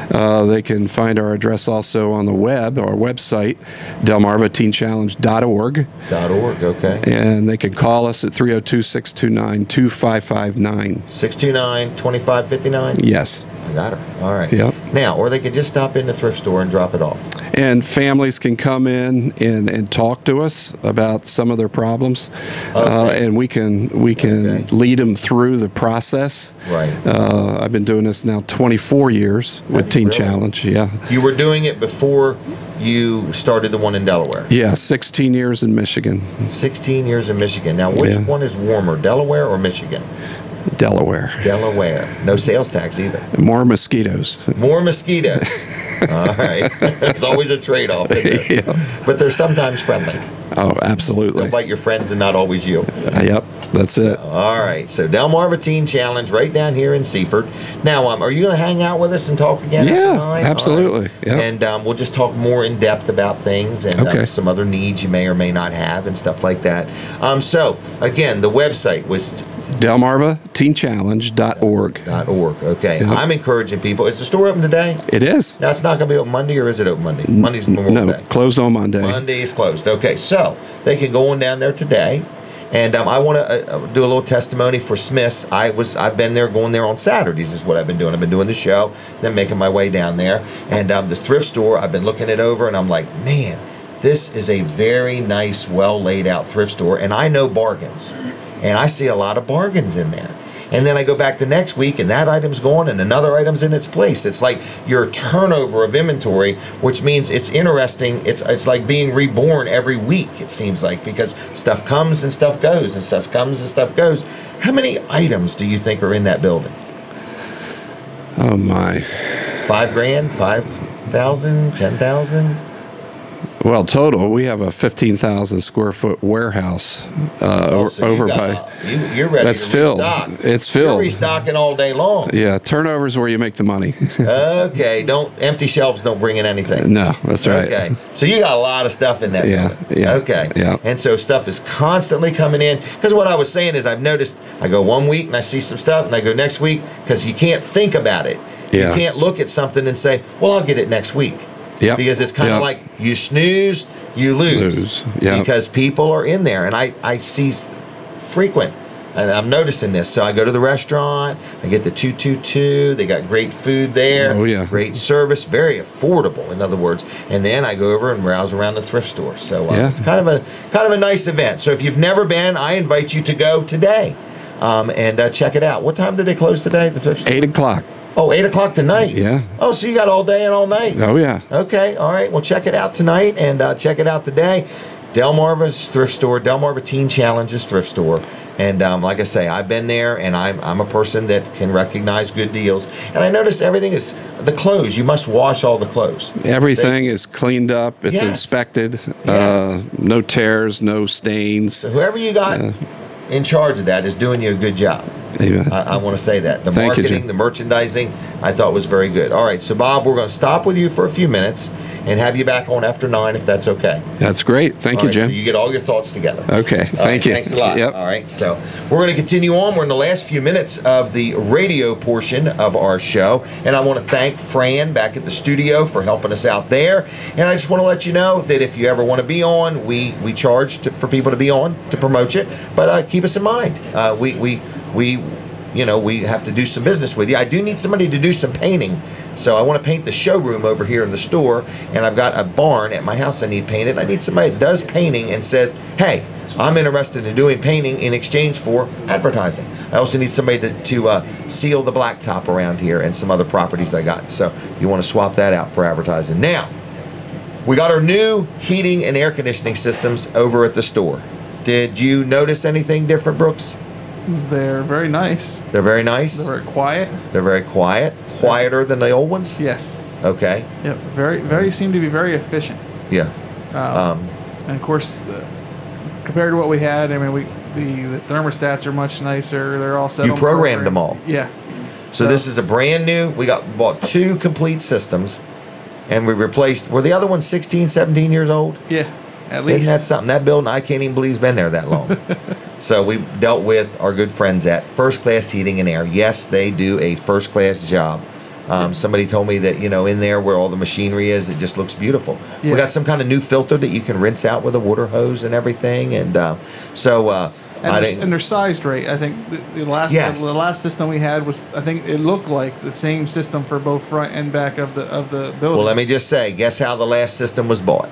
They can find our address also on the web, our website, delmarvateenchallenge.org. And they can call us at 302-629-2559. 629-2559? Yes. got her. All right. Yep. Now, or they could just stop in the thrift store and drop it off. And families can come in and talk to us about some of their problems, and we can lead them through the process. Right. I've been doing this now 24 years with Teen Really? Challenge. Yeah. You were doing it before you started the one in Delaware. Yeah, 16 years in Michigan. 16 years in Michigan. Now, which Yeah. one is warmer, Delaware or Michigan? Delaware. Delaware. No sales tax either. More mosquitoes. More mosquitoes. All right. It's always a trade-off, isn't it? Yeah. But they're sometimes friendly. Oh, absolutely. They'll bite your friends and not always you. Yep, that's it. All right. So Delmarva Teen Challenge right down here in Seaford. Now, are you going to hang out with us and talk again? Yeah, after 9? absolutely. All right. Yep. And we'll just talk more in depth about things and Okay. some other needs you may or may not have and stuff like that. So, again, the website was DelmarvaTeenChallenge.org. .org. Okay. Yep. I'm encouraging people. Is the store open today? It is. Now, it's not going to be open Monday, or is it open Monday? Monday's Memorial No, Day. closed on Monday. Monday is closed. Okay, so they can go on down there today, and I want to do a little testimony for Smith's. I've been there, going there on Saturdays is what I've been doing. I've been doing the show, then making my way down there, and the thrift store. I've been looking it over, and I'm like, man, this is a very nice, well laid out thrift store, and I know bargains, and I see a lot of bargains in there. And then I go back the next week, and that item's gone, and another item's in its place. It's like your turnover of inventory, which means it's interesting. It's like being reborn every week, it seems like, because stuff comes and stuff goes, and stuff comes and stuff goes. How many items do you think are in that building? Oh, my. $5,000, 5,000, 10,000? Well, total, we have a 15,000 square foot warehouse So over you by. got- you're ready That's to filled. restock. It's You're filled. restocking all day long. Yeah, turnover's where you make the money. Okay, empty shelves don't bring in anything. No, that's right. Okay, so you got a lot of stuff in that Yeah, building. yeah, Okay. yeah. And so stuff is constantly coming in. Because what I was saying is I've noticed I go one week and I see some stuff, and I go next week, because you can't think about it. Yeah. You can't look at something and say, well, I'll get it next week. Yep. Because it's kind of Yep. like you snooze, you lose. Lose. Yep. Because people are in there, and I see frequent. And I'm noticing this. So I go to the restaurant, I get the 222, they got great food there. Oh, yeah. Great service, very affordable, in other words. And then I go over and browse around the thrift store. So Yeah. it's kind of a nice event. So if you've never been, I invite you to go today and check it out. What time did they close today, the thrift store? 8 o'clock. Oh, 8 o'clock tonight? Yeah. Oh, so you got all day and all night. Oh, yeah. Okay, all right. Well, check it out tonight and check it out today. Delmarva's thrift store, Delmarva Teen Challenges thrift store. And like I say, I've been there, and I'm a person that can recognize good deals. And I notice everything is the clothes. You must wash all the clothes. Everything is cleaned up. It's Yes. inspected. Yes. No tears, no stains. So whoever you got in charge of that is doing you a good job. Amen. I want to say that. The Thank you, marketing, Jim. the merchandising, I thought was very good. All right, so Bob, we're going to stop with you for a few minutes and have you back on after 9 if that's okay. That's great. Thank All you, right, Jim. So you get all your thoughts together. Okay, All thank right, you. Thanks a lot. Yep. All right, so we're going to continue on. We're in the last few minutes of the radio portion of our show, and I want to thank Fran back at the studio for helping us out there. And I just want to let you know that if you ever want to be on, we charge for people to be on to promote you, but keep us in mind. We have to do some business with you. I do need somebody to do some painting. So I want to paint the showroom over here in the store, and I've got a barn at my house I need painted. I need somebody that does painting and says, hey, I'm interested in doing painting in exchange for advertising. I also need somebody to seal the blacktop around here and some other properties I got. So you want to swap that out for advertising. Now, we got our new heating and air conditioning systems over at the store. Did you notice anything different, Brooks? They're very nice. They're very nice. They're very quiet. They're very quiet. Quieter than the old ones? Yes. Okay. Yep. Very seem to be very efficient. Yeah. And of course, compared to what we had, I mean, the thermostats are much nicer. They're all set. You on programmed them programs. all. Yeah. So this is a brand new, bought 2 complete systems, and we replaced, were the other ones 16, 17 years old? Yeah. At least. Isn't that something? That building, I can't even believe it's been there that long. So we dealt with our good friends at First Class Heating and Air. Yes, they do a first-class job. Somebody told me that, in there where all the machinery is, it just looks beautiful. Yeah. We got some kind of new filter that you can rinse out with a water hose and everything. And And they're sized right. I think the last system we had was, I think it looked like the same system for both front and back of the building. Well, let me just say, guess how the last system was bought?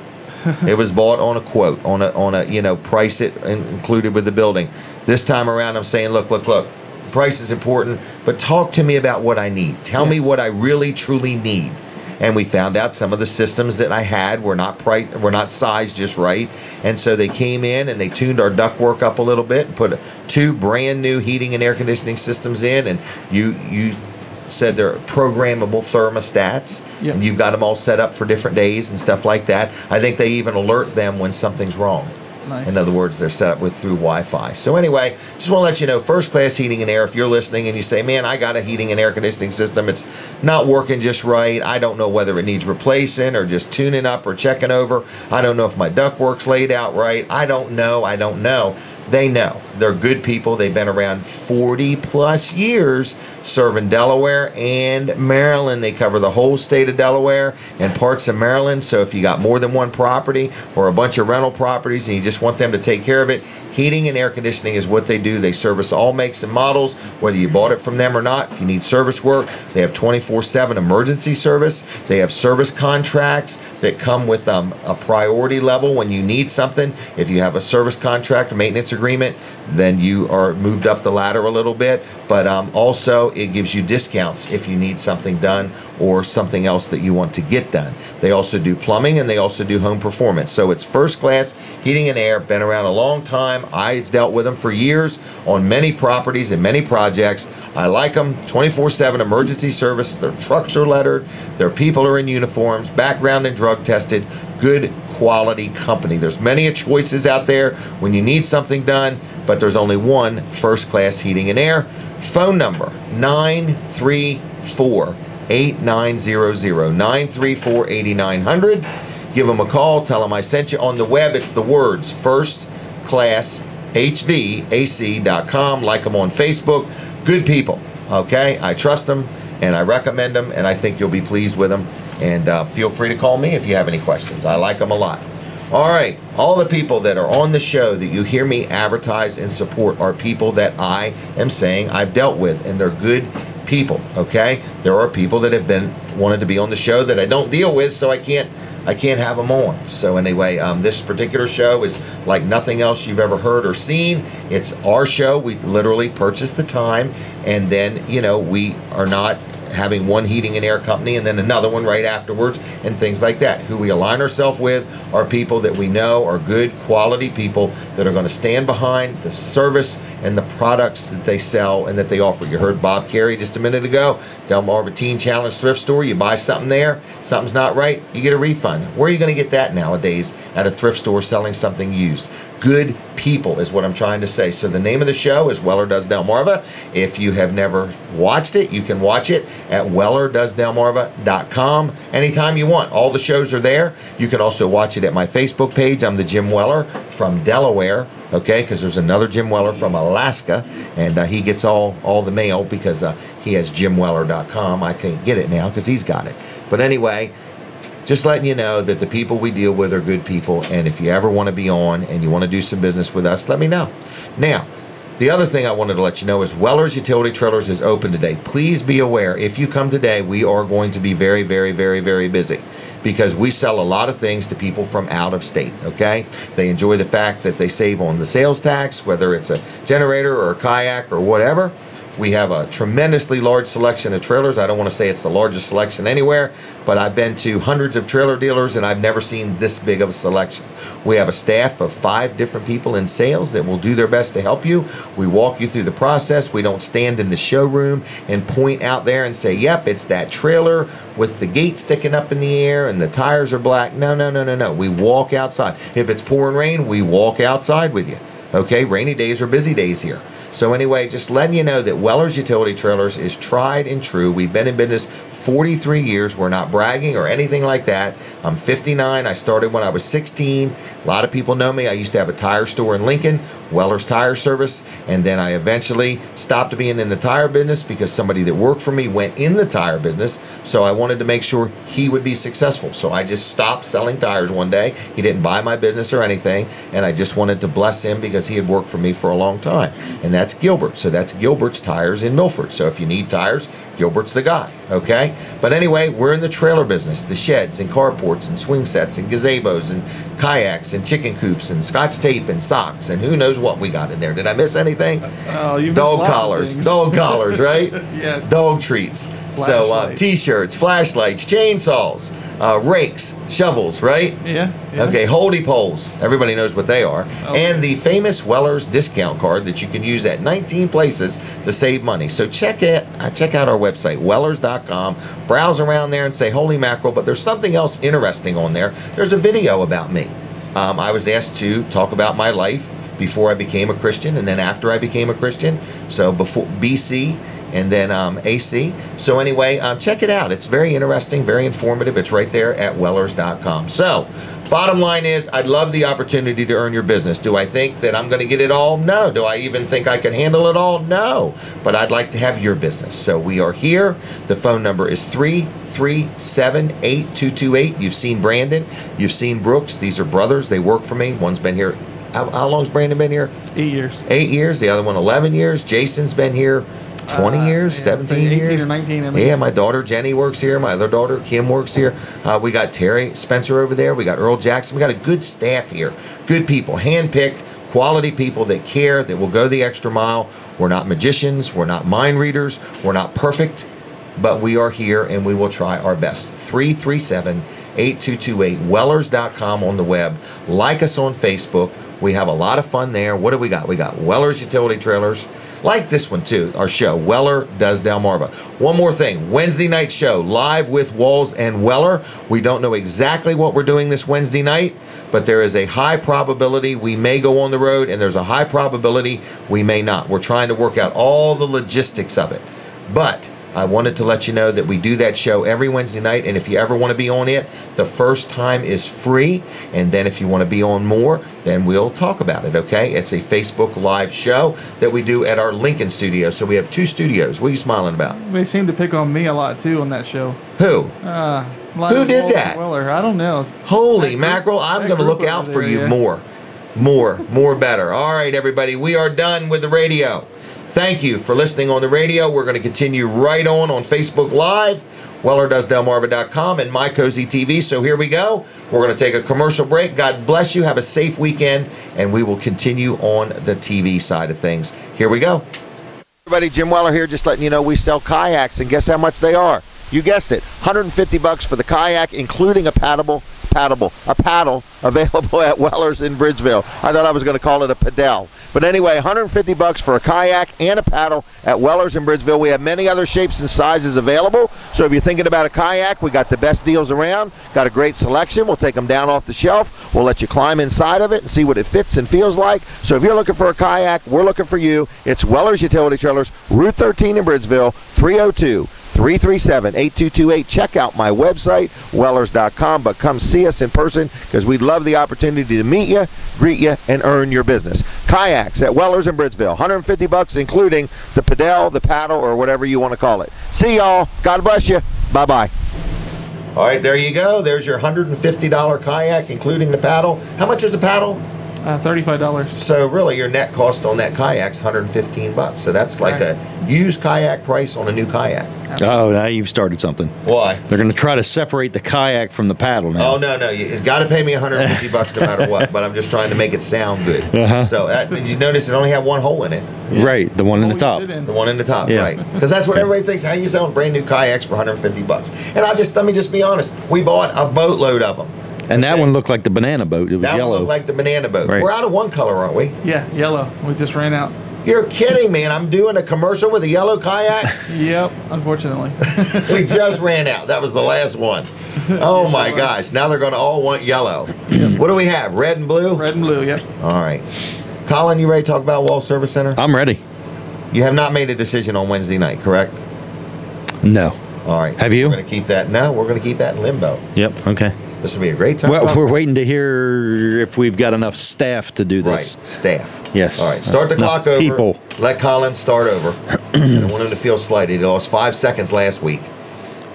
It was bought on a quote, on a price it included with the building. This time around, I'm saying, look. Price is important, but talk to me about what I need. Tell me what I really truly need. And we found out some of the systems that I had were not sized just right, and so they came in and they tuned our ductwork up a little bit and put 2 brand new heating and air conditioning systems in. And you said they're programmable thermostats, and you've got them all set up for different days and stuff like that. I think they even alert them when something's wrong. Nice. In other words, they're set up through Wi-Fi. So anyway, just want to let you know, First Class Heating and Air, if you're listening and you say, man, I got a heating and air conditioning system, it's not working just right, I don't know whether it needs replacing or just tuning up or checking over, I don't know if my ductwork's laid out right, I don't know. They know. They're good people. They've been around 40 plus years serving Delaware and Maryland. They cover the whole state of Delaware and parts of Maryland. So if you got more than one property or a bunch of rental properties and you just want them to take care of it, heating and air conditioning is what they do. They service all makes and models, whether you bought it from them or not. If you need service work, they have 24/7 emergency service. They have service contracts that come with a priority level when you need something. If you have a service contract, a maintenance agreement, then you are moved up the ladder a little bit. But also, it gives you discounts if you need something done or something else that you want to get done. They also do plumbing and they also do home performance. So it's First Class Heating and Air, been around a long time. I've dealt with them for years on many properties and many projects. I like them. 24/7 emergency service. Their trucks are lettered. Their people are in uniforms, background and drug tested. Good quality company. There's many choices out there when you need something done, but there's only one First Class Heating and Air. Phone number 934-8900, 934-8900. Give them a call. Tell them I sent you. On the web, it's the words firstclasshvac.com. Like them on Facebook. Good people. Okay? I trust them and I recommend them, and I think you'll be pleased with them. And feel free to call me if you have any questions. I like them a lot. All right. All the people that are on the show that you hear me advertise and support are people that I am saying I've dealt with, and they're good people, okay? There are people that have wanted to be on the show that I don't deal with, so I can't have them on. So anyway, this particular show is like nothing else you've ever heard or seen. It's our show. We literally purchase the time, and then, we are not having one heating and air company and then another one right afterwards and things like that. Who we align ourselves with are people that we know are good quality people that are going to stand behind the service and the products that they sell and that they offer. You heard Bob Carey just a minute ago, Delmarva Teen Challenge Thrift Store. You buy something there, something's not right, you get a refund. Where are you going to get that nowadays at a thrift store selling something used? Good people is what I'm trying to say. So the name of the show is Weller Does Delmarva. If you have never watched it, you can watch it at wellerdoesdelmarva.com anytime you want. All the shows are there. You can also watch it at my Facebook page. I'm the Jim Weller from Delaware, okay, because there's another Jim Weller from Alaska, and he gets all the mail because he has jimweller.com. I can't get it now because he's got it. But anyway, just letting you know that the people we deal with are good people, and if you ever want to be on and you want to do some business with us, let me know. Now, the other thing I wanted to let you know is Weller's Utility Trailers is open today. Please be aware, if you come today, we are going to be very, very, very, very busy because we sell a lot of things to people from out of state, okay? They enjoy the fact that they save on the sales tax, whether it's a generator or a kayak or whatever. We have a tremendously large selection of trailers. I don't want to say it's the largest selection anywhere, but I've been to hundreds of trailer dealers and I've never seen this big of a selection. We have a staff of 5 different people in sales that will do their best to help you. We walk you through the process. We don't stand in the showroom and point out there and say, yep, it's that trailer with the gate sticking up in the air and the tires are black. No. We walk outside. If it's pouring rain, we walk outside with you. Okay, rainy days are busy days here. So anyway, just letting you know that Weller's Utility Trailers is tried and true. We've been in business 43 years. We're not bragging or anything like that. I'm 59. I started when I was 16. A lot of people know me. I used to have a tire store in Lincoln, Weller's Tire Service, and then I eventually stopped being in the tire business because somebody that worked for me went in the tire business. So I wanted to make sure he would be successful. So I just stopped selling tires one day. He didn't buy my business or anything, and I just wanted to bless him because he had worked for me for a long time. And that's Gilbert. So that's Gilbert's Tires in Milford. So if you need tires, Gilbert's the guy, okay? But anyway, we're in the trailer business, the sheds and carports and swing sets and gazebos and kayaks and chicken coops and scotch tape and socks and who knows what we got in there. Did I miss anything? Oh, you've dog missed lots of collars, things. dog collars, right? Yes. Dog treats. So Flashlights. t-shirts, flashlights, chainsaws, rakes, shovels, right? Yeah. Okay, holdie poles. Everybody knows what they are. Okay. And the famous Weller's discount card that you can use at 19 places to save money. So check out our website, wellers.com. Browse around there and say, holy mackerel. But there's something else interesting on there. There's a video about me. I was asked to talk about my life before I became a Christian and then after I became a Christian. So before BC and then AC. So anyway, check it out. It's very interesting, very informative. It's right there at wellers.com. So bottom line is, I'd love the opportunity to earn your business. Do I think that I'm going to get it all? No. Do I even think I can handle it all? No. But I'd like to have your business. So we are here. The phone number is 337-8228. You've seen Brandon. You've seen Brooks. These are brothers. They work for me. One's been here. How long's Brandon been here? 8 years. 8 years. The other one, 11 years. Jason's been here 20 years, yeah, 17 18 years. or 19 at least. Yeah, my daughter Jenny works here. My other daughter Kim works here. We got Terry Spencer over there. We got Earl Jackson. We got a good staff here. Good people, hand-picked, quality people that care, that will go the extra mile. We're not magicians. We're not mind readers. We're not perfect, but we are here and we will try our best. 337-8228, wellers.com on the web. Like us on Facebook. We have a lot of fun there. What do we got? We got Weller's Utility Trailers. Like this one too, our show, Weller Does Delmarva. One more thing, Wednesday night show, live with Walls and Weller. We don't know exactly what we're doing this Wednesday night, but there is a high probability we may go on the road, and there's a high probability we may not. We're trying to work out all the logistics of it. But I wanted to let you know that we do that show every Wednesday night, and if you ever want to be on it, the first time is free, and then if you want to be on more, then we'll talk about it, okay? It's a Facebook Live show that we do at our Lincoln studio, so we have 2 studios. What are you smiling about? They seem to pick on me a lot too on that show. Who? Who did that? Weller. I don't know. Holy That group- mackerel, I'm that going to group look out over for there, you yeah. more better. All right, everybody, we are done with the radio. Thank you for listening on the radio. We're going to continue right on Facebook Live, WellerDoesDelmarva.com, and My Cozy TV. So here we go. We're going to take a commercial break. God bless you. Have a safe weekend, and we will continue on the TV side of things. Here we go. Everybody, Jim Weller here, just letting you know we sell kayaks, and guess how much they are? You guessed it, $150 for the kayak, including a paddle available at Weller's in Bridgeville. I thought I was going to call it a paddle. But anyway, $150 for a kayak and a paddle at Weller's in Bridgeville. We have many other shapes and sizes available. So if you're thinking about a kayak, we got the best deals around. Got a great selection. We'll take them down off the shelf. We'll let you climb inside of it and see what it fits and feels like. So if you're looking for a kayak, we're looking for you. It's Weller's Utility Trailers, Route 13 in Bridgeville, 302-337-8228. Check out my website, wellers.com, but come see us in person because we'd love the opportunity to meet you, greet you, and earn your business. Kayaks at Weller's in Bridgeville, $150, including the paddle, or whatever you want to call it. See y'all. God bless you. Bye-bye. All right, there you go. There's your $150 kayak, including the paddle. How much is a paddle? $35. So really, your net cost on that kayak's $115. So that's like a used kayak price on a new kayak. Oh, now you've started something. Why? They're going to try to separate the kayak from the paddle now. Oh, no. It's got to pay me $150 no matter what, but I'm just trying to make it sound good. So did you notice it only had one hole in it? Yeah. Right, the one in the top. The one in the top, Yeah. right. Because that's what everybody thinks. How you selling brand new kayaks for $150? And let me just be honest. We bought a boatload of them. And that one looked like the banana boat. It was That yellow. one looked like the banana boat. Right. We're out of one color, aren't we? Yeah, yellow. We just ran out. You're kidding, man. I'm doing a commercial with a yellow kayak. Yep, unfortunately. We just ran out. That was the last one. Oh, my gosh. Now they're going to all want yellow. What do we have? Red and blue? Red and blue, yep. All right. Colin, you ready to talk about Wall Service Center? I'm ready. You have not made a decision on Wednesday night, correct? No. All right. Have you? We're going to keep that. No, we're going to keep that in limbo. Yep. Okay. This will be a great time. Well, we're waiting to hear if we've got enough staff to do this. Right, staff. Yes. All right, start the Enough clock over. people. Let Colin start over. I don't want him to feel slighted. He lost 5 seconds last week.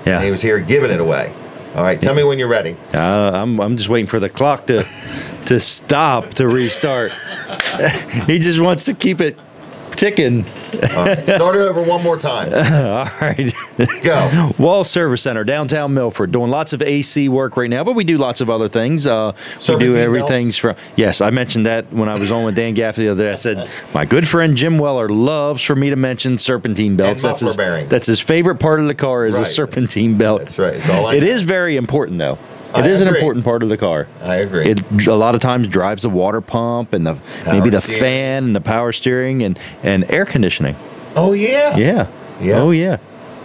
Yeah. And he was here giving it away. All right, tell me when you're ready. I'm just waiting for the clock to stop to restart. He just wants to keep it ticking. All right, start it over one more time. All right. Go. Wall Service Center, downtown Milford, doing lots of AC work right now, but we do lots of other things. We do Serpentine everything's from. Yes, I mentioned that when I was on with Dan Gaffney the other day. I said my good friend Jim Weller loves for me to mention serpentine belts. And muffler bearings. That's his favorite part of the car is a Right. serpentine belt. That's right. It's all I It know. is very important though. I It is an agree. important part of the car. I agree. It a lot of times drives the water pump and maybe the steering. fan and the power steering and air conditioning. Oh, yeah. Yeah. Yeah. Oh yeah.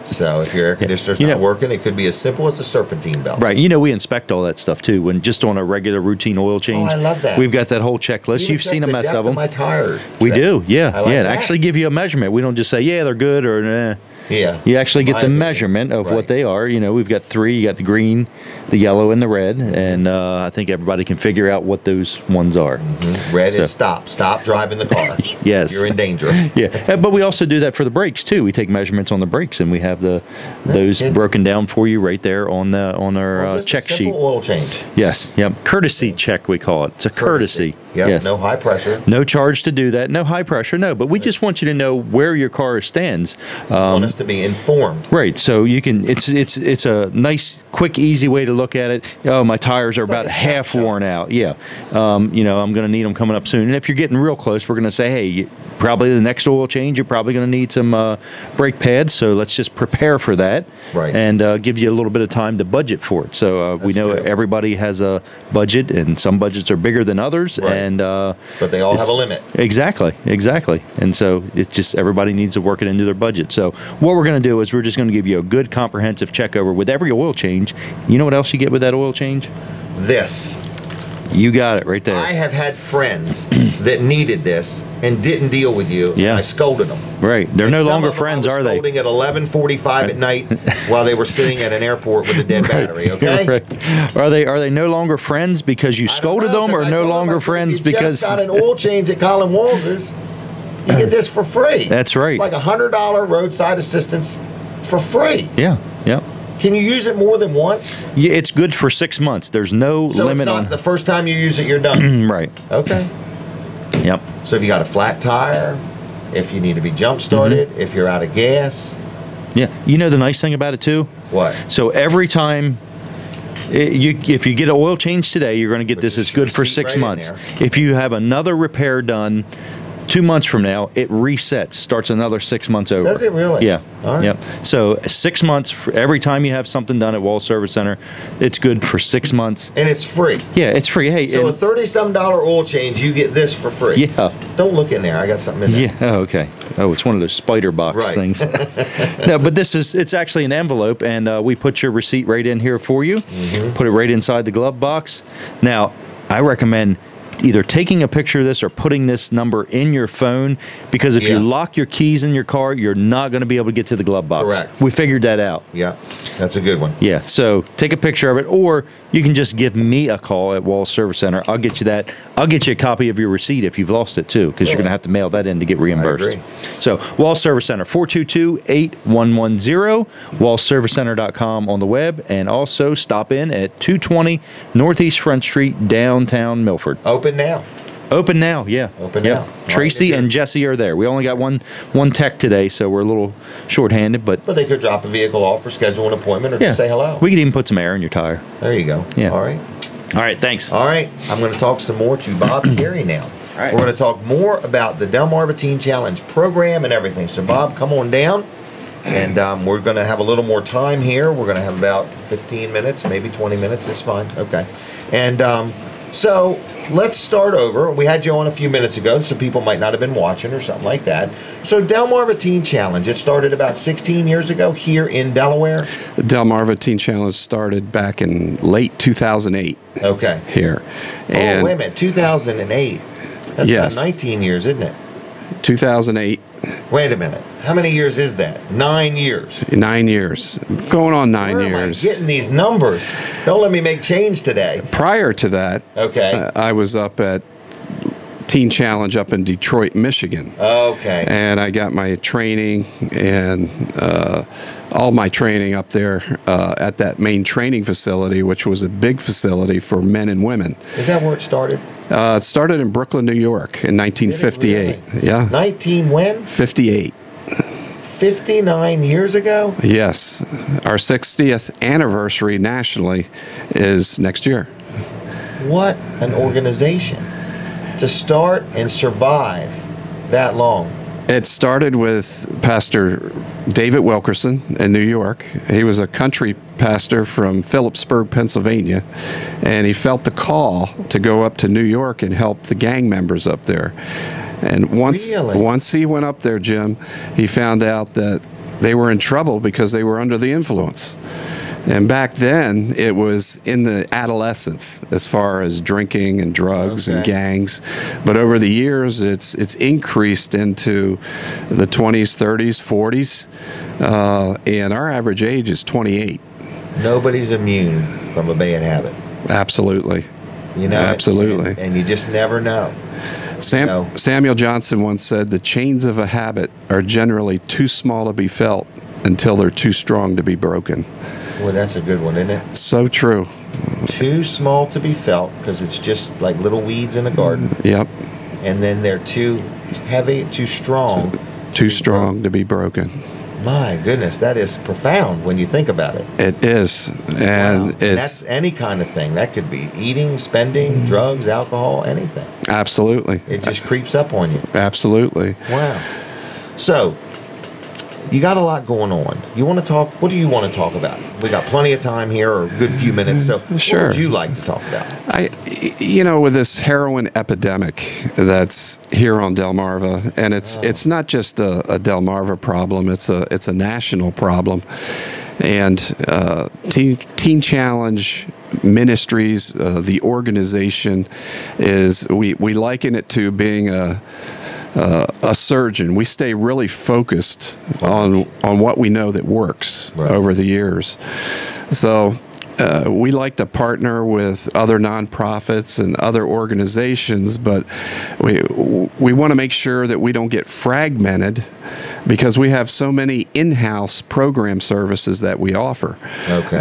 So if your air conditioner's You not know- working, it could be as simple as a serpentine belt. Right. You know, we inspect all that stuff too. When just on a regular routine oil change. Oh, I love that. We've got that whole checklist. Even You've seen check a the mess depth of them. my tires. We do. Yeah. I like yeah. that. Actually give you a measurement. We don't just say, yeah, they're good or nah. Yeah. You actually get My the opinion. measurement of Right. what they are. You know, we've got 3. You got the green, the yellow, and the red. And I think everybody can figure out what those ones are. Red So- is stop. Stop driving the car. Yes. You're in danger. Yeah, but we also do that for the brakes too. We take measurements on the brakes, and we have those kidding. broken down for you right there on our Well, just check a simple sheet. oil change. Yes, yep. Courtesy check we call it. It's a courtesy. Yep. Yes. No high pressure. No charge to do that. No high pressure. No, but we just want you to know where your car stands. Want us to be informed. Right, so you can. It's a nice, quick, easy way to look at it. Oh, my tires are It's like about a half snapshot. worn out. Yeah, you know, I'm going to need them coming up soon. And if you're getting real close, we're going to say, hey, probably the next oil change, you're probably going to need some brake pads. So let's just prepare for that, Right. And give you a little bit of time to budget for it. So we That's know true. everybody has a budget, and some budgets are bigger than others, Right. and But they all have a limit. Exactly. And so it's just everybody needs to work it into their budget. So what we're going to do is we're just going to give you a good comprehensive check over with every oil change. You know what else you get with that oil change? This. You got it right there. I have had friends that needed this and didn't deal with you. Yeah. And I scolded them. Right. They're And no some longer of them friends, I was are they? scolding at 11:45 at night while they were sitting at an airport with a dead battery. Okay. Right. Are they no longer friends because you I don't scolded know, them, 'cause or I no told them, I longer said, friends if you because just got an oil change at Colin Walls's, you get this for free. That's right. It's like $100 roadside assistance for free. Yeah. Can you use it more than once? Yeah, it's good for 6 months. There's no So limit it's not on the first time you use it, you're done. right. Okay. Yep. So if you got a flat tire, if you need to be jump started, Mm-hmm. if you're out of gas, Yeah. You know the nice thing about it too? what? So every time, if you get an oil change today, you're going to get Put this. your It's good for receipt 6 right in months. there. If you have another repair done 2 months from now, it resets, starts another 6 months over. Does it really? Yeah. All right. Yep. So 6 months for every time you have something done at Wall Service Center, it's good for 6 months. And it's free. Yeah, it's free. Hey, So a and- $30-some oil change, you get this for free. Yeah. Don't look in there. I got something in there. Yeah. Oh, okay. Oh, it's one of those spider box Right. things. No, but it's actually an envelope, and we put your receipt right in here for you. Mm-hmm. Put it right inside the glove box. Now, I recommend either taking a picture of this or putting this number in your phone, because if you Yeah. lock your keys in your car, you're not going to be able to get to the glove box. Correct. We figured that out. Yeah, that's a good one. Yeah, so take a picture of it, or you can just give me a call at Wall Service Center. I'll get you that. I'll get you a copy of your receipt if you've lost it too, because you're going to have to mail that in to get reimbursed. agree. So Wall Service Center, 422-8110, wallservicecenter.com on the web, and also stop in at 220 Northeast Front Street, downtown Milford. Open now. Open now, yeah. Open yeah. now. Tracy Right. and Jesse are there. We only got one tech today, so we're a little short-handed, but But they could drop a vehicle off or schedule an appointment or yeah. just say hello. We could even put some air in your tire. There you go. Yeah. All right. All right, thanks. All right. I'm going to talk some more to Bob Carey now. All right. We're going to talk more about the Delmarva Teen Challenge program and everything. So, Bob, come on down. And we're going to have a little more time here. We're going to have about 15 minutes, maybe 20 minutes. It's fine. Okay. And so let's start over. We had you on a few minutes ago, so people might not have been watching or something like that. So Delmarva Teen Challenge, it started about 16 years ago here in Delaware. The Delmarva Teen Challenge started back in late 2008 Okay. here. Oh, wait a minute. 2008. That's Yes. about 19 years, isn't it? 2008 Wait a minute. How many years is that? 9 years. 9 years. Going on 9 Where years. am I getting these numbers? Don't let me make change today. Prior to that, Okay. I was up at Teen Challenge up in Detroit, Michigan. Okay. And I got my training and all my training up there at that main training facility, which was a big facility for men and women. Is that where it started? It started in Brooklyn, New York in 1958. Really? Yeah. 19 when? 58. 59 years ago? Yes. Our 60th anniversary nationally is next year. What an organization to start and survive that long. It started with Pastor David Wilkerson in New York. He was a country pastor from Phillipsburg, Pennsylvania, and he felt the call to go up to New York and help the gang members up there. And once he went up there, Jim, he found out that they were in trouble because they were under the influence. And back then, it was in the adolescence as far as drinking and drugs and gangs. But over the years, it's increased into the 20s, 30s, 40s. And our average age is 28. Nobody's immune from a bad habit. Absolutely. You know, absolutely. And you just never know. Samuel Johnson once said, the chains of a habit are generally too small to be felt until they're too strong to be broken. Well, that's a good one, isn't it? So true. Too small to be felt because it's just like little weeds in a garden. Yep. And then they're too heavy, too strong. Too strong to be broken. My goodness, that is profound when you think about it. It is. And that's any kind of thing. That could be eating, spending, drugs, alcohol, anything. Absolutely. It just creeps up on you. Absolutely. Wow. So, you got a lot going on. You want to talk? What do you want to talk about? We got plenty of time here, or a good few minutes. So, sure. What would you like to talk about? With this heroin epidemic that's here on Delmarva, and it's not just a Delmarva problem. It's a national problem. And Teen Challenge Ministries, the organization, we liken it to being a surgeon. We stay really focused on what we know that works over the years. So we like to partner with other nonprofits and other organizations, but we want to make sure that we don't get fragmented because we have so many in-house program services that we offer. Okay.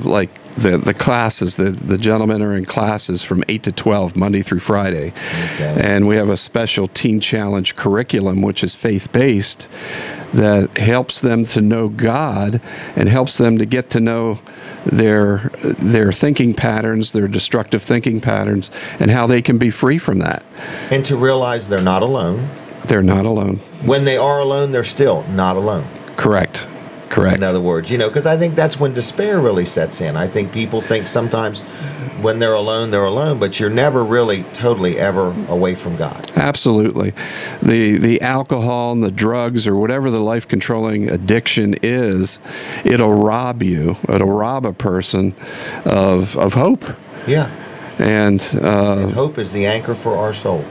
Like the classes, the gentlemen are in classes from 8 to 12, Monday through Friday. Okay. And we have a special Teen Challenge curriculum, which is faith-based, that helps them to know God and helps them to get to know their thinking patterns, their destructive thinking patterns, and how they can be free from that. And to realize they're not alone. They're not alone. When they are alone, they're still not alone. Correct. In other words, because I think that's when despair really sets in. I think people think sometimes when they're alone, but you're never really totally ever away from God. Absolutely. The alcohol and the drugs or whatever the life-controlling addiction is, it'll rob you. It'll rob a person of hope. Yeah. And hope is the anchor for our soul.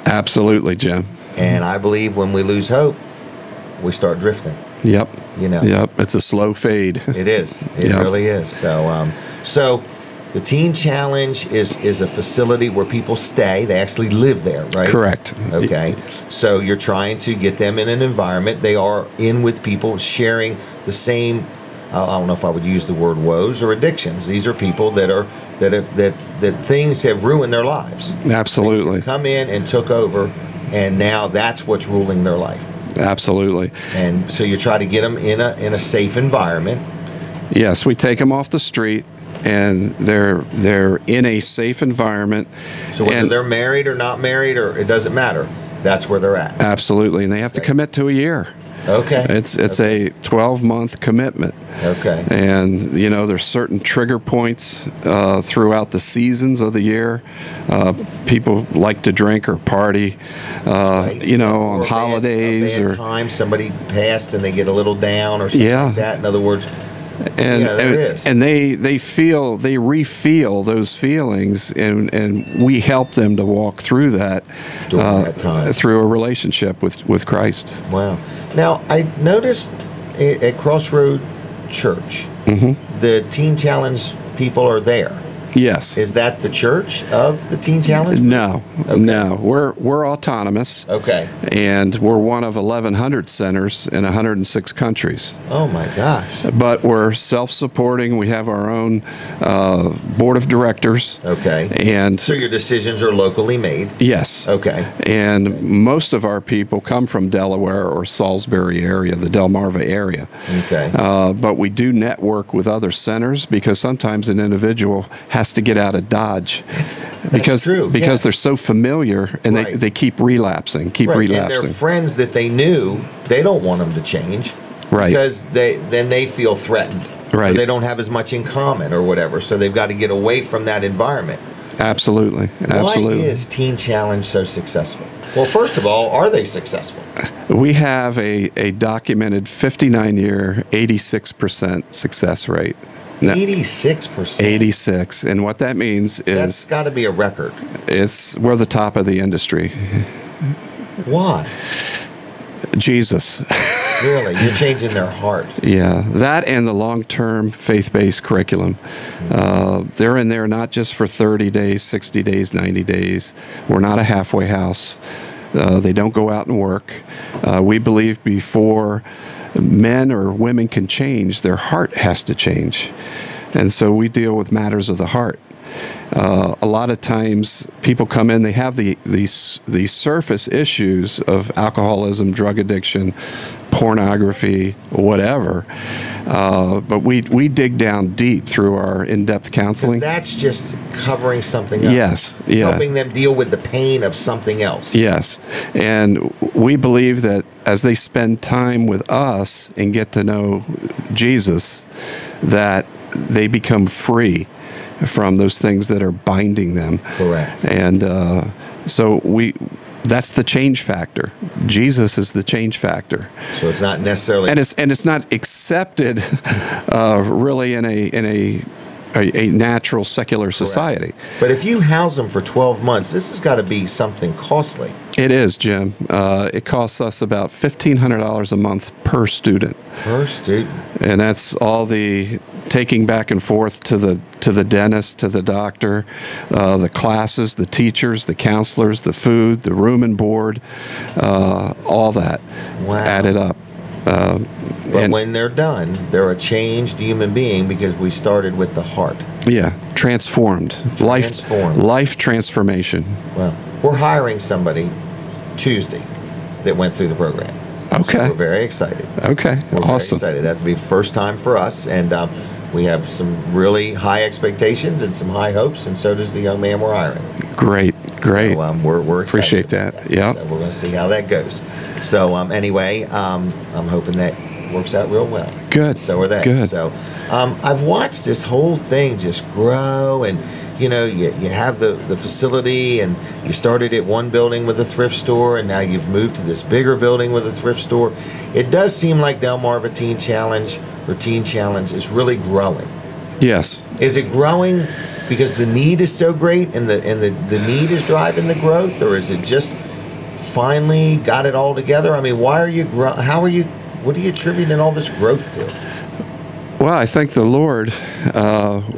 Absolutely, Jim. And I believe when we lose hope, we start drifting. Yep. Yep. It's a slow fade. It is. It really is. So the Teen Challenge is a facility where people stay. They actually live there, right? Correct. Okay. So you're trying to get them in an environment. They are in with people sharing the same. I don't know if I would use the word woes or addictions. These are people that things have ruined their lives. Absolutely. Things have come in and took over, and now that's what's ruling their life. Absolutely. And so you try to get them in a safe environment. Yes, we take them off the street, and they're in a safe environment. So whether they're married or not married, or it doesn't matter, that's where they're at. Absolutely, and they have to commit to a year. Okay. It's a 12-month commitment. Okay. And there's certain trigger points throughout the seasons of the year. People like to drink or party, on holidays or time somebody passed and they get a little down or something like that. In other words, And, Yeah, there is. and they refeel those feelings, and we help them to walk through that, During that time. through a relationship with Christ. Wow. Now, I noticed at Crossroad Church, the Teen Challenge people are there. Yes. Is that the church of the Teen Challenge? No, Okay. no. We're autonomous. Okay. And we're one of 1,100 centers in 106 countries. Oh my gosh. But we're self-supporting. We have our own board of directors. Okay. And So your decisions are locally made. yes. Okay. And most of our people come from Delaware or Salisbury area, the Delmarva area. Okay. But we do network with other centers because sometimes an individual has to get out of Dodge because true, yes. they're so familiar and Right. they keep relapsing, Right. And relapsing. their friends that they knew, they don't want them to change. Right. Because then they feel threatened. Right. Or they don't have as much in common or whatever. So they've got to get away from that environment. Absolutely. Absolutely. Why is Teen Challenge so successful? Well, first of all, are they successful? We have a documented 59-year, 86% success rate. Now, 86%. 86, and what that means That's is got to be a record. we're the top of the industry. Why? Jesus. Really? You're changing their heart. Yeah, that and the long-term faith-based curriculum. They're in there not just for 30 days, 60 days, 90 days. We're not a halfway house. They don't go out and work. We believe before men or women can change, their heart has to change. And so we deal with matters of the heart. A lot of times people come in, they have these surface issues of alcoholism, drug addiction, pornography, whatever. But we dig down deep through our in-depth counseling. That's just covering something else. Yes, yeah. Helping them deal with the pain of something else. Yes. And we believe that as they spend time with us and get to know Jesus, that they become free from those things that are binding them. Correct. And so that's the change factor. Jesus is the change factor. So it's not necessarily. And it's not accepted really in a natural secular society. But if you house them for 12 months, this has got to be something costly. It is, Jim. It costs us about $1,500 a month per student. Per student. And that's all the taking back and forth to the dentist, to the doctor, the classes, the teachers, the counselors, the food, the room and board, all that added up. But when they're done, they're a changed human being because we started with the heart. Yeah, transformed. Life transformation. Well, we're hiring somebody Tuesday that went through the program. Okay. So we're very excited. Okay, We're awesome. very excited. That'll be the first time for us, and we have some really high expectations and some high hopes, and so does the young man we're hiring. Great. So, we're excited. Appreciate that. Yeah. So we're going to see how that goes. So anyway, I'm hoping that works out real well. Good. So are they. Good. So I've watched this whole thing just grow, and you have the facility, and you started at one building with a thrift store, and now you've moved to this bigger building with a thrift store. It does seem like Delmarva Teen Challenge is really growing. Yes. Is it growing because the need is so great and the need is driving the growth, or is it just finally got it all together? I mean, what are you attributing all this growth to? Well, I think the Lord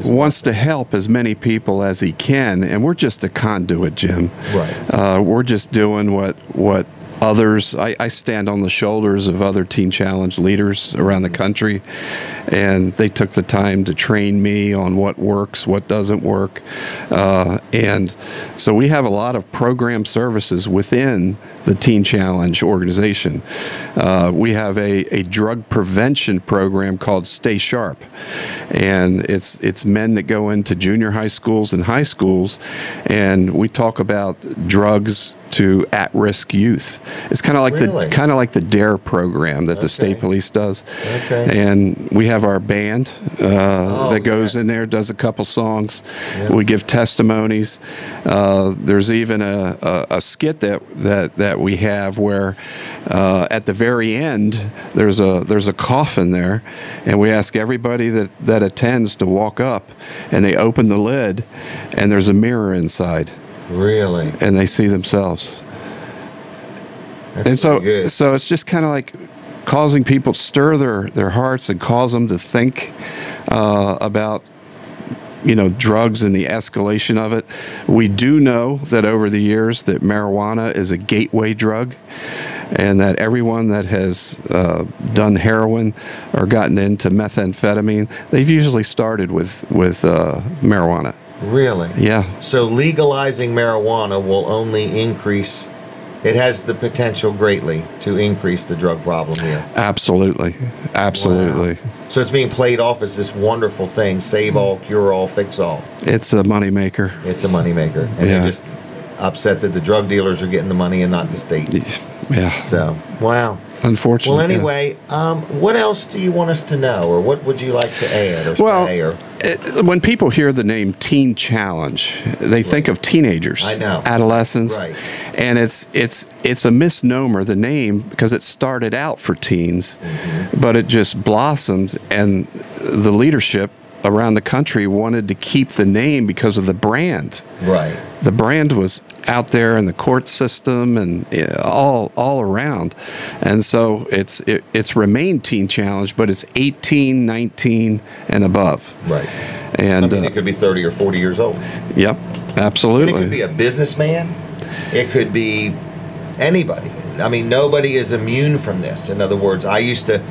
wants to help as many people as He can, and we're just a conduit, Jim. Right. We're just doing what others. I stand on the shoulders of other Teen Challenge leaders around the country, and they took the time to train me on what works, what doesn't work, and so we have a lot of program services within the Teen Challenge organization. We have a drug prevention program called Stay Sharp, and it's men that go into junior high schools and high schools, and we talk about drugs to at-risk youth. It's kind of like the DARE program that the state police does. Okay. And we have our band that goes in there, does a couple songs. Yeah. We give testimonies. There's even a skit that we have where at the very end there's a coffin there, and we ask everybody that attends to walk up, and they open the lid, and there's a mirror inside. Really? And they see themselves. That's And so, pretty good. so it's just kind of like causing people to stir their hearts and cause them to think about, drugs and the escalation of it. We do know that over the years that marijuana is a gateway drug, and that everyone that has done heroin or gotten into methamphetamine, they've usually started with marijuana. Really? Yeah. So legalizing marijuana will only increase. It has the potential greatly to increase the drug problem here. Absolutely. Absolutely. Wow. So it's being played off as this wonderful thing: save all, cure all, fix all. It's a moneymaker. It's a moneymaker, and Yeah. they're just upset that the drug dealers are getting the money and not the state. Yeah. So, wow. Unfortunately. Well, anyway, what else do you want us to know, or what would you like to add or say? Or when people hear the name Teen Challenge, they think of teenagers, I know, adolescents, right? And it's a misnomer, the name, because it started out for teens, but it just blossomed, and the leadership around the country wanted to keep the name because of the brand. Right. The brand was out there in the court system and all around, and so it's remained Teen Challenge, but it's 18, 19, and above. Right. And I mean, it could be 30 or 40 years old. Yep, absolutely. It could be a businessman. It could be anybody. I mean, nobody is immune from this. In other words, I used to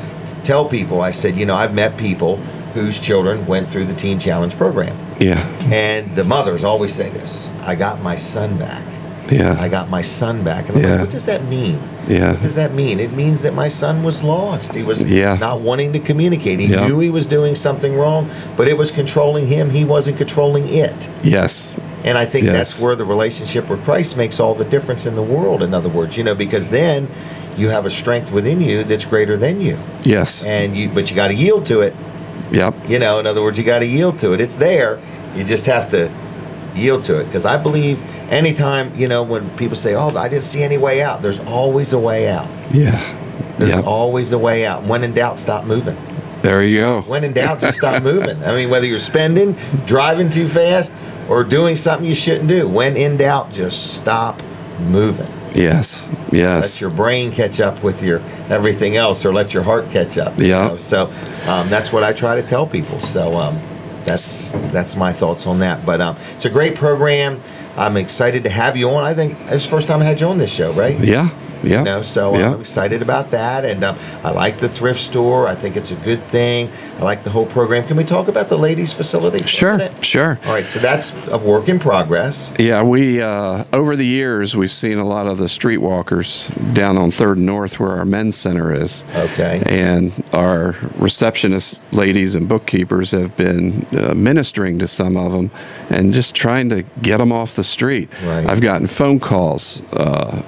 tell people, I said, I've met people whose children went through the Teen Challenge program. Yeah. And the mothers always say this: I got my son back. Yeah. I got my son back. And I'm like, what does that mean? Yeah. What does that mean? It means that my son was lost. He was Yeah. not wanting to communicate. He Yeah. knew he was doing something wrong, but it was controlling him. He wasn't controlling it. Yes. And I think Yes. that's where the relationship with Christ makes all the difference in the world. In other words, because then you have a strength within you that's greater than you. Yes. But you got to yield to it. Yep. In other words, you got to yield to it. It's there. You just have to yield to it. Because I believe anytime, when people say, oh, I didn't see any way out, there's always a way out. Yeah. There's always a way out. When in doubt, stop moving. There you go. When in doubt, just stop moving. I mean, whether you're spending, driving too fast, or doing something you shouldn't do, when in doubt, just stop moving. Yes. Yes. Let your brain catch up with your everything else, or let your heart catch up. Yeah. So that's what I try to tell people. So that's my thoughts on that. But it's a great program. I'm excited to have you on. I think it's the first time I had you on this show, right? Yeah. Yeah. So I'm excited about that, and I like the thrift store. I think it's a good thing. I like the whole program. Can we talk about the ladies' facility? Sure. Sure. All right. So that's a work in progress. Yeah, we over the years we've seen a lot of the streetwalkers down on 3rd and North where our men's center is. Okay. And our receptionist ladies and bookkeepers have been ministering to some of them and just trying to get them off the street. Right. I've gotten phone calls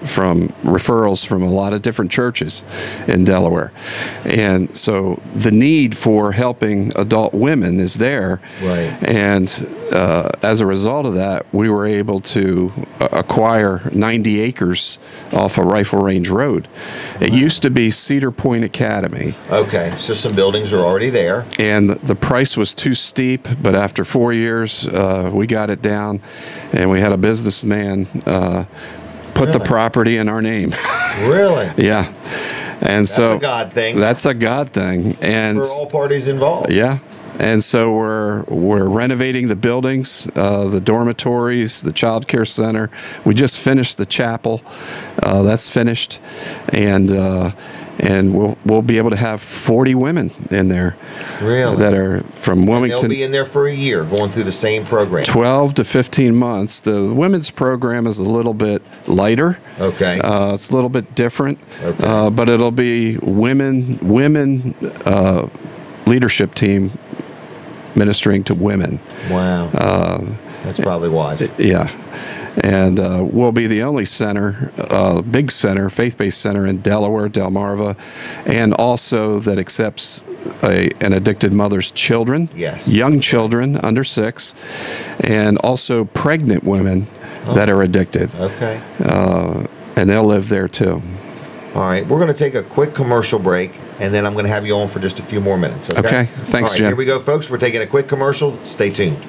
from referrals from a lot of different churches in Delaware. And so the need for helping adult women is there. Right. And as a result of that, we were able to acquire 90 acres off of Rifle Range Road. It used to be Cedar Point Academy. Okay, so some buildings are already there. And the price was too steep, but after 4 years, we got it down, and we had a businessman put the property in our name. Really? Yeah. And That's so a God thing. That's a God thing. And For all parties involved. yeah. And so we're renovating the buildings, the dormitories, the child care center. We just finished the chapel. That's finished, and we'll be able to have 40 women in there. Really? That are from Wilmington. They'll be in there for a year, going through the same program. 12 to 15 months. The women's program is a little bit lighter. Okay. It's a little bit different. Okay. But it'll be women leadership team ministering to women. Wow. That's probably wise. Yeah. And we'll be the only center, big center, faith-based center in Delaware, Delmarva, and also that accepts an addicted mother's children, young children under 6, and also pregnant women that are addicted. Okay. And they'll live there too. All right, we're going to take a quick commercial break, and then I'm going to have you on for just a few more minutes. Okay. Okay. Thanks, all right, Jim. Here we go, folks. We're taking a quick commercial. Stay tuned.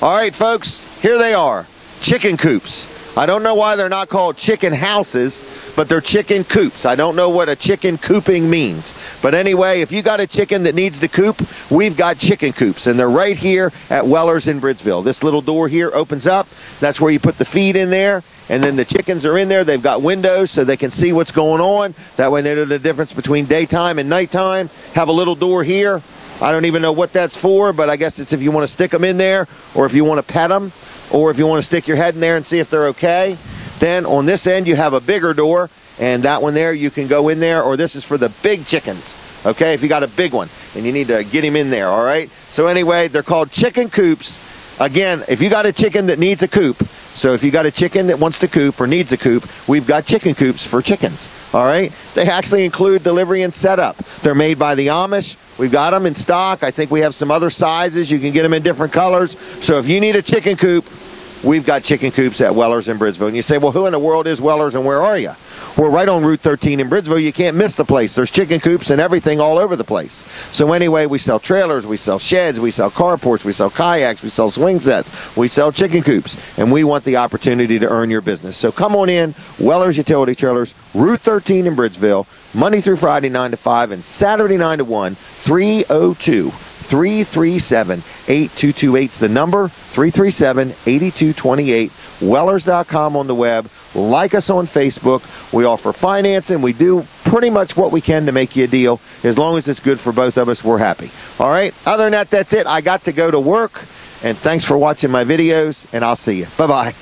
All right, folks, here they are, chicken coops. I don't know why they're not called chicken houses, but they're chicken coops. I don't know what a chicken cooping means. But anyway, if you got a chicken that needs to coop, we've got chicken coops, and they're right here at Weller's in Bridgeville. This little door here opens up. That's where you put the feed in there, and then the chickens are in there. They've got windows so they can see what's going on. That way they know the difference between daytime and nighttime. Have a little door here. I don't even know what that's for, but I guess it's if you want to stick them in there, or if you want to pet them, or if you want to stick your head in there and see if they're okay. Then on this end you have a bigger door, and that one there you can go in there, or this is for the big chickens, okay, if you got a big one and you need to get him in there. All right, so anyway, they're called chicken coops. Again, if you got a chicken that needs a coop, so if you got a chicken that wants to coop or needs a coop, we've got chicken coops for chickens. All right, they actually include delivery and setup. They're made by the Amish. We've got them in stock. I think we have some other sizes. You can get them in different colors. So if you need a chicken coop, we've got chicken coops at Weller's in Bridgeville. And you say, well, who in the world is Weller's and where are you? We're right on Route 13 in Bridgeville. You can't miss the place. There's chicken coops and everything all over the place. So anyway, we sell trailers, we sell sheds, we sell carports, we sell kayaks, we sell swing sets, we sell chicken coops, and we want the opportunity to earn your business. So come on in, Weller's Utility Trailers, Route 13 in Bridgeville, Monday through Friday 9 to 5 and Saturday 9 to 1, 302-337-8228 is the number, 337-8228. Wellers.com on the web. Like us on Facebook. We offer financing. We do pretty much what we can to make you a deal. As long as it's good for both of us, we're happy. All right. Other than that, that's it. I got to go to work. And thanks for watching my videos. And I'll see you. Bye-bye.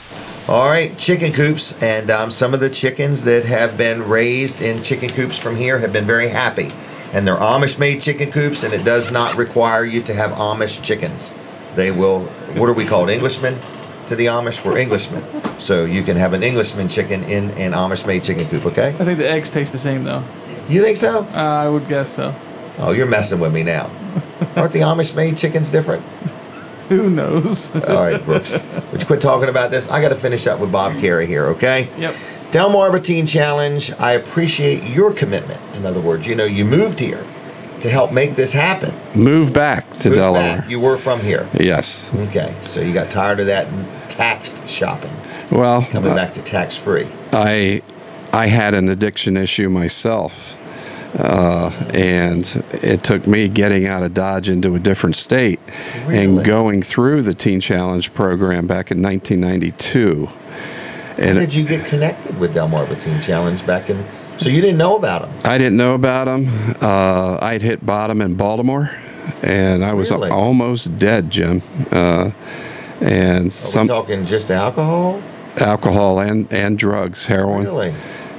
All right. Chicken coops. And some of the chickens that have been raised in chicken coops from here have been very happy. And they're Amish-made chicken coops. And it does not require you to have Amish chickens. They will, what are we called? Englishmen? To the Amish, we're Englishmen. So you can have an Englishman chicken in an Amish-made chicken coop, okay? I think the eggs taste the same, though. You think so? I would guess so. Oh, you're messing with me now. Aren't the Amish-made chickens different? Who knows? All right, Brooks. Would you quit talking about this? I got to finish up with Bob Carey here, okay? Yep. Delmarva Teen Challenge, I appreciate your commitment. In other words, you know, you moved here to help make this happen. Move back to Delaware. You were from here. Yes. Okay, so you got tired of that taxed shopping. Well, coming back to tax-free. I had an addiction issue myself, and it took me getting out of Dodge into a different state and going through the Teen Challenge program back in 1992. How did you get connected with Delmarva Teen Challenge back in? So you didn't know about them? I didn't know about them. I'd hit bottom in Baltimore, and I was almost dead, Jim. And are we talking just alcohol? Alcohol and drugs, heroin. Really?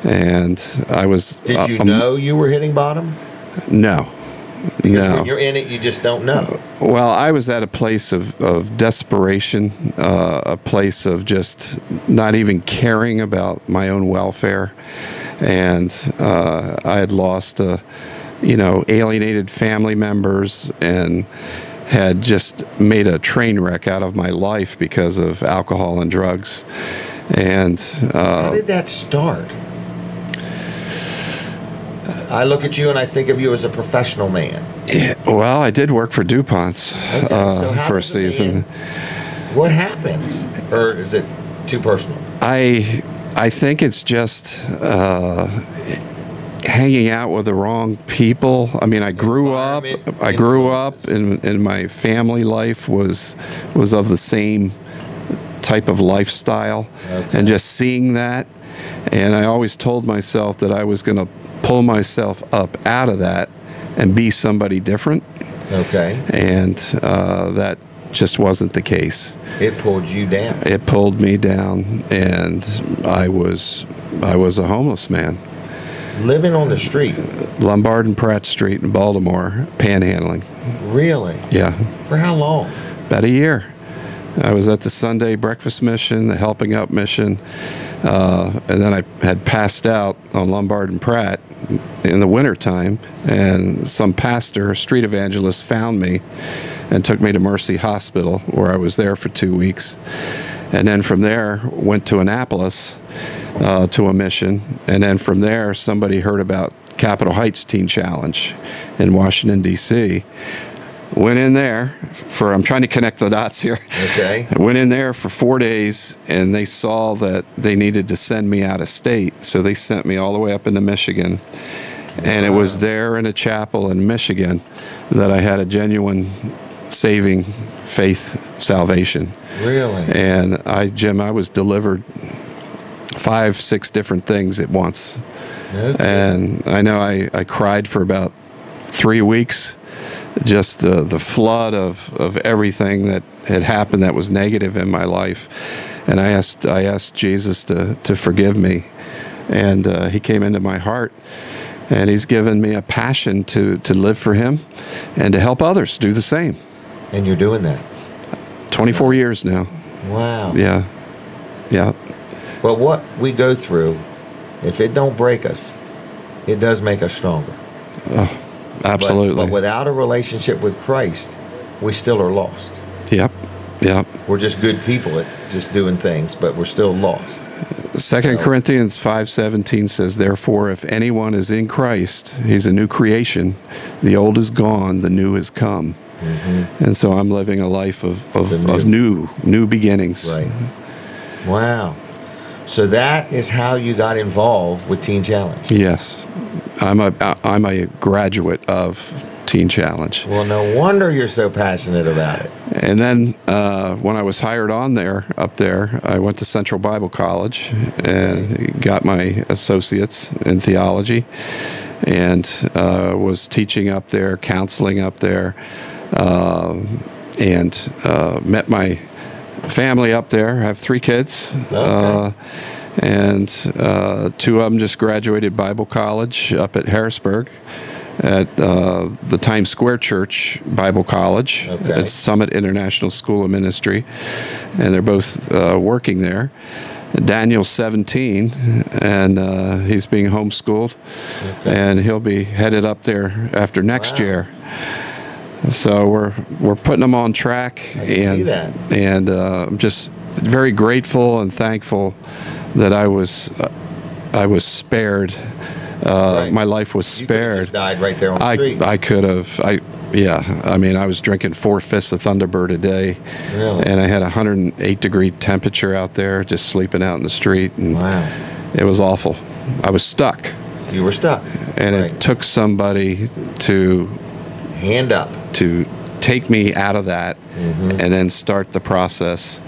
And I was. Did you know you were hitting bottom? No. Because when you're in it, you just don't know. Well, I was at a place of desperation, a place of just not even caring about my own welfare. And I had lost, alienated family members and had just made a train wreck out of my life because of alcohol and drugs. And how did that start? I look at you and I think of you as a professional man. Yeah, well, I did work for DuPont's for a season. What happens? Or is it too personal? I think it's just hanging out with the wrong people. I mean, I grew up and my family life was of the same type of lifestyle, and just seeing that, and I always told myself that I was going to pull myself up out of that and be somebody different. Okay. And that just wasn't the case. It pulled you down. It pulled me down, and I was a homeless man. Living on the street. Lombard and Pratt Street in Baltimore, panhandling. Really? Yeah. For how long? About a year. I was at the Sunday breakfast mission, the Helping Up mission, and then I had passed out on Lombard and Pratt in the wintertime, and some pastor, a street evangelist, found me and took me to Mercy Hospital, where I was there for 2 weeks. And then from there, went to Annapolis to a mission. And then from there, somebody heard about Capitol Heights Teen Challenge in Washington, D.C. Went in there for, I'm trying to connect the dots here. Okay. I went in there for 4 days, and they saw that they needed to send me out of state. So they sent me all the way up into Michigan. And it was there in a chapel in Michigan that I had a genuine saving faith salvation. Really? And Jim, I was delivered 5, 6 different things at once. Okay. And I know I cried for about 3 weeks. Just the flood of everything that had happened that was negative in my life. And I asked Jesus to forgive me. And he came into my heart. And he's given me a passion to live for him and to help others do the same. And you're doing that? 24 years now. Wow. Yeah. Yeah. But what we go through, if it don't break us, it does make us stronger. Oh, absolutely. But without a relationship with Christ, we still are lost. Yep. Yep. We're just good people at just doing things, but we're still lost. 2 Corinthians 5:17 says, "Therefore, if anyone is in Christ, he's a new creation. The old is gone, the new has come." Mm-hmm. And so I'm living a life of new beginnings. Right. Wow. So that is how you got involved with Teen Challenge. Yes. I'm a graduate of Teen Challenge. Well, no wonder you're so passionate about it. And then when I was hired on up there, I went to Central Bible College and got my associates in theology, and was teaching up there, counseling up there, and met my family up there. I have 3 kids. Okay. And 2 of them just graduated Bible college up at Harrisburg at the Times Square Church Bible College. Okay. At Summit International School of Ministry, and they're both working there. Daniel's 17, and he's being homeschooled, and he'll be headed up there after next year. So we're putting them on track, I can see that. And I'm just very grateful and thankful that I was spared. Right. My life was You could have spared. just died right there on the street. I could have. I mean, I was drinking 4/5 of Thunderbird a day. Really? And I had 108-degree temperature out there, just sleeping out in the street. And Wow. it was awful. I was stuck. You were stuck. And Right. it took somebody to Hand up. take me out of that, Mm-hmm. and then start the process.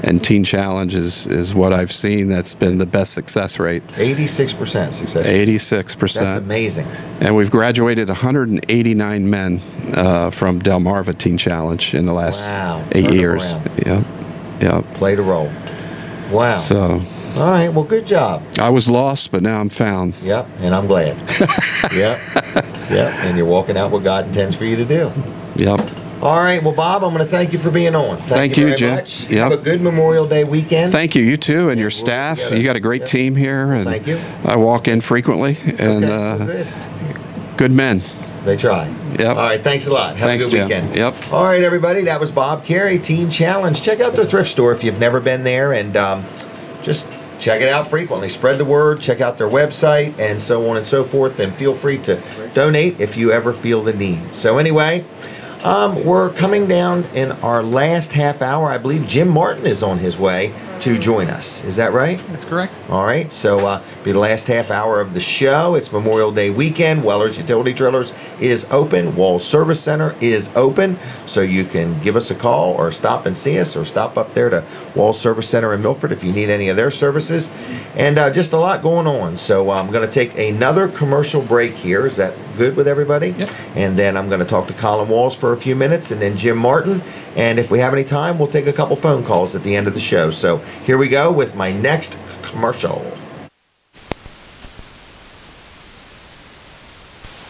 And Teen Challenge is what I've seen that's been the best success rate. 86% success. 86%. That's amazing. And we've graduated 189 men from Delmarva Teen Challenge in the last Wow. 8 Turn it years. around. Yep. Yep. Played a role. Wow. So All right. Well, good job. I was lost, but now I'm found. Yep. And I'm glad. Yep. Yep. And you're walking out what God intends for you to do. Yep. All right. Well, Bob, I'm going to thank you for being on. Thank you you, very Jim. much. Yep. Have a good Memorial Day weekend. Thank you. You too, and your we'll staff. together. You got a great Yep. team here. And Thank you. I walk in frequently, and Okay, well, good. good men. They try. Yep. All right. Thanks a lot. Have Thanks, a good Jim. weekend. Yep. All right, everybody. That was Bob Carey, Teen Challenge. Check out their thrift store if you've never been there, and just check it out frequently. Spread the word. Check out their website, and so on and so forth. And feel free to donate if you ever feel the need. So anyway, we're coming down in our last half hour. I believe Jim Martin is on his way to join us. Is that right? That's correct. All right, so be the last half hour of the show. It's Memorial Day weekend. Weller's Utility Trailers is open. Wall Service Center is open, so you can give us a call or stop and see us, or stop up there to Wall Service Center in Milford if you need any of their services. And just a lot going on. So I'm going to take another commercial break here. Is that good with everybody? Yep. And then I'm going to talk to Colin Walls for a few minutes, and then Jim Martin. And if we have any time, we'll take a couple phone calls at the end of the show. So here we go with my next commercial.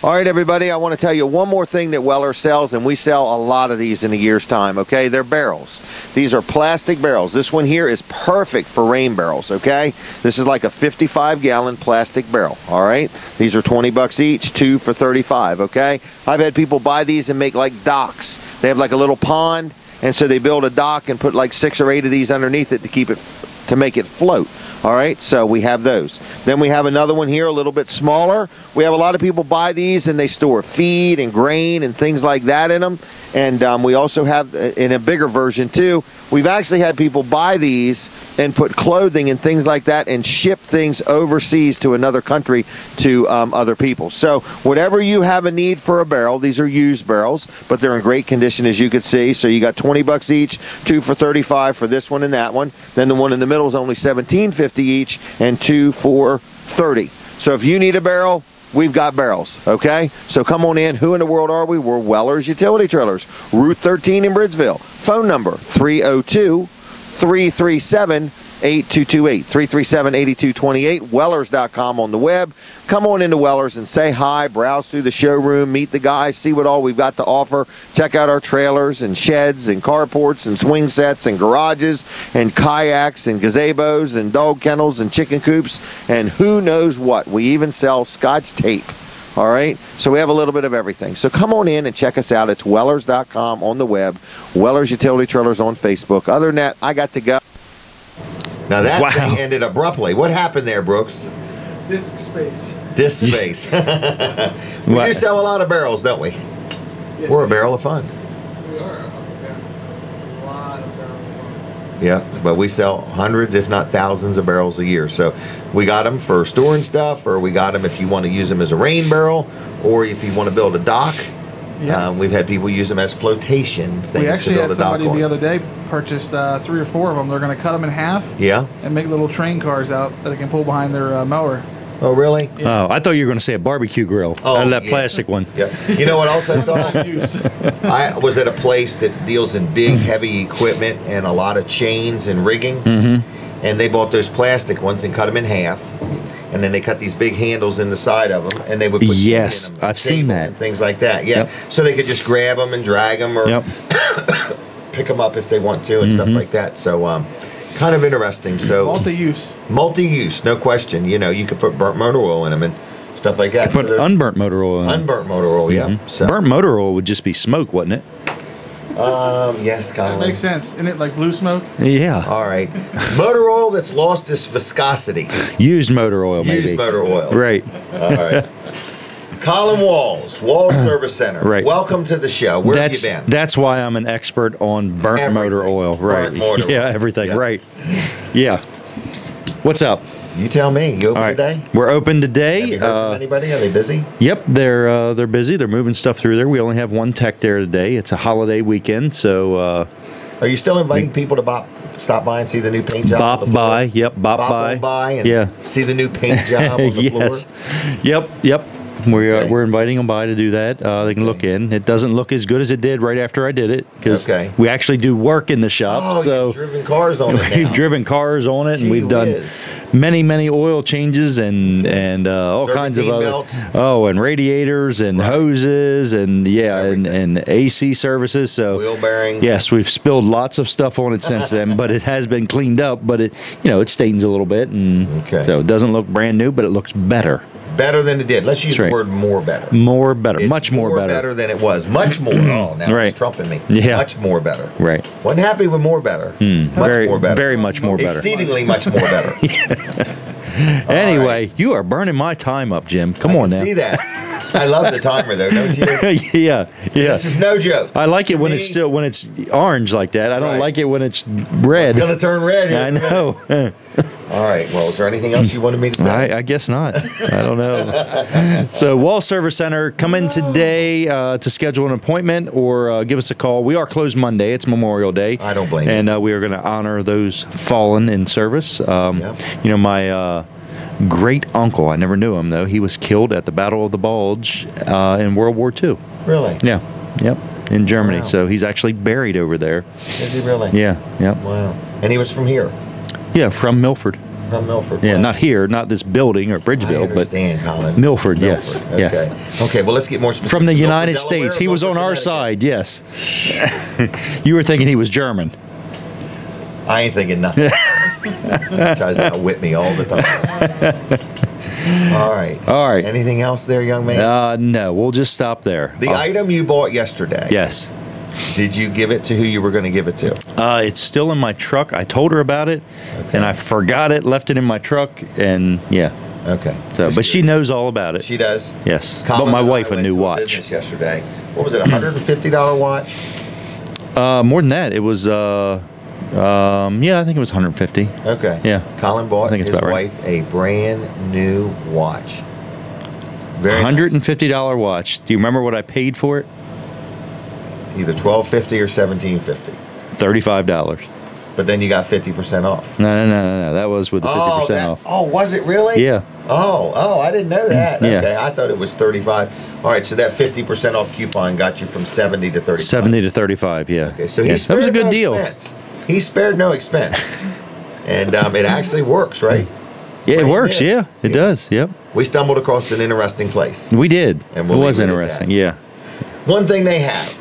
All right, everybody, I want to tell you one more thing that Weller sells, and we sell a lot of these in a year's time, okay? They're barrels. These are plastic barrels. This one here is perfect for rain barrels, okay? This is like a 55-gallon plastic barrel, all right? These are 20 bucks each, 2 for 35, okay? I've had people buy these and make like docks. They have like a little pond, and so they build a dock and put like 6 or 8 of these underneath it to keep it, to make it float. All right, so we have those. Then we have another one here, a little bit smaller. We have a lot of people buy these and they store feed and grain and things like that in them. And we also have, in a bigger version too, we've actually had people buy these and put clothing and things like that and ship things overseas to another country to other people. So whatever you have a need for a barrel, these are used barrels, but they're in great condition as you can see. So you got 20 bucks each, 2 for 35 for this one and that one. Then the one in the middle is only $17.50 each and 2 for 30. So if you need a barrel, we've got barrels, okay? So come on in. Who in the world are we? We're Weller's Utility Trailers, Route 13 in Bridgeville. Phone number 302-337-8228, 337-8228, Wellers.com on the web. Come on into Wellers and say hi, browse through the showroom, meet the guys, see what all we've got to offer. Check out our trailers and sheds and carports and swing sets and garages and kayaks and gazebos and dog kennels and chicken coops and who knows what. We even sell Scotch tape. All right, so we have a little bit of everything. So come on in and check us out. It's Wellers.com on the web, Wellers Utility Trailers on Facebook. Other than that, I got to go. Now that thing ended abruptly. What happened there, Brooks? Disk space. Disk space. We do sell a lot of barrels, don't we? Yes, We're a barrel of fun. We are. A lot of barrels. Yeah, but we sell hundreds, if not thousands, of barrels a year. So we got them for storing stuff, or we got them if you want to use them as a rain barrel, or if you want to build a dock. Yeah. We've had people use them as flotation things. We actually to build had somebody the other day purchased 3 or 4 of them. They're going to cut them in half. Yeah. And make little train cars out that they can pull behind their mower. Oh, really? Yeah. Oh, I thought you were going to say a barbecue grill. Oh, Out of that plastic one. Yeah. You know what else I saw? I was at a place that deals in big, heavy equipment and a lot of chains and rigging. Mm-hmm. And they bought those plastic ones and cut them in half. And then they cut these big handles in the side of them, and they would put in them, I've seen that. and things like that. Yeah, so they could just grab them and drag them, or pick them up if they want to, and stuff like that. So, kind of interesting. So multi-use, no question. You know, you could put burnt motor oil in them and stuff like that. Put unburnt motor oil in them. Unburnt motor oil, yeah. So. Burnt motor oil would just be smoke, wouldn't it? Yes, Colin. That makes sense. Isn't it like blue smoke? Yeah. All right. Motor oil that's lost its viscosity. Used motor oil, maybe. Used motor oil. Right. All right. Colin Walls Service Center. Right. Welcome to the show. Where have you been? That's why I'm an expert on burnt motor oil. Right. Burnt motor yeah, oil. everything. Yep. Right. Yeah. What's up? You tell me. You open today? We're open today. Have you heard from anybody? Are they busy? Yep, they're busy. They're moving stuff through there. We only have one tech there today. It's a holiday weekend, so. Are you still inviting people to stop by and see the new paint job? Bop by. Yep, bop by. By and see the new paint job on the yes. floor? Yep. We're inviting them by to do that. They can look in. It doesn't look as good as it did right after I did it because we actually do work in the shop. Oh, so you've driven cars on it. We've driven cars on it, and we've done many oil changes and all kinds of other belts. and radiators and hoses and and AC services. So wheel bearings. Yes, we've spilled lots of stuff on it since then, but it has been cleaned up. But it it stains a little bit, and so it doesn't look brand new, but it looks better. Better than it did. Let's use the word more better. More better. It's much more better. Better than it was. Much more. Oh, now it's trumping me. Yeah. Much more better. Right. Wasn't happy with more better. Much more better. Very much more better. Exceedingly much more better. Anyway, you are burning my time up, Jim. Come on now. See that? I love the timer though, don't you? Yeah. This is no joke. I like it when it's orange like that. I don't like it when it's red. It's gonna turn red here. I know. All right. Well, is there anything else you wanted me to say? I guess not. I don't know. So, Wall Service Center, come in today to schedule an appointment or give us a call. We are closed Monday. It's Memorial Day. I don't blame you. And we are going to honor those fallen in service. My great uncle, I never knew him though. He was killed at the Battle of the Bulge in World War II. Really? Yeah. Yep. In Germany. Wow. So he's actually buried over there. Is he really? Yeah. Yep. Wow. And he was from here. Yeah, from Milford. from Milford. Yeah, Wow. not here, not this building or I Bridgeville, but understand, Colin. Milford, yes, Okay. yes. Okay, well, let's get more specific. From the Milford, United Delaware, States. He was Milford, on our Connecticut? side, yes. You were thinking he was German. I ain't thinking nothing. Tries to outwit me all the time. All right. All right. Anything else there, young man? No, we'll just stop there. The item you bought yesterday. Yes. Did you give it to who you were going to give it to? It's still in my truck. I told her about it, and I forgot it, left it in my truck, and yeah. Okay. So, Just but she curious. knows all about it. She does? Yes. Colin But my and I wife a went new to watch. business yesterday. What was it, $150 watch? More than that, it was. Yeah, I think it was 150. Okay. Yeah. Colin bought I think it's his about right. wife a brand new watch. Very nice. $150 watch. Do you remember what I paid for it? Either $12.50 or $17.50. $35. But then you got 50% off. No. That was with the 50% off. Oh, was it really? Yeah. Oh, I didn't know that. Yeah. Okay, I thought it was 35. All right, so that 50% off coupon got you from 70 to 35. 70 to 35. Yeah. Okay, so he Yes, that was a spared good no deal. expense. He spared no expense. And it actually works, right? Yeah, it Right, works. yeah. Yeah, it does. Yep. We stumbled across an interesting place. We did. And It we'll was leave it at interesting. that. Yeah. One thing they have,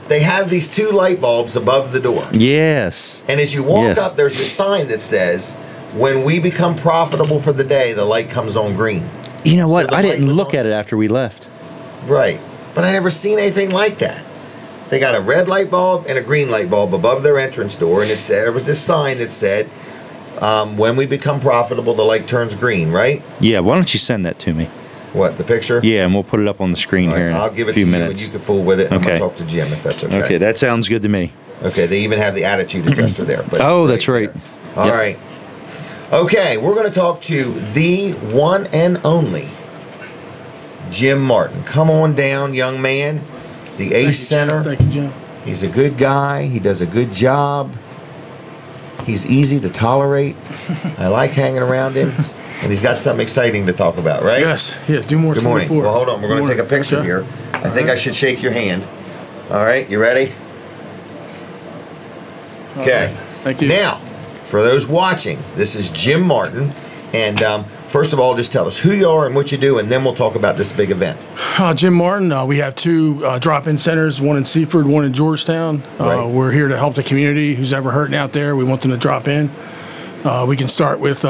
they have these two light bulbs above the door. Yes. And as you walk Yes. up, there's a sign that says, when we become profitable for the day, the light comes on green. You know what? the I light didn't was look on. at it after we left. Right. But I never seen anything like that. They got a red light bulb and a green light bulb above their entrance door, and there was this sign that said, when we become profitable, the light turns green, right? Yeah. Why don't you send that to me? What, the picture? Yeah, and we'll put it up on the screen All here right, in I'll give a it few to minutes. you, and you can fool with it. And I'm Okay. going to talk to Jim if that's okay. Okay, that sounds good to me. Okay, they even have the attitude adjuster there. But Oh, that's right. All Yep. right. Okay, we're going to talk to the one and only Jim Martin. Come on down, young man. The Ace Center. Thank you, Jim. He's a good guy. He does a good job. He's easy to tolerate. I like hanging around him. And he's got something exciting to talk about, right? Yes. Yeah. Do more. Good morning. 24. Well, hold on. We're going to Good take a morning. picture Okay. here. I think I should shake your hand. All right, you ready? Okay. Thank you. Now, for those watching, this is Jim Martin. And first of all, just tell us who you are and what you do, and then we'll talk about this big event. Jim Martin. We have two drop-in centers, one in Seaford, one in Georgetown. Right. We're here to help the community who's ever hurting out there. We want them to drop in. We can start with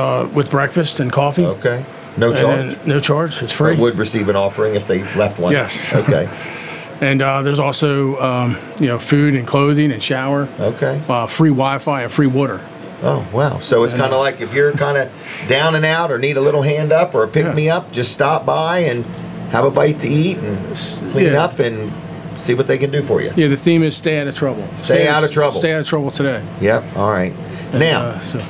breakfast and coffee. Okay. No And charge. then- no charge. It's free. But would receive an offering if they left one. Yes. Okay. And there's also food and clothing and shower. Okay. Free Wi-Fi and free water. Oh, wow. So it's kind of like if you're kind of down and out or need a little hand up or a pick me up, just stop by and have a bite to eat and clean Yeah. up and see what they can do for you. Yeah, the theme is stay out of trouble. Stay out of trouble. Stay out of trouble today. Yep. All right. Now, So,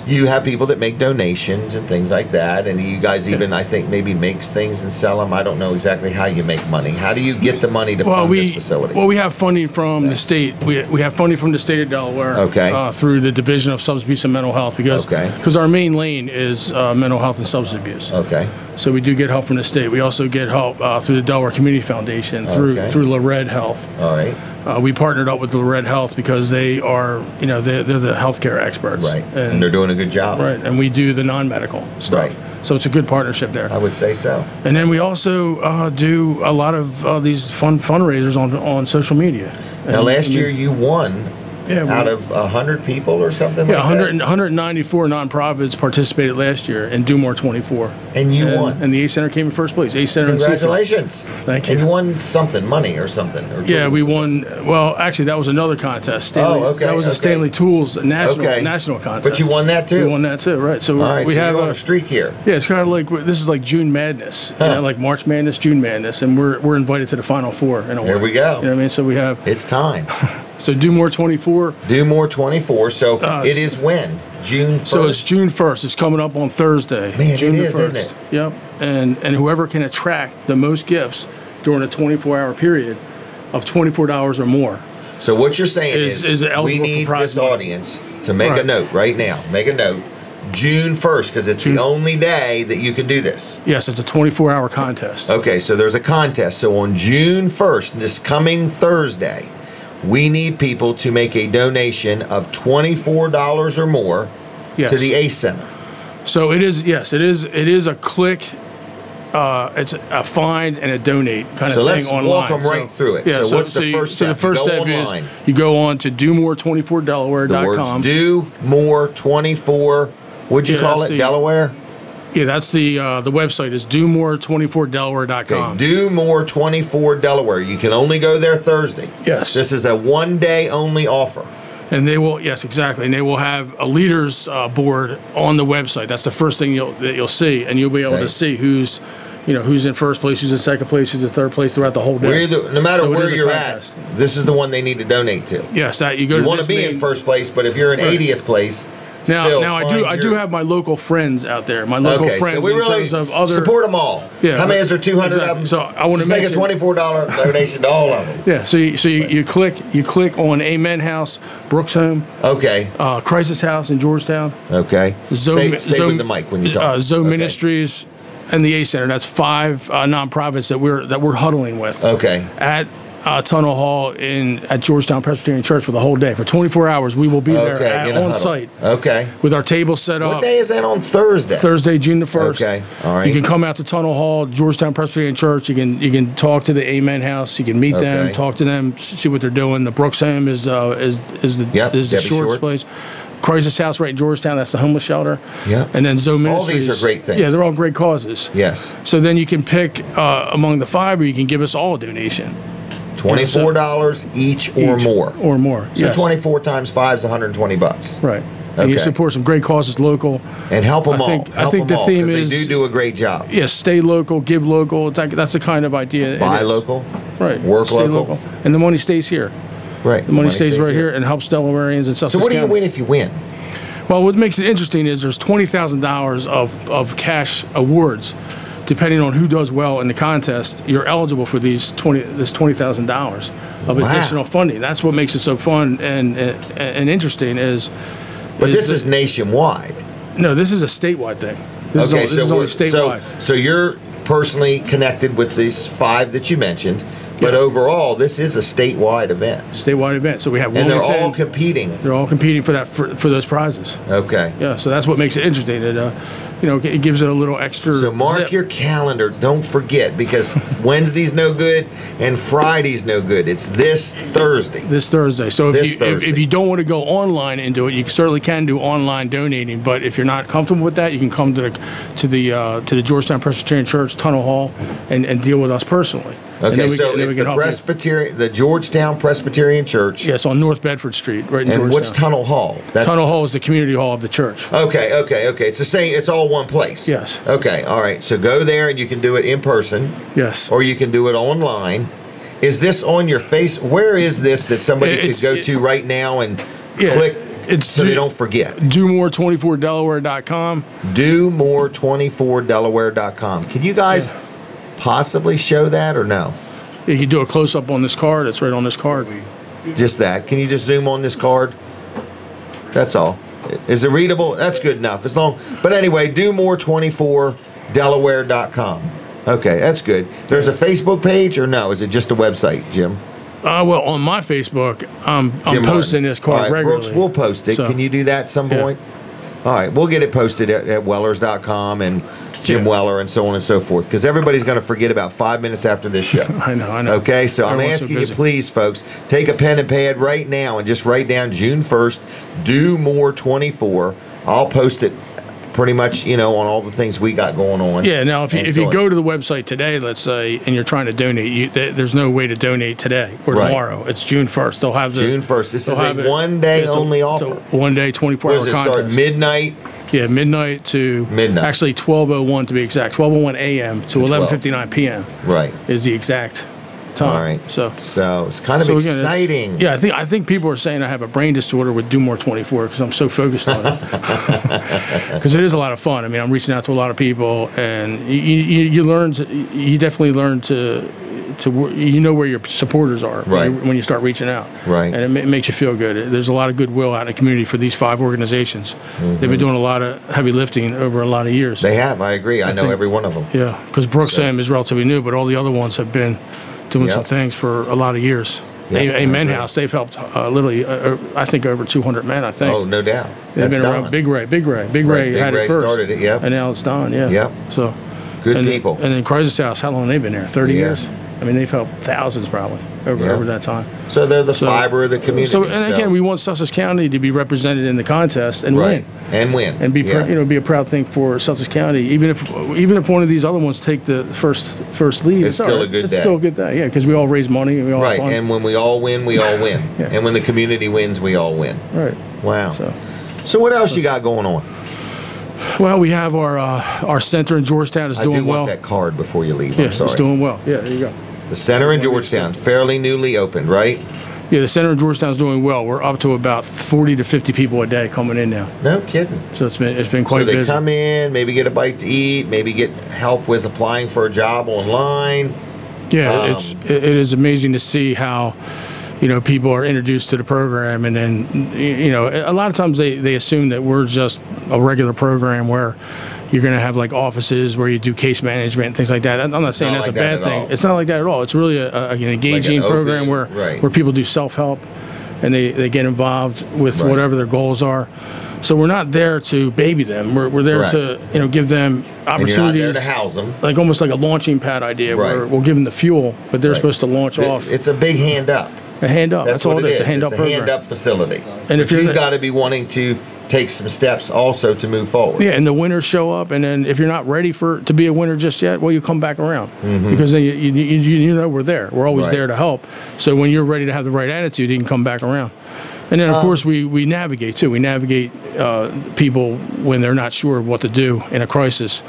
you have people that make donations and things like that, and you guys even, I think, maybe makes things and sell them. I don't know exactly how you make money. How do you get the money to fund this facility? Well, we have funding from the state. We have funding from the state of Delaware. Okay. Through the Division of Substance Abuse and Mental Health because our main lane is mental health and substance abuse. Okay. So we do get help from the state. We also get help through the Delaware Community Foundation through Lored Health. All right. We partnered up with Lored Health because they are, they're the healthcare experts. Right. And they're doing a good job. Right. And we do the non-medical stuff. Right. So it's a good partnership there. I would say so. And then we also do a lot of these fundraisers on social media. Now, And, last year you won Yeah, out of 100 people or something yeah, like 100, that? 194 nonprofits participated last year in Do More 24. And you won. And the Ace Center came in first place. Ace Center in Seaford. Congratulations. Thank you. And you won something, money or something. Or Yeah, tools we or won. Well, actually, that was another contest. Stanley, okay, That was a okay. Stanley Tools national Okay. national contest. But you won that too? We won that too, right? So All right, we so have you're on a streak here. Yeah, it's kind of like this is like June Madness, like March Madness, June Madness, and we're invited to the Final Four. In a There way. we go. You know what I mean? So we have It's time. so Do More 24. Do More 24. So it is when? June 1st? So it's June 1st. It's coming up on Thursday. Man, June it the is, isn't it? Yep. And whoever can attract the most gifts during a 24-hour period of $24 or more. So what you're saying Is is eligible we for need prize this money. audience to make a Right. note right now. Make a note. June 1st, because it's the only day that you can do this. Yes, it's a 24-hour contest. Okay, so there's a contest. So on June 1st, this coming Thursday, we need people to make a donation of $24 or more Yes. to the Ace Center. So it is. Yes, it is. It is a click. It's a find and a donate kind of So thing let's online. walk them right through it. So what's the first step? So the first You go step online. is you go on to The words domore24delaware.com. do more 24. What'd you Yeah, call that's it? the- Delaware? Yeah, that's the website is domore24delaware.com. Okay, do more 24 Delaware. You can only go there Thursday. Yes. This is a 1 day only offer. And they will, yes, exactly. And they will have a leaders board on the website. That's the first thing you'll see, and you'll be able Okay. to see who's in first place, who's in second place, who's in third place throughout the whole day. No matter So it where is a you're contest. at, this is the one they need to donate to. Yes, that you go. You to want to this be main- in first place, but if you're in Right. 80th place, Now, still I find do your- have my local friends out there. My local Okay, friends so we in really terms of other support them all. Yeah, How many but- is there? 200 of exactly. them. So I want to Just make a mention- $24 donation to all of them. Yeah, so you click on Amen House, Brooks Home, Okay. Crisis House in Georgetown, Okay. Stay with the mic when you talk. Zoe Okay. Ministries, and the A Center. That's 5 nonprofits that we're huddling with. Okay. At Tunnel Hall at Georgetown Presbyterian Church for the whole day. For 24 hours, we will be there in a on huddle. site Okay. with our table set up. What day is that on Thursday? Thursday, June the 1st. Okay, all right. You can come out to Tunnel Hall, Georgetown Presbyterian Church. You can talk to the Amen House. You can meet them, Okay. talk to them, see what they're doing. The Brooks Home is the Debbie Short's Short. place. Crisis House right in Georgetown. That's the homeless shelter. Yeah. And then Zoe All Ministries. these are great things. Yeah, they're all great causes. Yes. So then you can pick among the 5, or you can give us all a donation. $24 each or more. Or more. So yes. 24 times 5 is $120. Right. And you Okay. support some great causes local. And help them I all. think Help the them all, theme 'cause is they do a great job. Yes, stay local, give local. It's like, that's the kind of idea. it Buy is. local. Right. Work Stay local. And the money stays here. Right. The money stays right here and helps Delawareans and Sussex So what do you County. win if you win? Well, what makes it interesting is there's $20,000 of cash awards. Depending on who does well in the contest, you're eligible for this $20,000 of Wow. additional funding. That's what makes it so fun and interesting. But this is nationwide. No, this is a statewide thing. This is only statewide. So you're personally connected with these 5 that you mentioned, but Yes. overall, this is a statewide event. Statewide event. So we have And they're Wilmington. all competing. They're all competing for those prizes. Okay. Yeah, so that's what makes it interesting. It gives it a little extra. So mark zip. your calendar. Don't forget, because Wednesday's no good and Friday's no good. It's this Thursday. This Thursday. So This if Thursday. you don't want to go online into it, you certainly can do online donating. But if you're not comfortable with that, you can come to the Georgetown Presbyterian Church Tunnel Hall and deal with us personally. And Okay, then we so can- then we it's can the help you. the Georgetown Presbyterian Church. Yes, on North Bedford Street, right in And Georgetown. what's Tunnel Hall? Tunnel Hall is the community hall of the church. Okay. It's the same. It's all one place. Yes. Okay. All right. So go there and you can do it in person, Yes. or you can do it online. Is this on your face? Where is this that somebody It's- could go to right now and Yeah, click it's so they don't forget? DoMore24Delaware.com. DoMore24Delaware.com. Can you guys possibly show that or no? You can do a close up on this card. It's right on this card. Just that. Can you just zoom on this card? That's all. Is it readable? That's good enough. As long. But anyway, DoMore24Delaware.com. Okay, that's good. There's a Facebook page or no? Is it just a website, Jim? Well, on my Facebook, I'm Jim posting Martin. this card All right, regularly. Brooks, we'll post it. So- Can you do that at some Yeah. point? All right, we'll get it posted at Wellers.com and Jim Yeah. Weller and so on and so forth, because everybody's going to forget about 5 minutes after this show. I know. Okay, so I'm Everyone's so asking you, busy. please, folks, take a pen and pad right now and just write down June 1st, do more 24. I'll post it pretty much, on all the things we got going on. Yeah. Now, if And you so go to the website today, let's say, and you're trying to donate, there's no way to donate today or Right. tomorrow. It's June 1st. They'll have June 1st. This they'll is a have it- one-day it's a- only it's a offer. One-day, 24-hour Where does it contest. start? Midnight? Yeah, midnight to Midnight. Actually, 12:01 to be exact. 12:01 a.m. to 11:59 p.m. Right. is the exact time. All right. So it's kind of again, it's- exciting. Yeah, I think people are saying I have a brain disorder with Do More 24 because I'm so focused on it. Because it is a lot of fun. I mean, I'm reaching out to a lot of people, and you definitely learn to where your supporters are Right. when you start reaching out. Right. And it makes you feel good. There's a lot of goodwill out in the community for these 5 organizations. They've been doing a lot of heavy lifting over a lot of years. They have. I agree. I know think- every one of them. Yeah, because Brooks Sam is relatively new, but all the other ones have been doing Yep. some things for a lot of years. Amen House. They've helped literally, I think, over 200 men. I think. Oh, no doubt. They've That's been around. Don. Big Ray Big had Ray it first. started it, yeah. And now it's Don. Yeah. Yep. So. Good and people. And then Crisis House, how long have they been there? 30 Yeah. years. I mean, they've helped thousands probably over that time. So they're the fiber of the community. So, and again, we want Sussex County to be represented in the contest and right. win. And win. And be be a proud thing for Sussex County. Even if one of these other ones take the first lead, it's still a good day. It's still a good day, yeah, because we all raise money and we all have fun. And when we all win, we all win. Yeah. And when the community wins, we all win. Right. Wow. So what else you got going on? Well, we have our center in Georgetown is doing I do well. want that card before you leave. Yeah, I'm sorry. it's doing well. Yeah, there you go. The center in Georgetown, fairly newly opened, right? Yeah, the center in Georgetown is doing well. We're up to about 40 to 50 people a day coming in now. No kidding. So it's been quite busy. So they come in, maybe get a bite to eat, maybe get help with applying for a job online. Yeah, it is amazing to see how people are introduced to the program, and then a lot of times they assume that we're just a regular program where you're going to have like offices where you do case management and things like that. I'm not saying that's a bad thing. It's not like that at all. It's really an engaging program where people do self-help and they get involved with whatever their goals are. So we're not there to baby them. We're there to give them opportunities. And you're not there to house them. Like almost like a launching pad idea where we'll give them the fuel, but they're supposed to launch off. It's a big hand up. A hand up. That's all it is. A hand up program. It's a hand up facility. And if you've got to be wanting to take some steps also to move forward. Yeah, and the winners show up, and then if you're not ready to be a winner just yet, well, you come back around because then you know we're there. We're always there to help. So when you're ready to have the right attitude, you can come back around. And then of course we navigate too. We navigate people when they're not sure what to do in a crisis.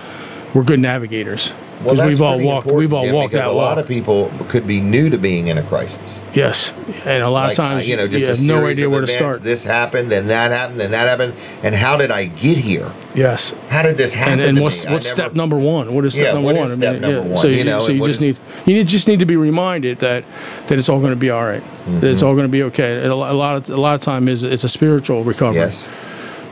We're good navigators. Well, that's we've all pretty walked. important, We've all Jim, walked because that a walk. lot of people could be new to being in a crisis. Yes, and a lot of times just you a have no series idea of where to events. start. This happened, then that happened, then that happened, and how did I get here? Yes. How did this happen? And to what's me? step number one? What is step number what one? is step number one? So you just need to be reminded that it's all going to be all right. That it's all going to be okay. And a lot of time it's a spiritual recovery. Yes.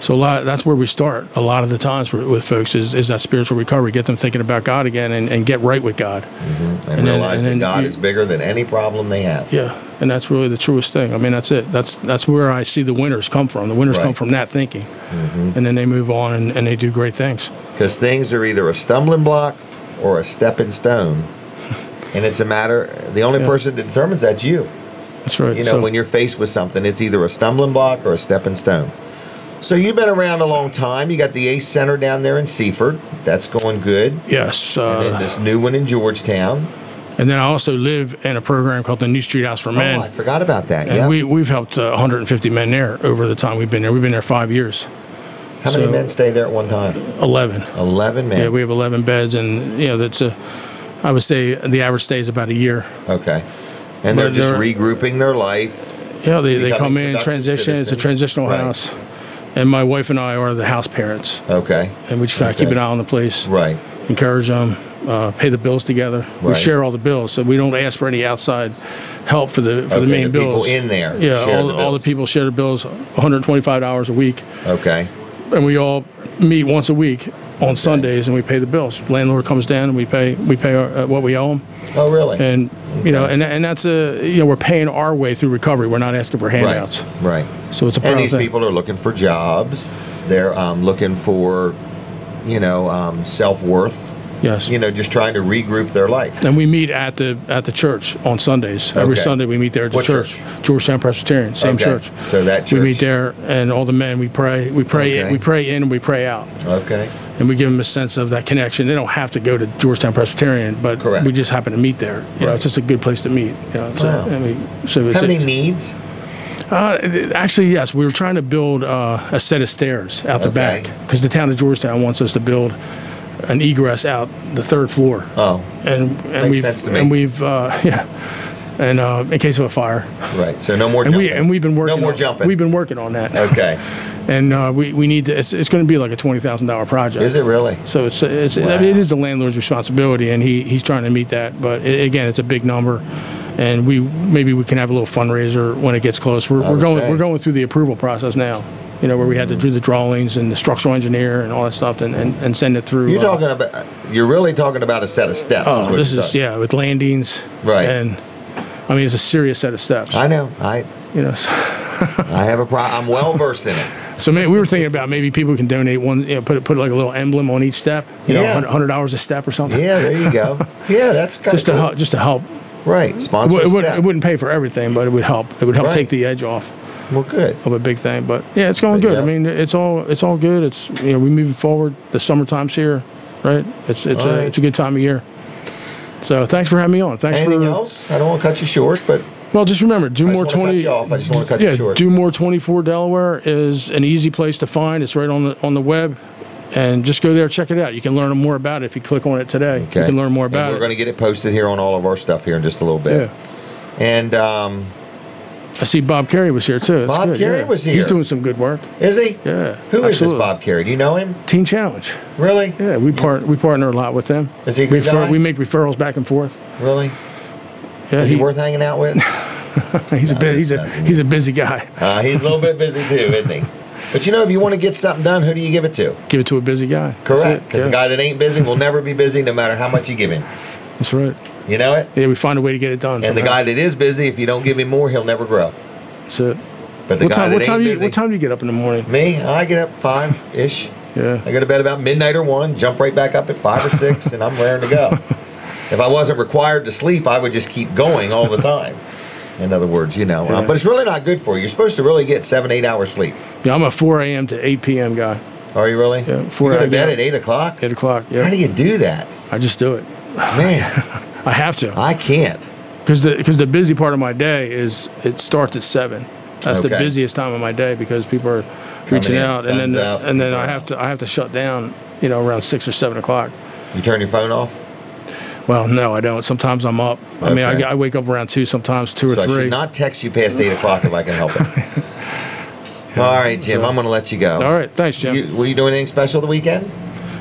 So that's where we start a lot of the times with folks is that spiritual recovery, get them thinking about God again and get right with God. And realize that God is bigger than any problem they have. Yeah, and that's really the truest thing. I mean, that's it. That's where I see the winners come from. The winners come from that thinking. And then they move on and they do great things. Because things are either a stumbling block or a stepping stone. And it's a matter, the only person that determines that's you. That's right. When you're faced with something, it's either a stumbling block or a stepping stone. So you've been around a long time. You got the ACE Center down there in Seaford. That's going good. Yes. And then this new one in Georgetown. And then I also live in a program called the New Street House for Men. Oh, I forgot about that. And we've helped 150 men there over the time we've been there. We've been there 5 years. How many men stay there at one time? 11. 11 men. Yeah, we have 11 beds, and that's I would say the average stay is about a year. Okay. And they're just regrouping their life. Yeah, they come in, transition. It's a transitional house. And my wife and I are the house parents. Okay. And we just kind of keep an eye on the place. Right. Encourage them, pay the bills together. We share all the bills, so we don't ask for any outside help for the main bills. People in there. Yeah, all the people share the bills, $125 a week. Okay. And we all meet once a week on Sundays, and we pay the bills. Landlord comes down, and we pay what we owe him. Oh, really? And and that's we're paying our way through recovery. We're not asking for handouts. Right. So it's a proud And these thing. people are looking for jobs. They're looking for, self-worth. Yes. Just trying to regroup their life. And we meet at the church on Sundays. Every Sunday we meet there at the What church. Georgetown Presbyterian, same church. So that church. We meet there, and all the men we pray in and we pray out. Okay. And we give them a sense of that connection. They don't have to go to Georgetown Presbyterian, but we just happen to meet there. It's just a good place to meet. Wow. How many needs? Actually, yes. We were trying to build a set of stairs out the back because the town of Georgetown wants us to build an egress out the third floor. Oh, and makes sense to me. And we've and in case of a fire. Right. So no more jumping. And we've been working. No more jumping. We've been working on that. Okay. And we need to. It's going to be like a $20,000 project. Is it really? So it's Wow. I mean, it is the landlord's responsibility, and he's trying to meet that. But again, it's a big number, and maybe we can have a little fundraiser when it gets close. We're going through the approval process now. Where we had to do the drawings and the structural engineer and all that stuff, and send it through. You're really talking about a set of steps. Oh, this is with landings, right? And I mean, it's a serious set of steps. I know. You know. I have a problem. I'm well versed in it. So we were thinking about maybe people can donate one, put like a little emblem on each step, $100 a step or something. Yeah, there you go. Yeah, that's kind of cool. Just to help. Right, sponsor it wouldn't pay for everything, but it would help. It would help take the edge off. Well, good. Of a big thing, but yeah, it's going good. I mean, it's all good. It's we're moving forward. The summertime's here, right? It's a good time of year. So thanks for having me on. Thanks. Anything else? I don't want to cut you short, but. Well, just remember, Do More 20. I just want to cut you short. Do More 24 Delaware is an easy place to find. It's right on the web, and just go there, check it out. You can learn more about it if you click on it today. Okay. You can learn more about it. We're going to get it posted here on all of our stuff here in just a little bit. Yeah. And I see Bob Carey was here too. That's Bob Carey was here. He's doing some good work. Is he? Yeah. Who is this Bob Carey? Do you know him? Teen Challenge. Really? Yeah, we partner a lot with them. Is he a good guy? We make referrals back and forth. Really? Yeah. Is he worth hanging out with? He's a busy guy. He's a little bit busy too, isn't he? But if you want to get something done, who do you give it to? Give it to a busy guy. Correct. Because the guy that ain't busy will never be busy, no matter how much you give him. That's right. You know it? Yeah, we find a way to get it done. And the guy that is busy, if you don't give him more, he'll never grow. That's it. But what time do you get up in the morning? Me? I get up 5-ish. Yeah. I go to bed about midnight or 1, jump right back up at 5 or 6, and I'm raring to go. If I wasn't required to sleep, I would just keep going all the time. In other words, but it's really not good for you. You're supposed to really get 7-8 hours sleep. Yeah, I'm a 4 a.m. to 8 p.m. guy. Are you really? Yeah, 4 a.m. You go to bed at 8 o'clock? 8 o'clock, yeah. How do you do that? I just do it. Man. I have to. I can't. Because the busy part of my day it starts at 7. That's the busiest time of my day because people are reaching out, and then I have to shut down, around 6 or 7 o'clock. You turn your phone off? Well, no, I don't. Sometimes I'm up. I mean, I wake up around 2, sometimes 2 or 3. I should not text you past 8 o'clock if I can help it. All right, Jim, I'm going to let you go. All right, thanks, Jim. Were you doing anything special the weekend?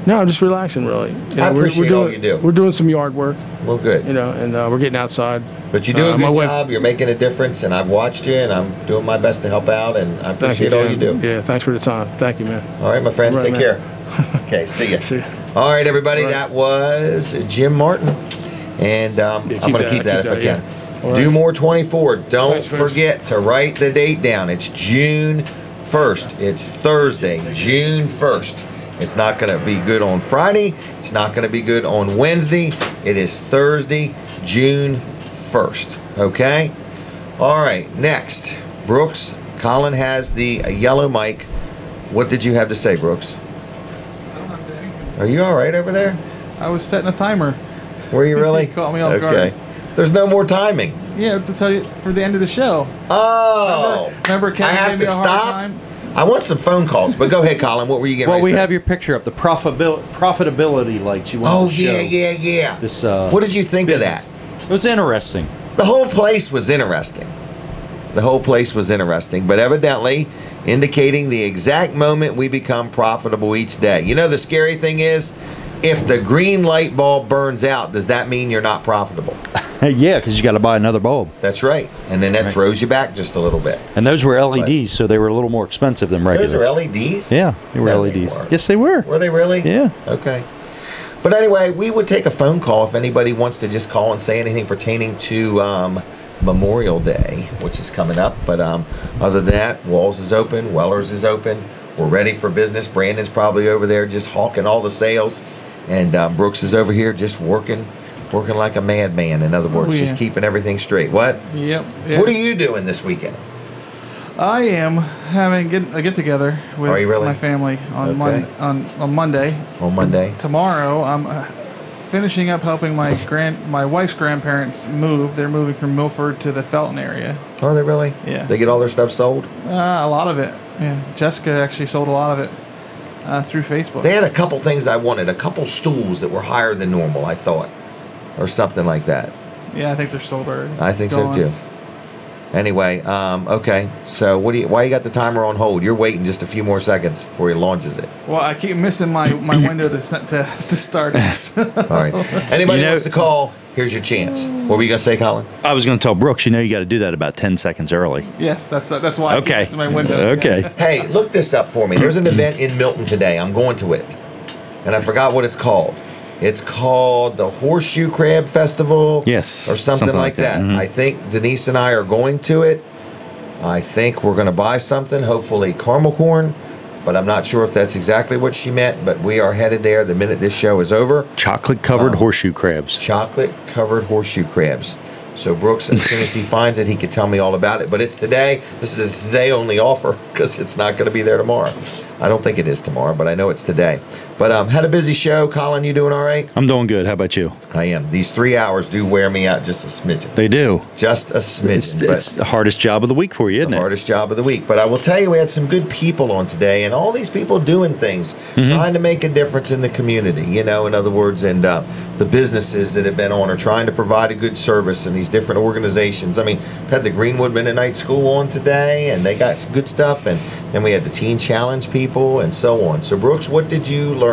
No, I'm just relaxing, really. I appreciate all you do. We're doing some yard work. Well, good. And we're getting outside. But you do a good job. You're making a difference, and I've watched you, and I'm doing my best to help out, and I appreciate all you do. Yeah, thanks for the time. Thank you, man. All right, my friend. Right, take man. care. Okay, see ya. See ya. All right, everybody. Right. That was Jim Martin, and I'm going to keep that if I can. Yeah. Do More 24. Don't forget to write the date down. It's June 1st. It's Thursday, June 1st. It's not going to be good on Friday. It's not going to be good on Wednesday. It is Thursday, June 1st. Okay? All right, next. Brooks, Colin has the yellow mic. What did you have to say, Brooks? I don't have to say anything. Are you all right over there? I was setting a timer. Were you really? You caught me off guard. Okay. There's no more timing. Yeah, to tell you for the end of the show. Oh. Remember Kevin I have gave me to a hard stop? time? I want some phone calls, but go ahead, Colin. What were you getting ready to say? Well, we have your picture up, the profitability lights you want to show. Oh, yeah. This, what did you think business. of that? It was interesting. The whole place was interesting. But evidently indicating the exact moment we become profitable each day. The scary thing is, if the green light bulb burns out, does that mean you're not profitable? Yeah, because you got to buy another bulb. That's right. And then that throws you back just a little bit. And those were LEDs, so they were a little more expensive than regular. Those are LEDs? Yeah, they were LEDs. Yes, they were. Were they really? Yeah. Okay. But anyway, we would take a phone call if anybody wants to just call and say anything pertaining to Memorial Day, which is coming up. But other than that, Walls is open, Weller's is open. We're ready for business. Brandon's probably over there just hawking all the sales. And Brooks is over here just working like a madman. In other words, just keeping everything straight. What? Yep. What are you doing this weekend? I am having a get together with my family on Monday. On Monday. Tomorrow, I'm finishing up helping my wife's grandparents move. They're moving from Milford to the Felton area. Oh, they really? Yeah. They get all their stuff sold? A lot of it. Yeah. Jessica actually sold a lot of it. Through Facebook. They had a couple things I wanted, a couple stools that were higher than normal, I thought, or something like that. Yeah, I think they're sold already. I think so too. Anyway, okay. So why you got the timer on hold? You're waiting just a few more seconds before he launches it. Well, I keep missing my window to start it. All right. Anybody wants to call? Here's your chance. What were you gonna say, Colin? I was gonna tell Brooks. You got to do that about 10 seconds early. Yes, that's why. I keep missing my window. Okay. Hey, look this up for me. There's an event in Milton today. I'm going to it, and I forgot what it's called. It's called the Horseshoe Crab Festival. Yes, Or something like that. Mhm. I think Denise and I are going to it. I think we're going to buy something, hopefully caramel corn, but I'm not sure if that's exactly what she meant, but we are headed there the minute this show is over. Chocolate-covered horseshoe crabs. Chocolate-covered horseshoe crabs. So Brooks, as soon as he finds it, he could tell me all about it. But it's today. This is a today-only offer because it's not going to be there tomorrow. I don't think it is tomorrow, but I know it's today. But had a busy show. Colin, you doing all right? I'm doing good. How about you? I am. These 3 hours do wear me out just a smidgen. They do. Just a smidgen. It's the hardest job of the week for you, isn't it? Hardest job of the week. But I will tell you, we had some good people on today, and all these people doing things, trying to make a difference in the community, you know, in other words, and the businesses that have been on are trying to provide a good service in these different organizations. I mean, we had the Greenwood Mennonite School on today, and they got some good stuff, and then we had the Teen Challenge people, and so on. So, Brooks, what did you learn?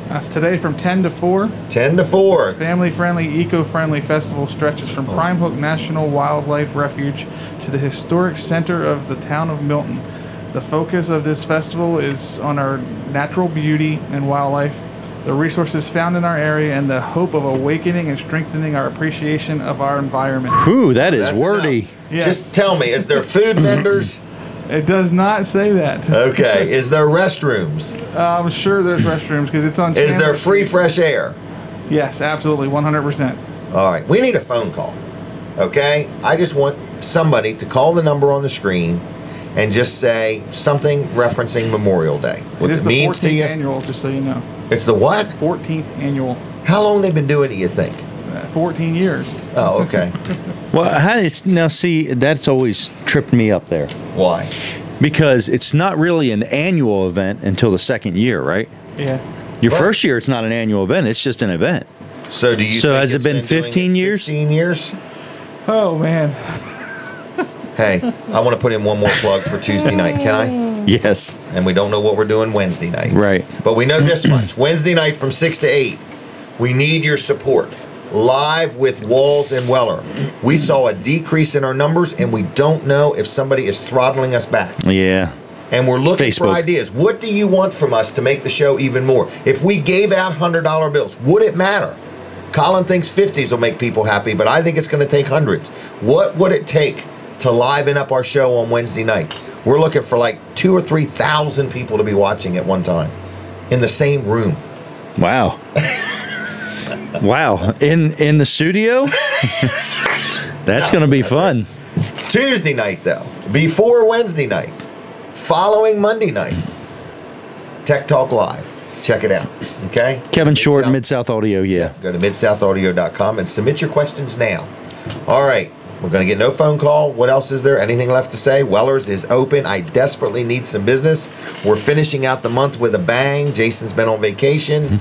That's today from 10 to 4. 10 to 4. This family-friendly, eco-friendly festival stretches from Prime Hook National Wildlife Refuge to the historic center of the town of Milton. The focus of this festival is on our natural beauty and wildlife, the resources found in our area, and the hope of awakening and strengthening our appreciation of our environment. Ooh, that is That's wordy. enough. Yes. Just tell me, is there food vendors? It does not say that. Okay. Is there restrooms? I'm sure there's restrooms because it's on. Is there Chandler free Street. fresh air? Yes, absolutely, 100%. All right. We need a phone call. Okay? I just want somebody to call the number on the screen and just say something referencing Memorial Day. What It is it the means 14th to you. annual, just so you know. It's the what? 14th annual. How long they been doing it, you think? 14 years. Oh, okay. Well, now see, that's always tripped me up there Why? because it's not really an annual event until the second year, right? Yeah. Your What? first year, it's not an annual event; it's just an event. So do you So think has it it's been doing 15 years? 16 years? Oh, man. Hey, I want to put in one more plug for Tuesday night. Can I? Yes. And we don't know what we're doing Wednesday night. Right. But we know this much. Wednesday night from 6 to 8, we need your support. Live with Walls and Weller. We saw a decrease in our numbers, and we don't know if somebody is throttling us back. Yeah. And we're looking for Facebook. ideas. What do you want from us to make the show even more? If we gave out $100 bills, would it matter? Colin thinks 50s will make people happy, but I think it's going to take hundreds. What would it take to liven up our show on Wednesday night? We're looking for like 2,000 or 3,000 people to be watching at one time in the same room. Wow. Wow. In the studio? That's going to be fun. Tuesday night, though, before Wednesday night, following Monday night, Tech Talk Live. Check it out, okay? Kevin Short, Mid-South- Mid-South Audio, yeah. Go to midsouthaaudio.com and submit your questions now. All right, we're going to get no phone call. What else is there? Anything left to say? Weller's is open. I desperately need some business. We're finishing out the month with a bang. Jason's been on vacation,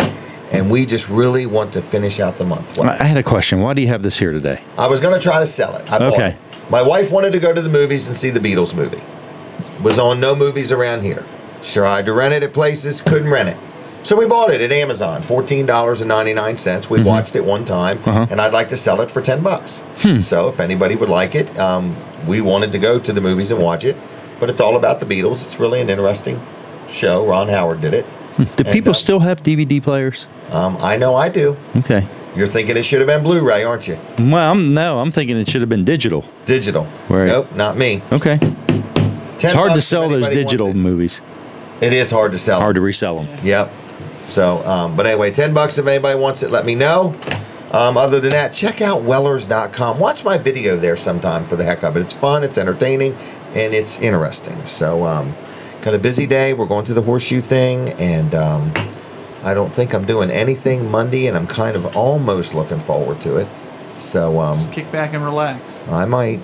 and we just really want to finish out the month. What? I had a question. Why do you have this here today? I was going to try to sell it. I bought Okay. it. My wife wanted to go to the movies and see the Beatles movie. Was on no movies around here. Tried to rent it at places, couldn't rent it. So we bought it at Amazon, $14.99. We watched it one time, and I'd like to sell it for $10. So if anybody would like it, we wanted to go to the movies and watch it. But it's all about the Beatles. It's really an interesting show. Ron Howard did it. Do people still have DVD players? I know I do. Okay. You're thinking it should have been Blu-ray, aren't you? Well, I'm thinking it should have been digital. Digital. Right. Nope, not me. Okay. It's hard to $10 sell if those anybody wants digital it. movies. It is hard to sell. Hard to resell them. Yep. So, but anyway, $10 if anybody wants it, let me know. Other than that, check out Wellers.com. Watch my video there sometime for the heck of it. It's fun, it's entertaining, and it's interesting. So, got a busy day. We're going to the horseshoe thing, and I don't think I'm doing anything Monday, and I'm kind of almost looking forward to it. So, Just kick back and relax. I might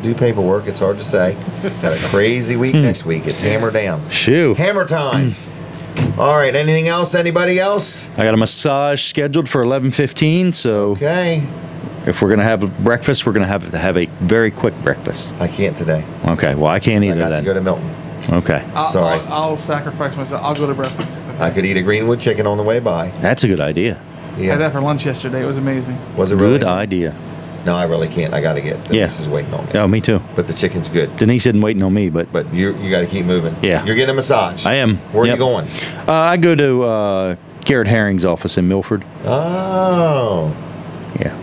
do paperwork. It's hard to say. Got a crazy week next week. It's hammer down. Shoo. Hammer time. All right. Anything else? Anybody else? I got a massage scheduled for 11:15, so Okay. if we're going to have breakfast, we're going to have a very quick breakfast. I can't today. Okay, well, I can't I either got to then. go to Milton. Okay, Sorry. I'll sacrifice myself. I'll go to breakfast. I could eat a Greenwood chicken on the way by. that's a good idea. I had that for lunch yesterday. It was amazing. Was it really? Good idea. No, I really can't. I got to get. Denise is waiting on me. Oh, me too. But the chicken's good. Denise isn't waiting on me, but you got to keep moving. Yeah. You're getting a massage. I am. Where are you going? I go to Garrett Herring's office in Milford. Oh. Yeah.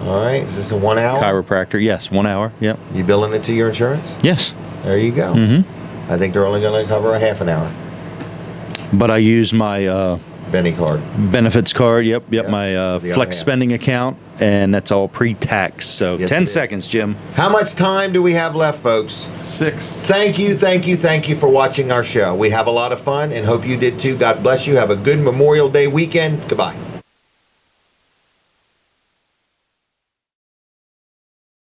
All right. Is this a 1 hour? Chiropractor. Yes, 1 hour. Yep. You billing it to your insurance? Yes. There you go. Mm-hmm. I think they're only going to cover a half an hour. But I use my Benny card. Benefits card. Yep. My flex spending account, and that's all pre-tax. So Yes, 10 it is. seconds, Jim. How much time do we have left, folks? 6. Thank you for watching our show. We have a lot of fun and hope you did too. God bless you. Have a good Memorial Day weekend. Goodbye.